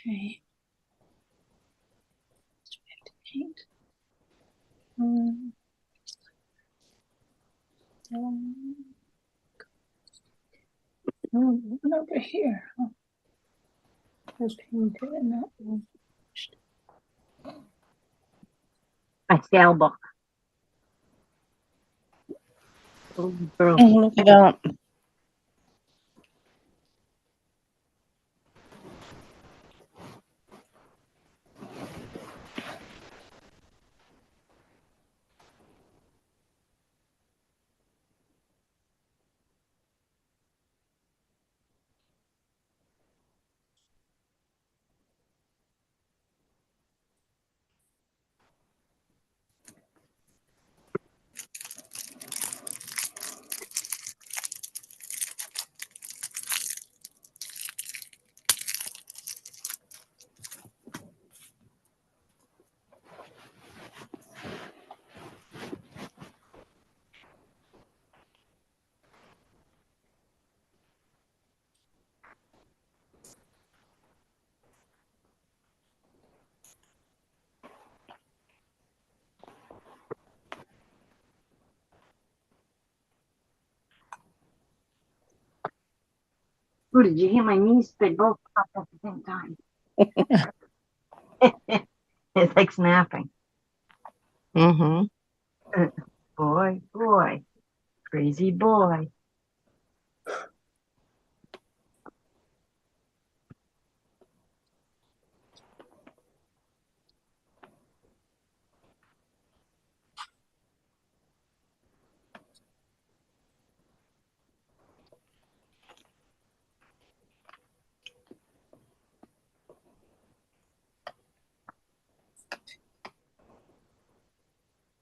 Okay. Paint. Um, one over here. Oh, I painted and that one. My sailbook. Little girl. Oh, look at that. Oh, did you hear my niece? They both popped at the same time. It's like snapping. Mm-hmm. Boy, crazy boy.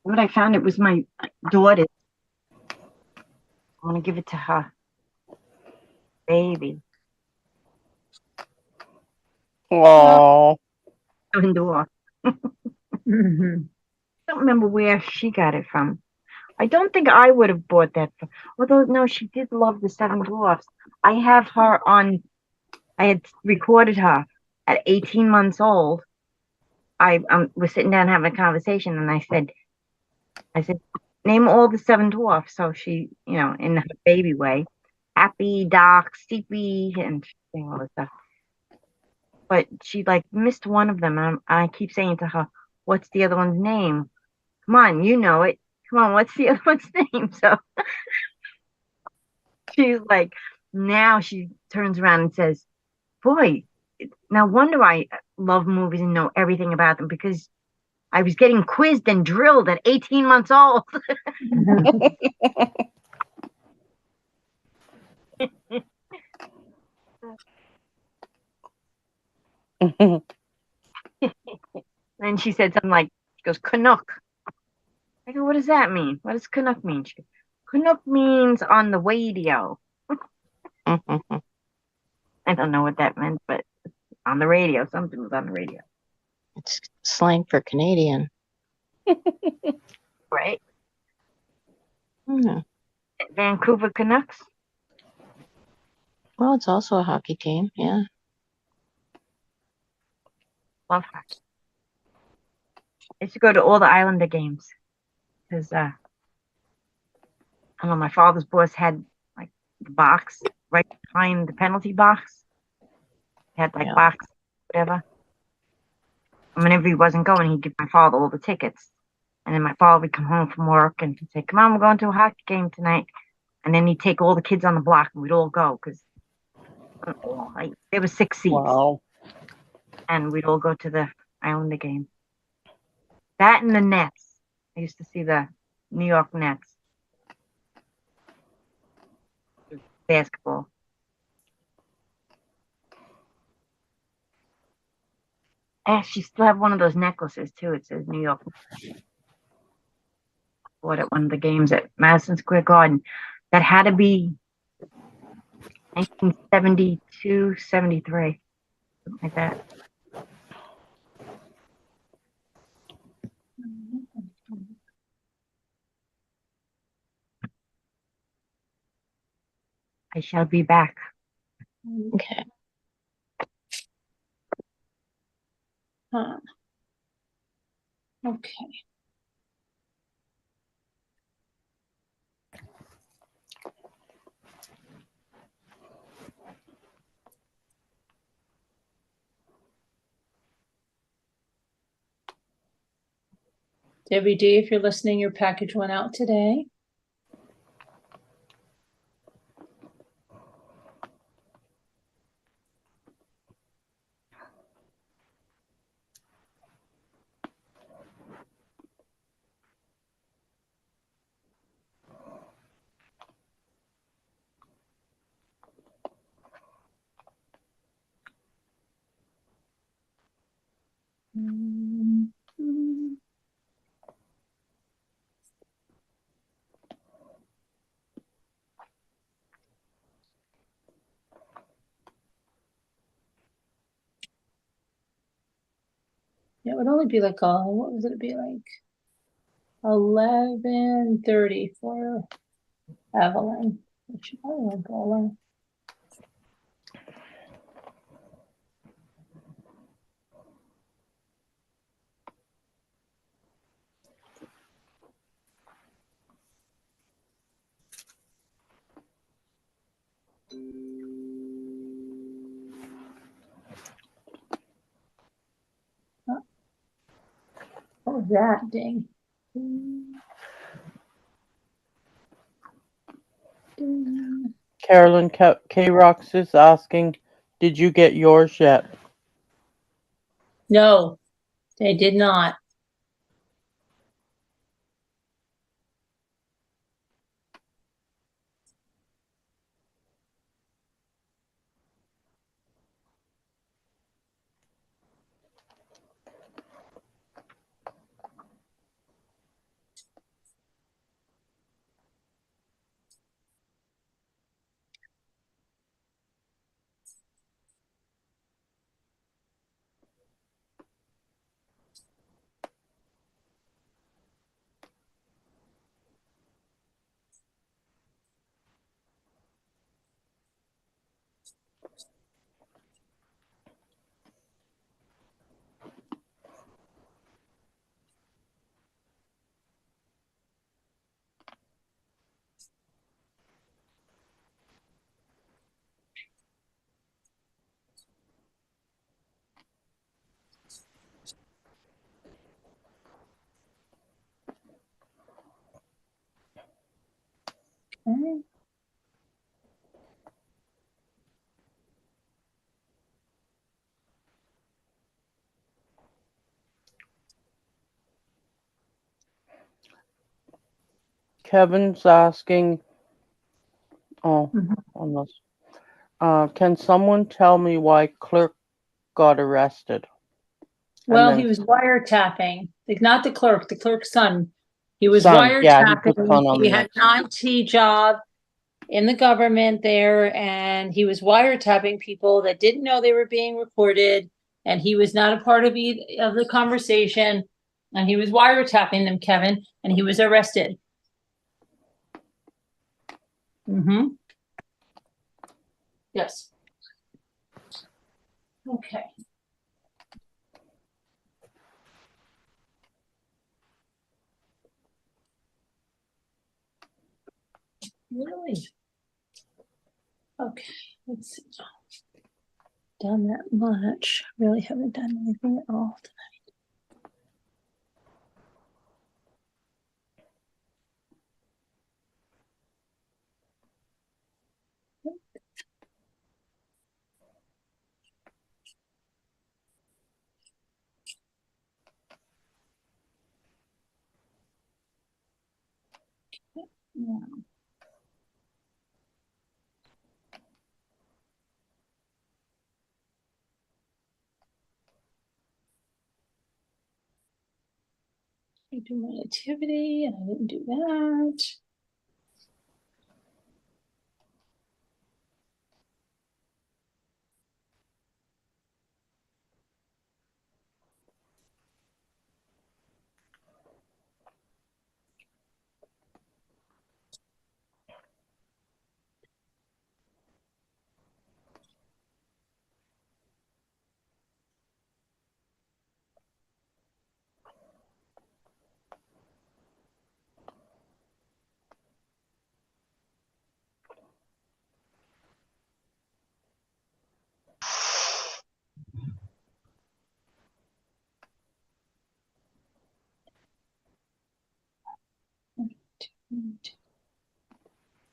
What I found, it was my daughter. I want to give it to her baby. Oh, Indoor. Mm-hmm. I don't remember where she got it from. I don't think I would have bought that. Although, no, she did love the Seven Dwarfs. I have her on, I had recorded her at 18 months old. I was sitting down having a conversation and I said, name all the Seven Dwarfs. So she, in her baby way, happy, dark, sleepy, and saying all this stuff. But she like missed one of them. And I keep saying to her, what's the other one's name? Come on, you know it. Come on, what's the other one's name? So she's like, now she turns around and says, boy, no wonder I love movies and know everything about them because I was getting quizzed and drilled at 18 months old. And she said something like, she goes, Canuck. I go, what does that mean? What does Canuck mean? She goes, Canuck means on the radio. I don't know what that meant, but on the radio. Something was on the radio. It's slang for Canadian. Right? Hmm. Vancouver Canucks. Well, it's also a hockey team. Yeah. Love hockey. I used to go to all the Islander games because I don't know, my father's boss had like the box right behind the penalty box. He had like Yeah. box, whatever. And whenever he wasn't going, he'd give my father all the tickets. And then my father would come home from work and he'd say, come on, we're going to a hockey game tonight. And then he'd take all the kids on the block and we'd all go because there were 6 seats. Wow. And we'd all go to the Islander game. That and the Nets. I used to see the New York Nets. Basketball. I actually still have one of those necklaces too. It says New York. Bought at one of the games at Madison Square Garden. That had to be 1972, 73, something like that. I shall be back. Okay. Huh. Okay. Debbie D, if you're listening, your package went out today. It would only be like what was it be like? 11:30 for Evelyn. She probably won't go alone. What was that ding? Ding. Carolyn K-Rox is asking, did you get yours yet? No, they did not. Mhm. Kevin's asking, oh, Mhm. almost. Can someone tell me why Clerk got arrested? Well, then he was wiretapping, not the clerk's son. He was Son, yeah, he put wiretapping. son on He the had an IT job in the government there, and he was wiretapping people that didn't know they were being recorded, and he was not a part of the conversation, and he was wiretapping them, Kevin, and he was arrested. Mm-hmm. Yes. Okay. Really? Okay, let's see. Done that much. Really haven't done anything at all tonight. Yeah. I do my activity and I didn't do that.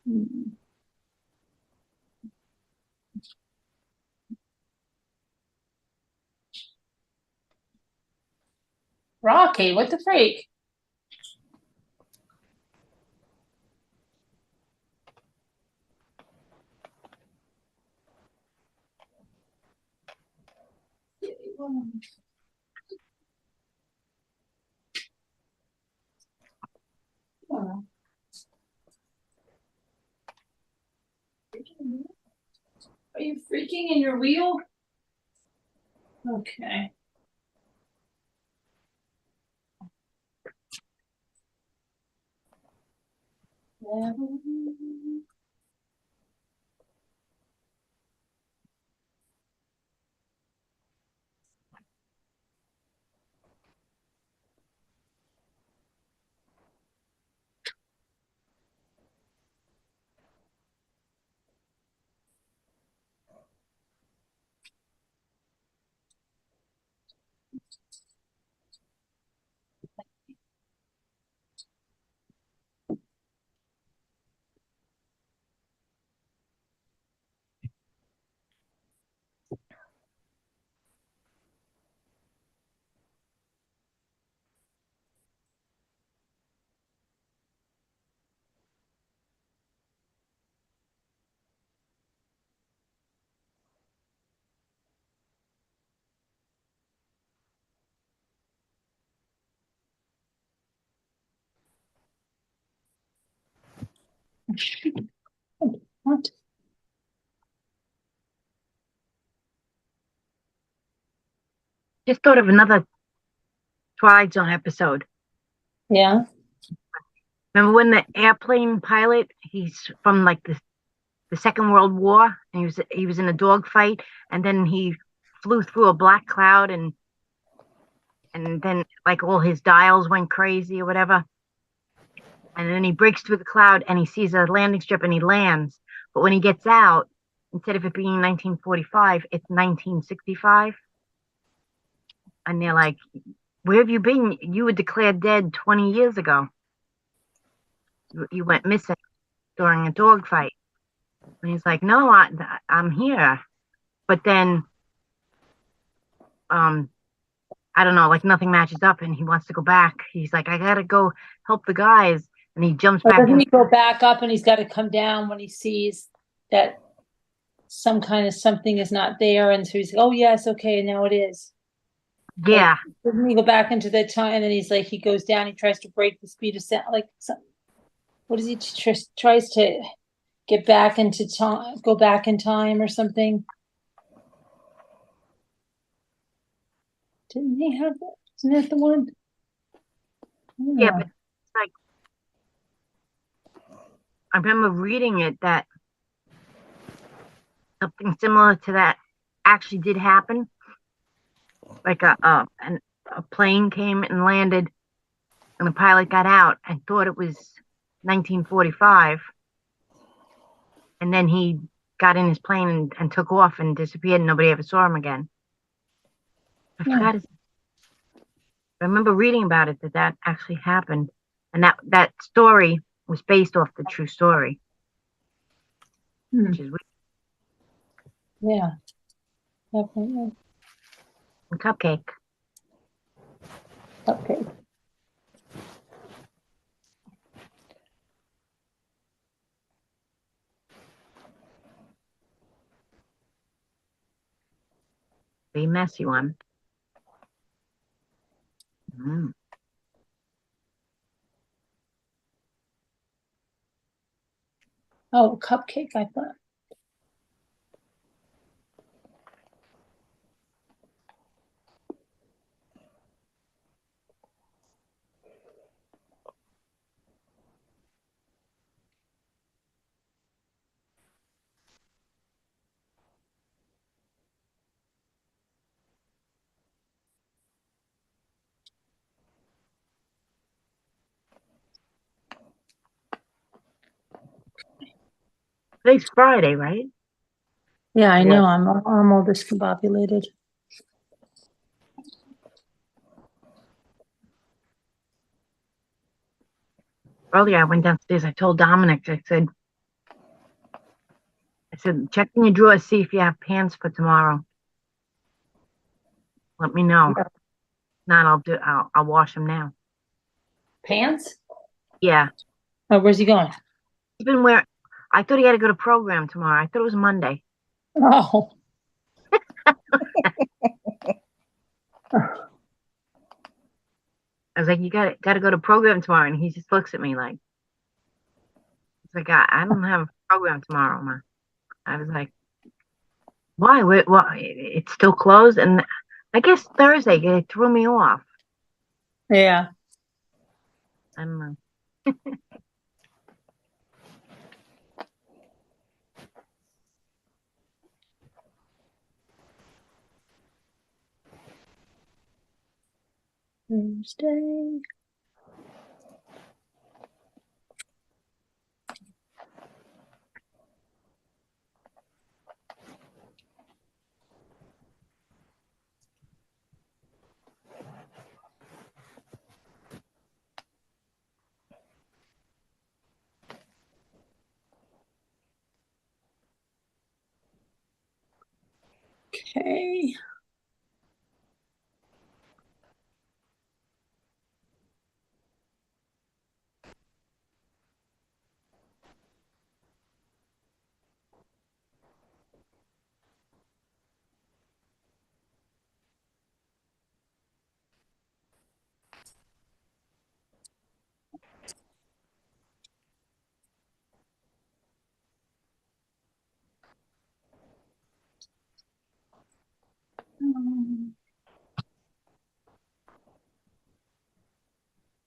Hmm. Rocky, what the freak? Are you freaking in your wheel? Okay. What? Just thought of another Twilight Zone episode. Yeah. Remember when the airplane pilot, he's from like the Second World War, and he was in a dogfight, and then he flew through a black cloud, and then like all his dials went crazy or whatever, and then he breaks through the cloud and he sees a landing strip and he lands. But when he gets out, instead of it being 1945, it's 1965, and they're like, "Where have you been? You were declared dead 20 years ago. You went missing." during a dog fight. And he's like, no, I'm here. But then, I don't know, like nothing matches up and he wants to go back. He's like, I gotta go help the guys. And he jumps But back doesn't in. he go back up and he's got to come down when he sees that some kind of something is not there, and so he's like, oh yes, okay, now it is. Yeah. Doesn't he go back into the time and then he's like, he goes down, he tries to break the speed of sound, like what is he tries to get back into time, go back in time or something? Didn't he have that? Isn't that the one? Yeah, but it's like, I remember reading it that something similar to that actually did happen. Like a plane came and landed, and the pilot got out and thought it was 1945, and then he got in his plane and took off and disappeared, and nobody ever saw him again. I forgot his. I remember reading about it that actually happened, and that story was based off the true story, which is weird. Yeah, definitely. And Cupcake. Okay. The messy one. Mm. Oh, cupcake, I thought. Today's Friday, right? Yeah, I Yeah. know. I'm all discombobulated. Earlier, I went downstairs. I told Dominic, I said, check in your drawer, see if you have pants for tomorrow. Let me know. Yeah. Not, I'll wash them now. Pants? Yeah. Oh, where's he going? He's been wearing, I thought he had to go to program tomorrow. I thought it was Monday. Oh. I was like, you gotta go to program tomorrow. And he just looks at me like, he's like, I don't have a program tomorrow, Ma. I was like, why? What? It's still closed? And I guess Thursday, it threw me off. Yeah. I don't know. Thursday. Okay.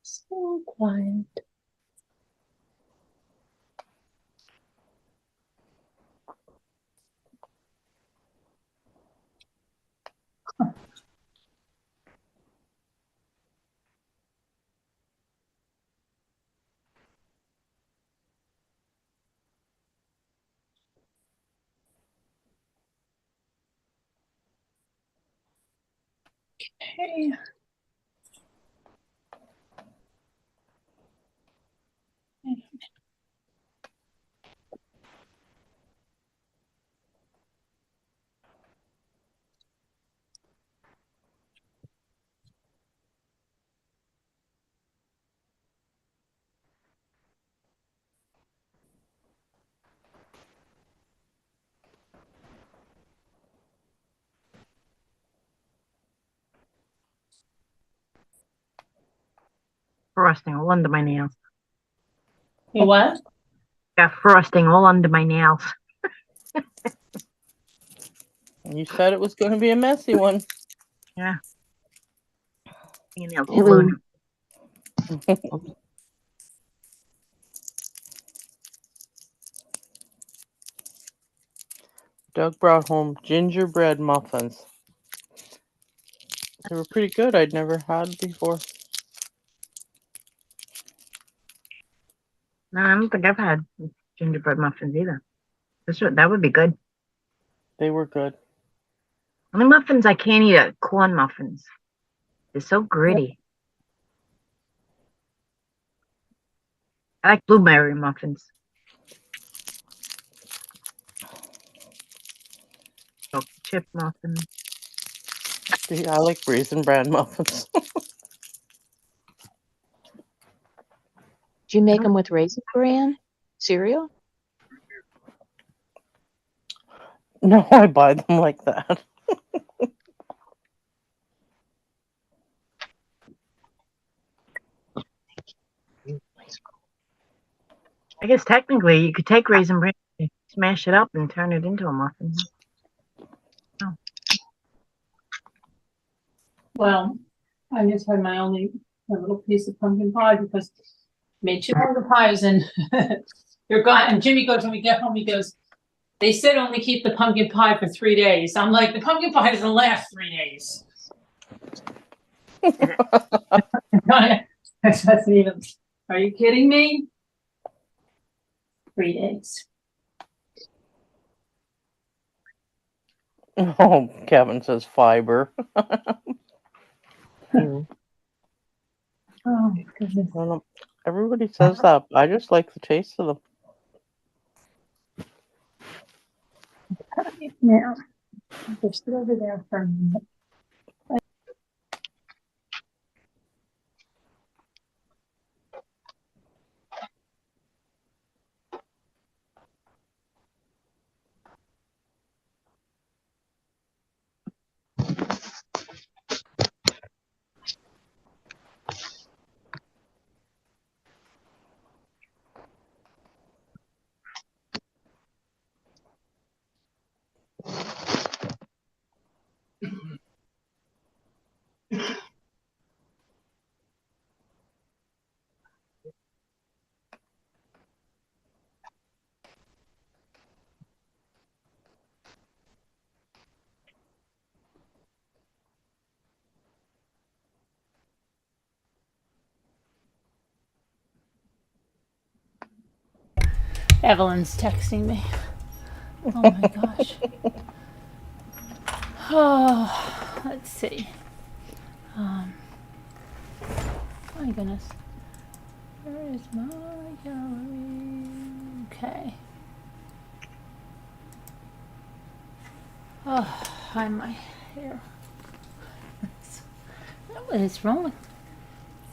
So quiet. Okay. frosting all under my nails. You what? Got frosting all under my nails. You said it was going to be a messy one. Yeah. Fingernails It was, balloon. Doug brought home gingerbread muffins. They were pretty good. I'd never had before. No, I don't think I've had gingerbread muffins either. That would be good. They were good. Only muffins I can't eat are corn muffins. They're so gritty. I like blueberry muffins. Chocolate chip muffins. See, I like raisin bran muffins. do you make them with raisin bran cereal? No, I buy them like that. I guess technically you could take raisin bran, smash it up, and turn it into a muffin. Well, I just had my little piece of pumpkin pie because I made 2 pumpkin pies and you're gone. And Jimmy goes when we get home, he goes, they said only keep the pumpkin pie for 3 days. I'm like, the pumpkin pie doesn't last 3 days. That's even, are you kidding me? 3 days. Oh, Kevin says fiber. Mm. Oh, goodness. I don't know. Everybody says that. I just like the taste of them. Now, just sit over there for a minute. Evelyn's texting me. Oh my gosh. Oh, let's see. My goodness. Where is my gallery? Okay. Oh, hi, my hair. What is wrong with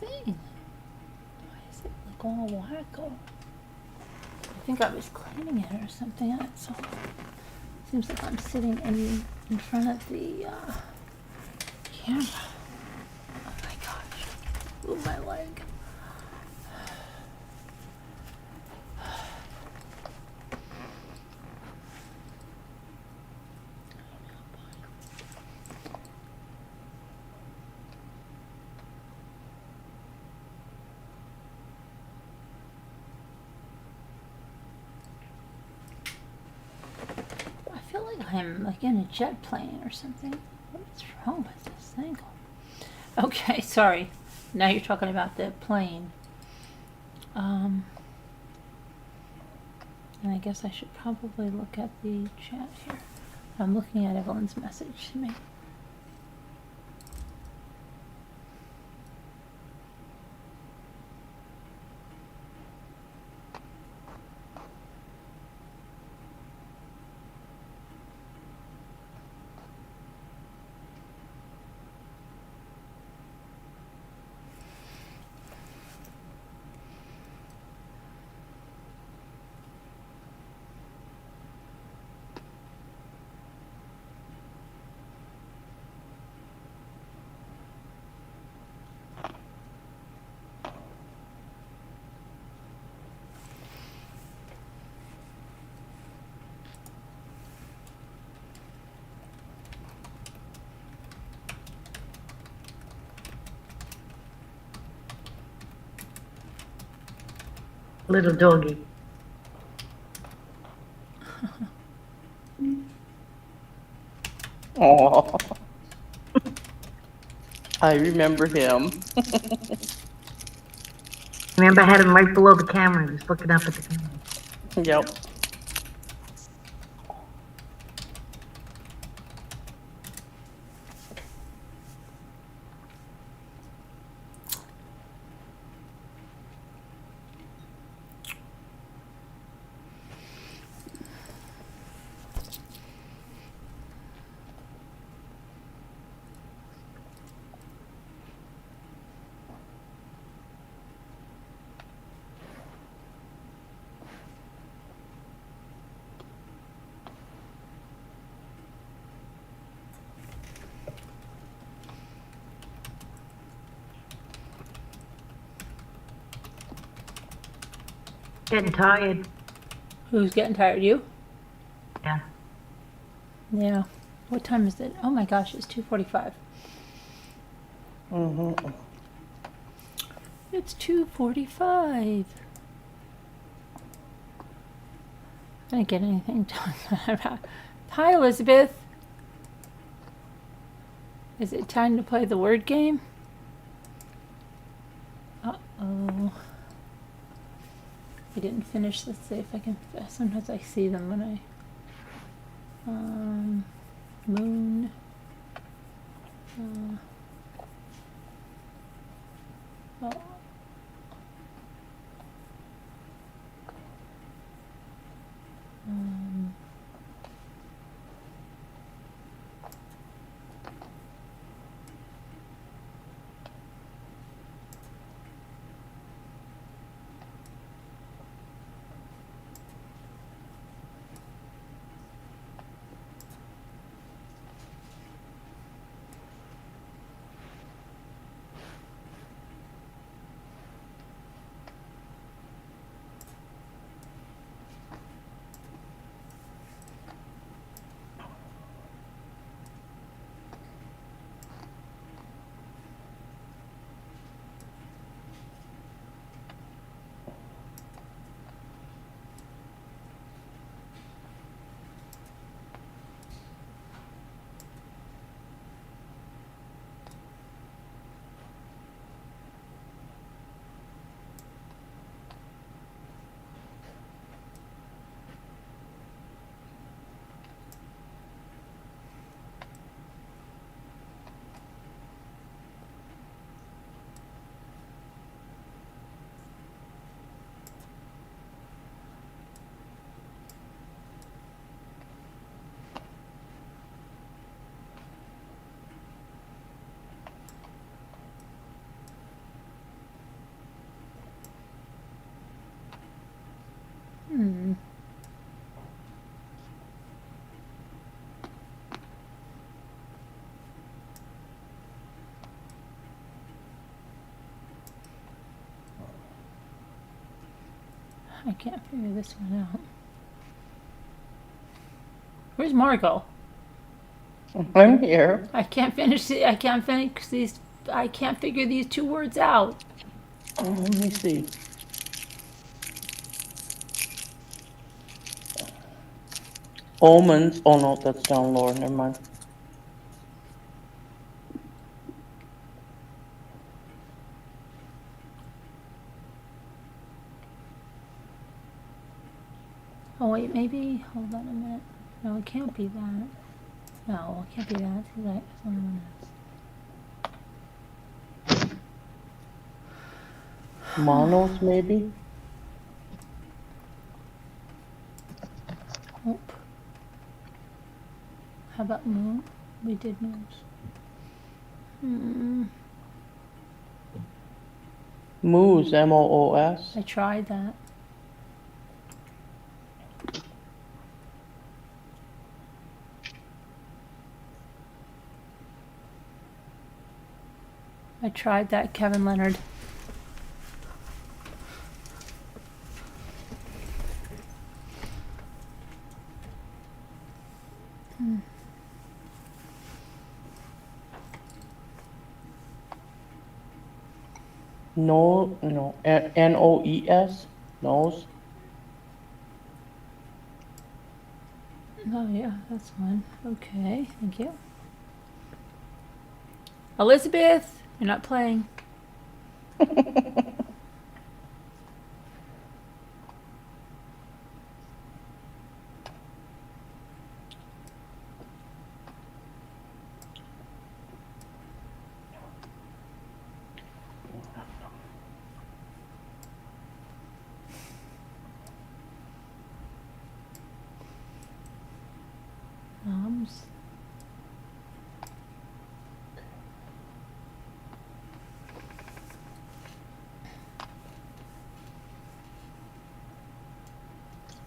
the thing? Why is it like all wacko? I think I was cleaning it or something. That's all. Seems like I'm sitting in front of the camera. Oh my gosh. Ooh, my leg. I feel like I'm like in a jet plane or something. What's wrong with this thing? Okay, sorry. Now you're talking about the plane. And I guess I should probably look at the chat here. I'm looking at Evelyn's message to me. Little doggy. Oh, I remember him. Remember, I had him right below the camera. He was looking up at the camera. Yep. Getting tired. Who's getting tired? You? Yeah. Yeah. What time is it? Oh my gosh, it's 2:45. Mm-hmm. It's 2:45. I didn't get anything done. Hi, Elizabeth. Is it time to play the word game? Uh-oh. I didn't finish. Let's see if I can. Sometimes I see them when I. Moon. Oh. I can't figure this one out. Where's Margot? I'm here. I can't finish it. I can't finish these. I can't figure these two words out. Let me see. Omens. Oh no, that's down lower. Never mind. Oh wait, maybe. Hold on a minute. No, it can't be that. No, it can't be that. See, that someone else. Monos, maybe. Nope. How about moon? We did moons. Moose. MOOS. I tried that. I tried that, Kevin Leonard. No. NOES. nose. Oh yeah, that's one. Okay, thank you. Elizabeth, you're not playing. Arms.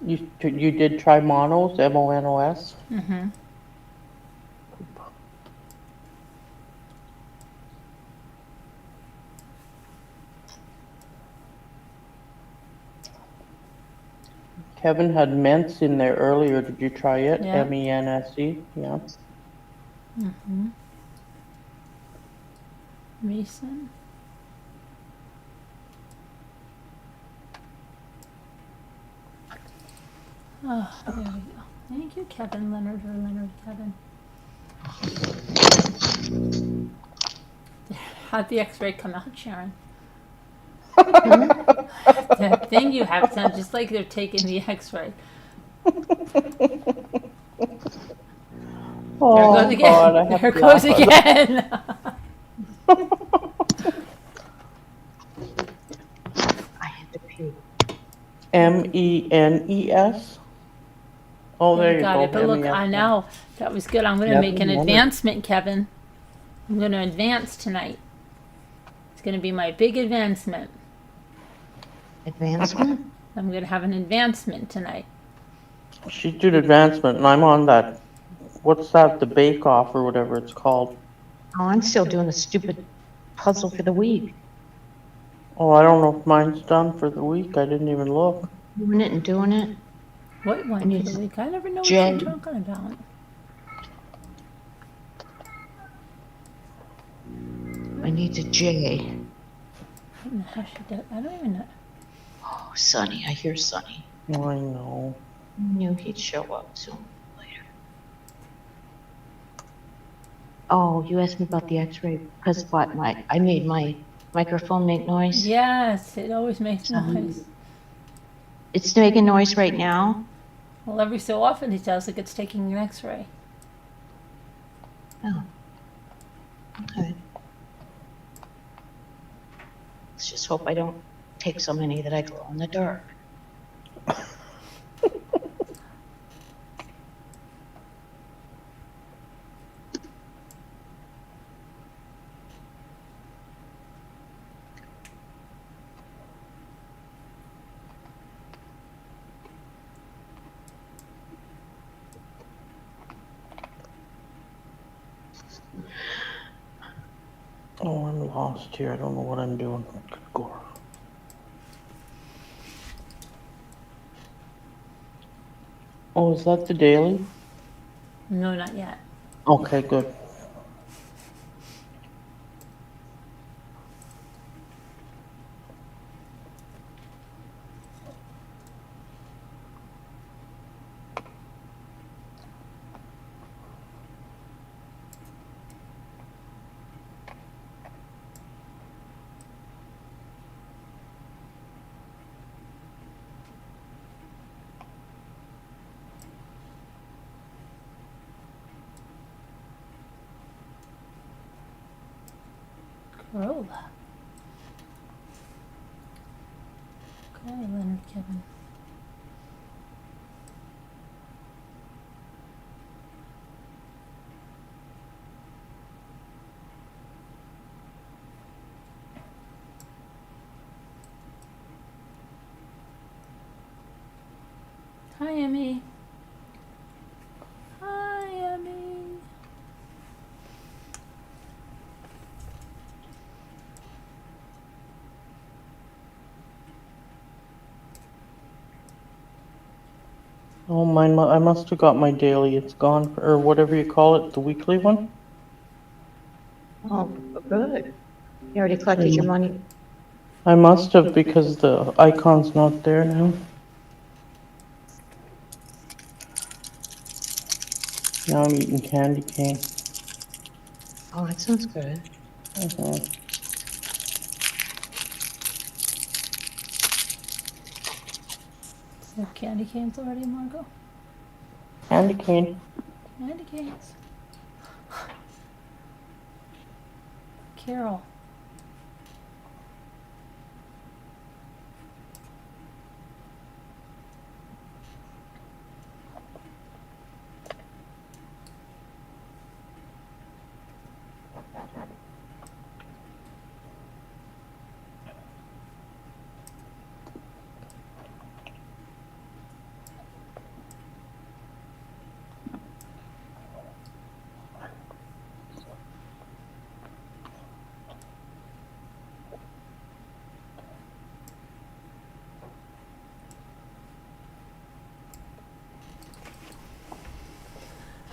You did try monos, MONOS? Mm-hmm. Kevin had Ments in there earlier. Did you try it? Yeah. MENSE? Yeah. Mm-hmm. Mason. Oh, there we go. Thank you, Kevin Leonard or Leonard Kevin. How'd the X-ray come out, Sharon? That thing you have sounds just like they're taking the X-ray. Oh, There goes again. God, I have There to goes laugh. again. I had to puke. MENES? Oh, there you got go. it. But look, MES. I know that was good. I'm going to Yeah, make an Leonard. advancement, Kevin. I'm going to advance tonight. It's going to be my big advancement. Advancement? I'm going to have an advancement tonight. She's doing advancement, and I'm on that. What's that? The Bake Off or whatever it's called. Oh, I'm still doing the stupid puzzle for the week. Oh, I don't know if mine's done for the week. I didn't even look. Doing it and doing it. What one need for the week? I never know what Jen. you're talking about. I need a J. I don't know how she does. I don't even know. Oh, Sonny. I hear Sonny. I know. I knew he'd show up sooner or later. Oh, you asked me about the X-ray because what? I made my microphone make noise. Yes, it always makes noise. It's making noise right now. Well, every so often it does, like it's taking an X-ray. Oh. Okay. Let's just hope I don't take so many that I glow in the dark. Oh, I'm lost here. I don't know what I'm doing. Good gore. Oh, is that the daily? No, not yet. Okay, good. Corolla. Okay, Leonard Kevin. Hi, Emmy. Hi, Emmy. Oh, mine. I must have got my daily. It's gone, or whatever you call it, the weekly one. Oh, good. You already collected your money. I must have because the icon's not there now. Now I'm eating candy cane. Oh, that sounds good. Mhm. So candy canes already, Margot? Candy cane. Candy canes. Carol.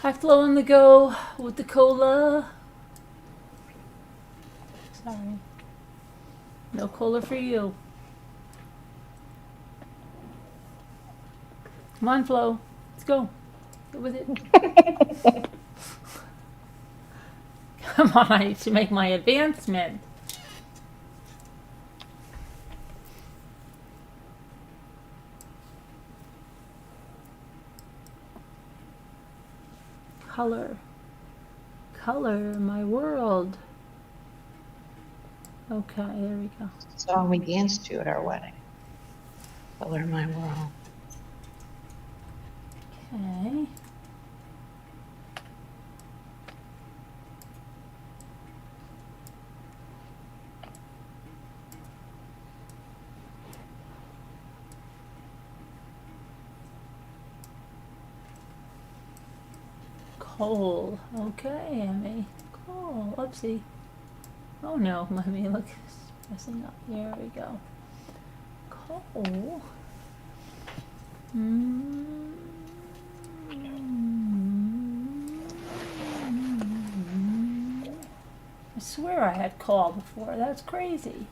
Hi, Flo on the go with the cola. Sorry. No cola for you. Come on, Flo. Let's go. Get with it. Come on, I need to make my advancement. Color. Color my world. Okay, there we go. Song we danced to at our wedding. Color my world. Okay. Coal. Okay, Emmy. Coal. Oopsie. Oh no, let me look. It's messing up. There we go. Coal. I swear I had coal before. That's crazy.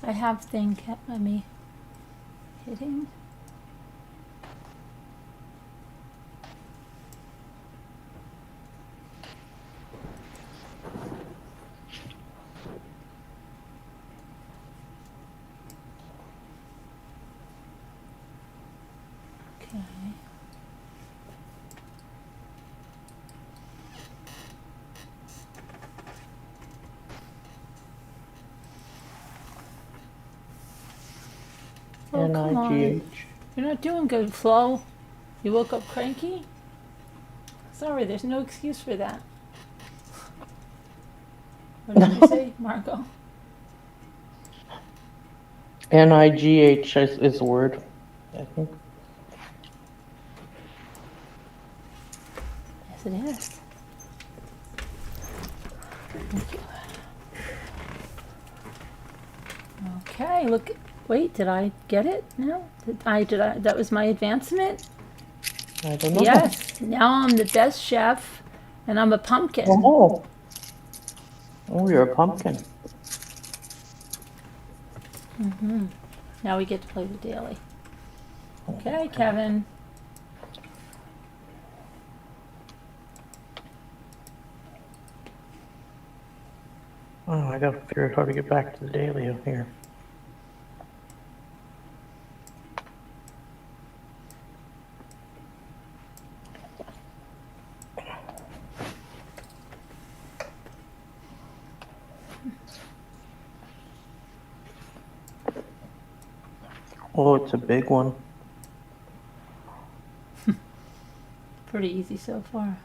I have thing kept by me hitting. Okay. Oh, come on. N-I-G-H. You're not doing good, Flo. You woke up cranky? Sorry, there's no excuse for that. What did you say, Margot? N-I-G-H is the word, I think. Yes, it is. Thank you. Okay, look. Wait, did I get it? No? That was my advancement? I don't know. Yes. Now I'm the best chef, and I'm a pumpkin. Oh. Oh, you're a pumpkin. Now we get to play the daily. Okay, Kevin. Oh, I gotta figure out how to get back to the daily up here. Oh, it's a big one. Pretty easy so far.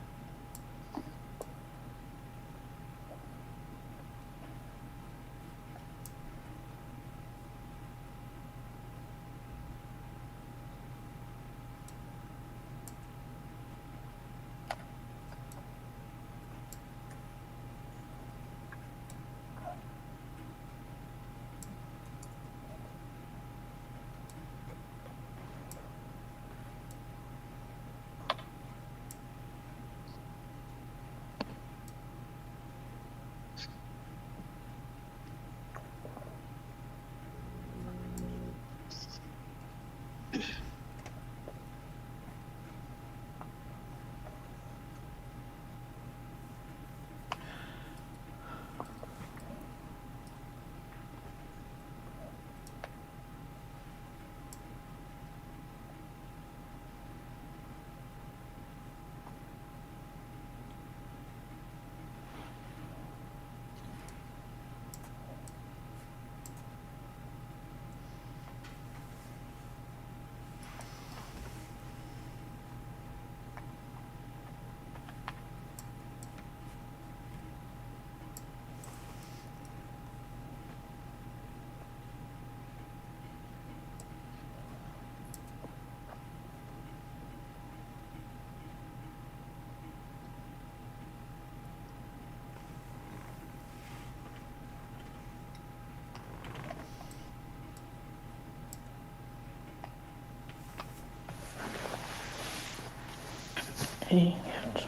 Dang it.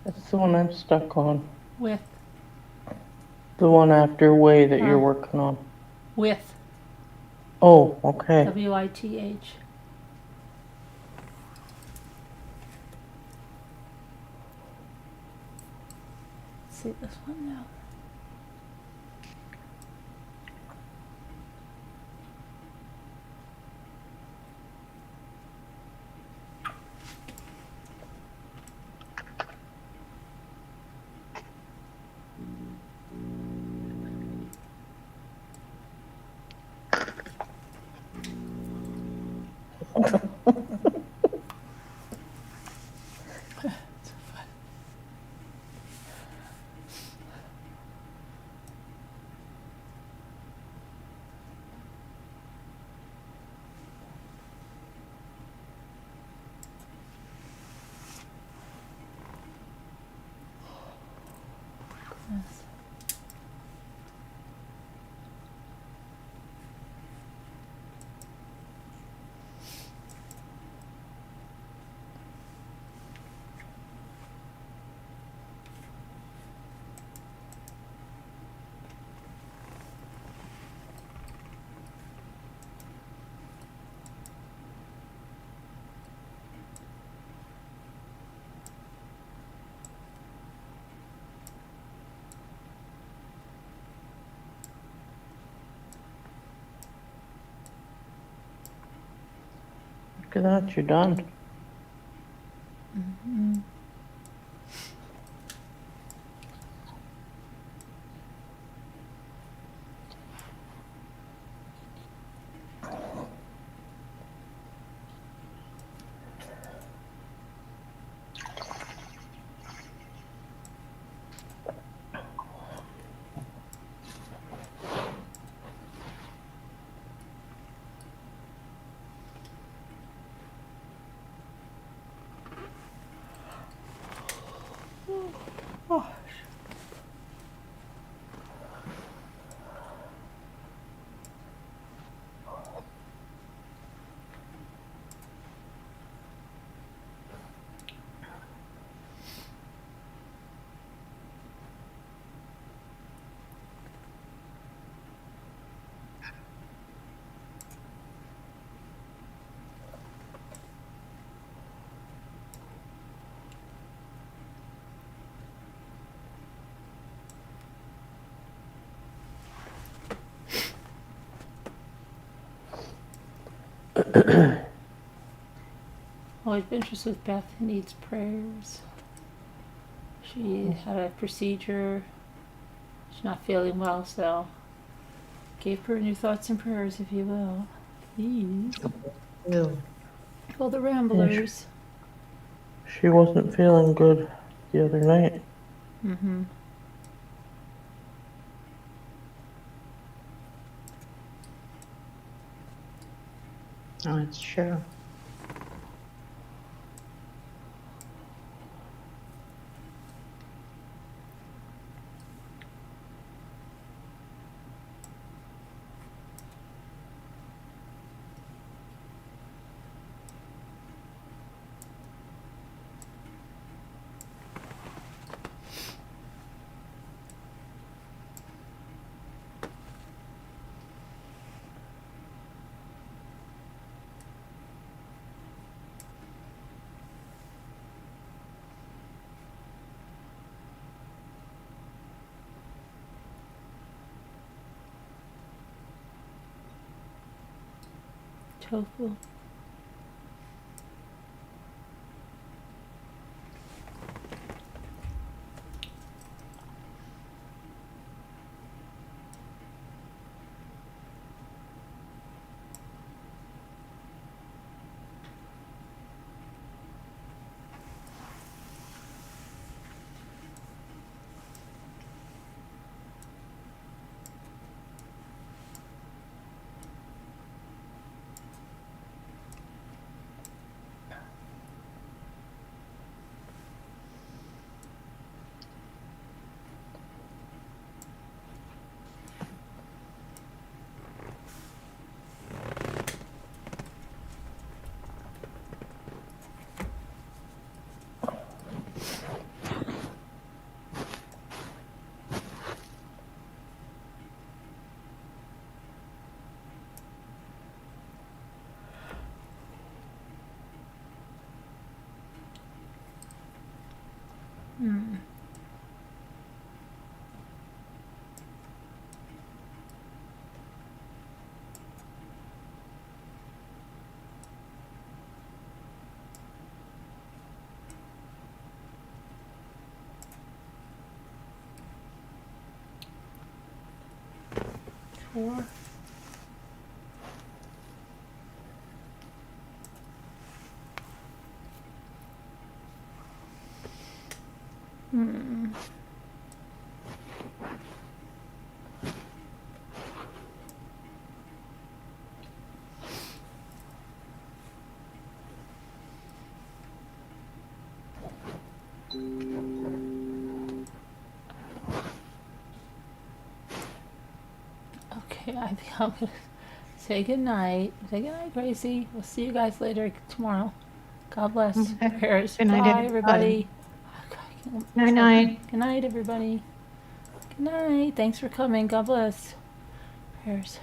That's the one I'm stuck on. With. The one after way that you're Oh. working on. With. Oh, okay. W-I-T-H. Let's see this one now. Yes. Look at that, you're done. Mm-hmm. Oh. Well, adventures with Beth needs prayers. She had a procedure. She's not feeling well, so give her new thoughts and prayers, if you will. Please. Well, the Ramblers. She wasn't feeling good the other night. Mm-hmm. Oh, that's true. Tofu. 4. Hmm. Okay, I think I'm gonna say goodnight. Say goodnight, Gracie. We'll see you guys later tomorrow. God bless. Okay. Prayers. Good night, Bye, everybody. everybody. Night, night. Good night, everybody. Good night. Thanks for coming. God bless. Prayers.